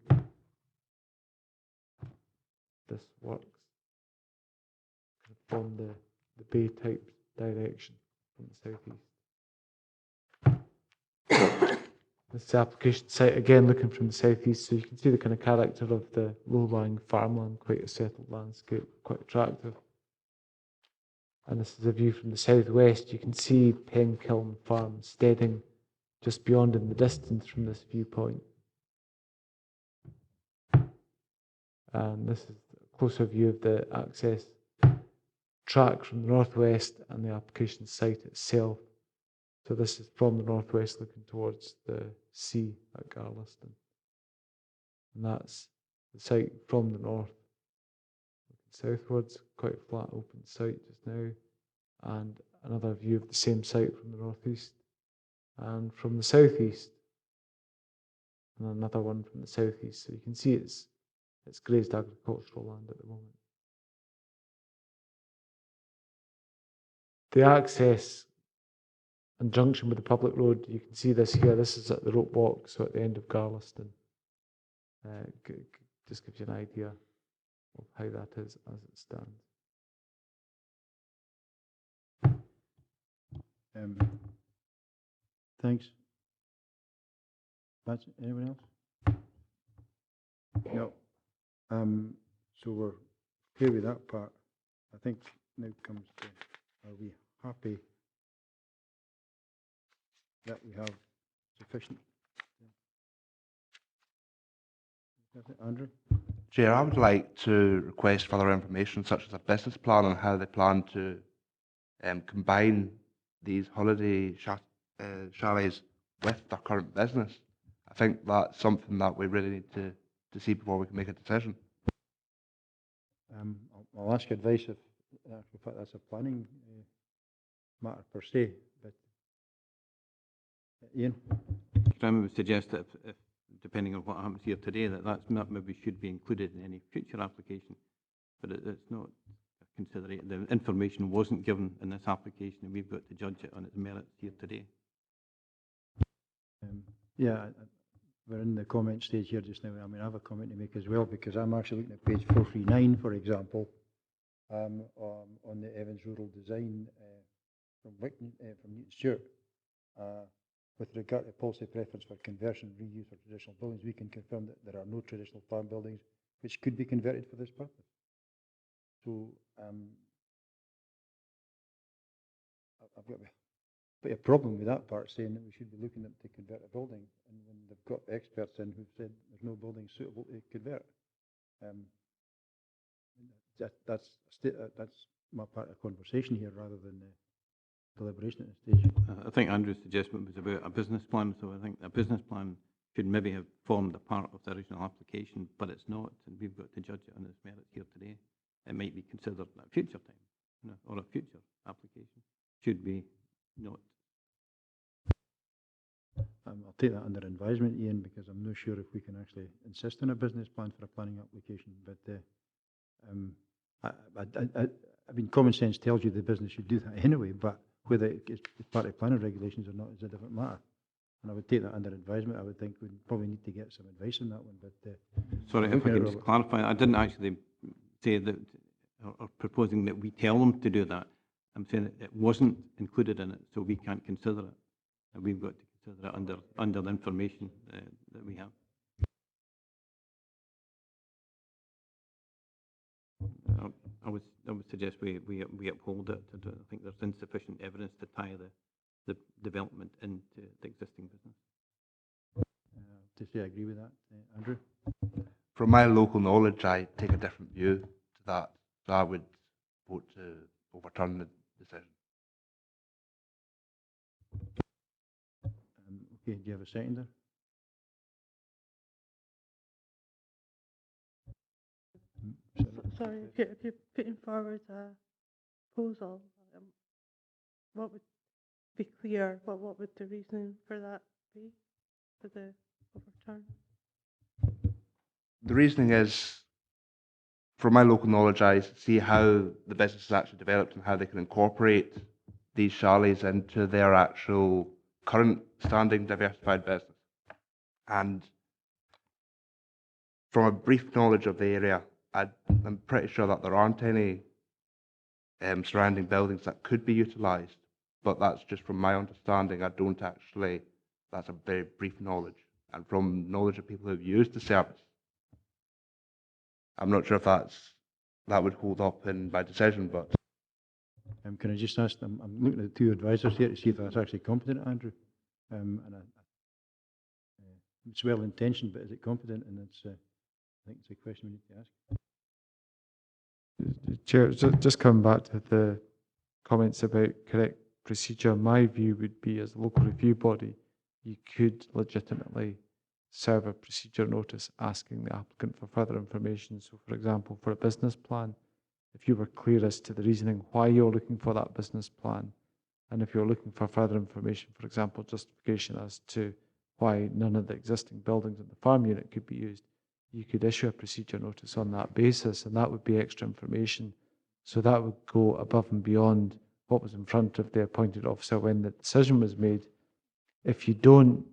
this works, from the bay type direction from the southeast. This is the application site, again looking from the southeast, so you can see the kind of character of the low-lying farmland, quite a settled landscape, quite attractive. And this is a view from the southwest. You can see Penklin Farm steading just beyond in the distance from this viewpoint. And this is a closer view of the access track from the northwest and the application site itself. So this is from the northwest looking towards the sea at Garlieston. And that's the site from the north. Southwards, quite a flat open site just now, and another view of the same site from the northeast and from the southeast, and another one from the southeast. So you can see it's glazed agricultural land at the moment. The access and junction with the public road, you can see this here. This is at the rope walk, so at the end of Garlieston. Just gives you an idea of how that is as it stands. Thanks. That's anyone else? No. So we're clear with that part. I think now comes to, are we happy that we have sufficient? Andrew? Chair, I would like to request further information such as a business plan on how they plan to combine these holiday chalets with their current business. I think that's something that we really need to see before we can make a decision. I'll ask advice if that's a planning matter per se, but Ian? I would suggest that if depending on what happens here today, that maybe should be included in any future application, but it's not considered. The information wasn't given in this application, and we've got to judge it on its merits here today. Yeah, we're in the comment stage here just now. I mean, I have a comment to make as well, because I'm actually looking at page 439, for example, on the Evans Rural Design from Newton Stewart. With regard to policy preference for conversion, reuse of traditional buildings, we can confirm that there are no traditional farm buildings which could be converted for this purpose. So I've got a problem with that part, saying that we should be looking at to convert a building, and when they've got experts in who've said there's no building suitable to convert. That's my part of the conversation here, rather than deliberation at this stage. I think Andrew's suggestion was about a business plan, so I think a business plan should maybe have formed a part of the original application, but it's not, and we've got to judge it on its merits here today. It might be considered at a future time, or a future application. Should be not. I'll take that under advisement, Ian, because I'm not sure if we can actually insist on a business plan for a planning application, but I mean, common sense tells you the business should do that anyway, but whether it's part of planning regulations or not is a different matter. And I would take that under advisement. I would think we'd probably need to get some advice on that one, but... Sorry, if I can just clarify, I didn't actually say that, or proposing that we tell them to do that. I'm saying that it wasn't included in it, so we can't consider it. And we've got to consider it under the information that we have. I would suggest we uphold it. I think there's insufficient evidence to tie the development into the existing business. To say I agree with that, Andrew? From my local knowledge, I take a different view to that. So I would vote to overturn the decision. Okay, do you have a seconder? Sorry, if you're putting forward a proposal, what would be clear? What would the reasoning for that be, for the overturn? The reasoning is, from my local knowledge, I see how the business has actually developed and how they can incorporate these chalets into their actual current standing diversified business. And from a brief knowledge of the area, I'm pretty sure that there aren't any surrounding buildings that could be utilised, but that's just from my understanding. I don't actually, that's a very brief knowledge. And from knowledge of people who've used the service, I'm not sure if that would hold up in my decision, but... Can I just ask, I'm looking at the two advisors here to see if that's actually competent, Andrew. It's well intentioned, but is it competent? And it's, I think it's a question we need to ask. Chair, just coming back to the comments about correct procedure, my view would be, as a local review body, you could legitimately serve a procedure notice asking the applicant for further information. So, for example, for a business plan, if you were clear as to the reasoning why you're looking for that business plan, and if you're looking for further information, for example, justification as to why none of the existing buildings in the farm unit could be used, you could issue a procedure notice on that basis, and that would be extra information. So that would go above and beyond what was in front of the appointed officer when the decision was made. If you don't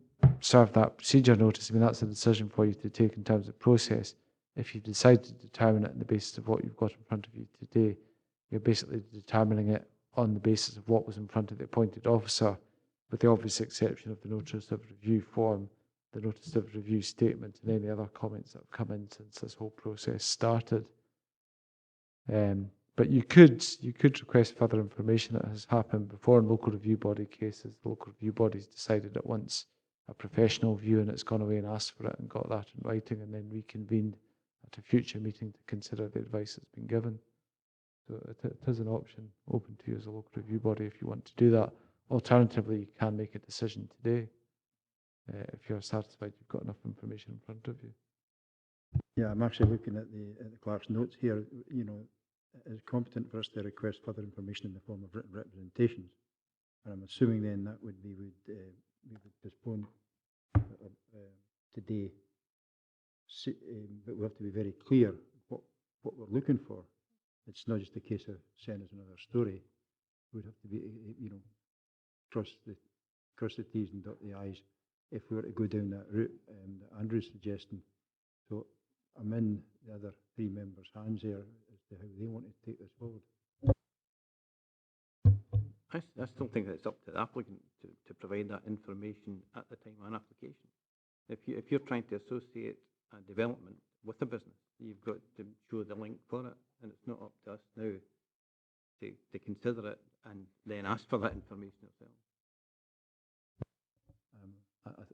serve that procedure notice, I mean, that's a decision for you to take in terms of process. If you decide to determine it on the basis of what you've got in front of you today, you're basically determining it on the basis of what was in front of the appointed officer, with the obvious exception of the notice of review form, the notice of review statement, and any other comments that have come in since this whole process started. But you could request further information. That has happened before in local review body cases. The local review body's decided at once a professional view, and it's gone away and asked for it and got that in writing, and then reconvened at a future meeting to consider the advice that's been given. So it is an option open to you as a local review body if you want to do that. Alternatively, you can make a decision today if you're satisfied you've got enough information in front of you. Yeah, I'm actually looking at the clerk's notes here. You know, it is competent for us to request further information in the form of written representations. And I'm assuming then that would be we would postpone today, but we have to be very clear what we're looking for. It's not just a case of send us another story. We'd have to be, you know, cross the T's and dot the I's if we were to go down that route that Andrew's suggesting. So I'm in the other three members' hands here as to how they want to take this forward. I still think that it's up to the applicant to provide that information at the time of an application. If you're trying to associate a development with a business, you've got to show the link for it, and it's not up to us now to consider it and then ask for that information ourselves.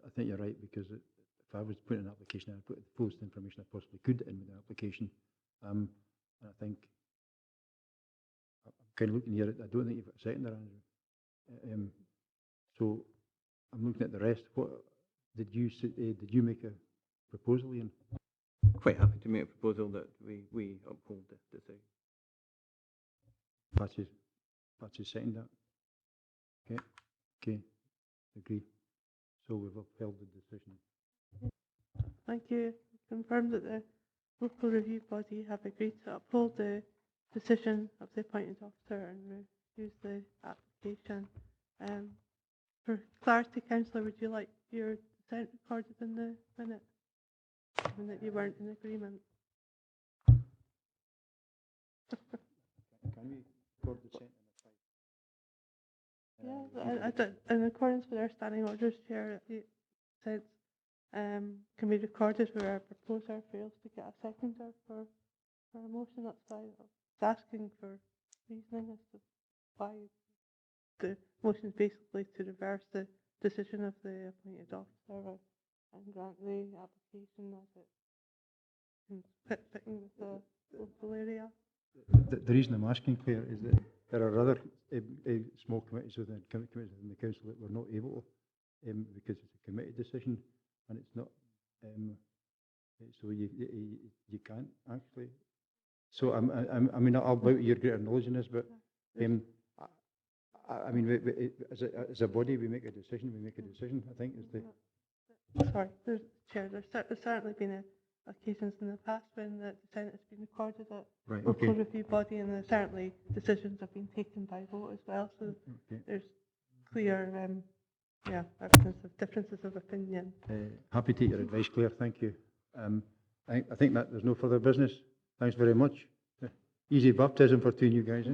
I think you're right, because if I was putting an application, I'd put the fullest information I possibly could in with the application. And I think I'm kind of looking here. I don't think you've got a second there, Andrew. So I'm looking at the rest. What did you make a proposal, Ian? Quite happy to make a proposal that we uphold the decision. Patsy's second that. Okay, agreed. So we've upheld the decision. Thank you. Confirm that the local review body have agreed to uphold the decision of the appointed officer and refuse the application. For clarity, councillor, would you like your dissent recorded in the minute, given that you weren't in agreement? Can we record the sentence? Yeah, in accordance with our standing orders, Chair, it says can be recorded where a proposer fails to get a seconder for a motion. That's why I was asking for reasoning as to why the motion is basically to reverse the decision of the appointed officer and grant the application as it is fitting with the local area. The reason I'm asking, Claire, is that there are other small committees within the council that we're not able to, because it's a committee decision and it's not, so you can't actually. So I mean, I'll bow to your greater knowledge in this, but I mean, as a body, we make a decision. We make a decision. I think is the. Sorry, Chair. There's certainly been occasions in the past when the dissent has been recorded at Right, local okay. review body, and there's certainly decisions have been taken by vote as well. So there's clear, evidence of differences of opinion. Happy to take your advice, Claire. Thank you. I think that there's no further business. Thanks very much. Easy baptism for two new guys. Eh?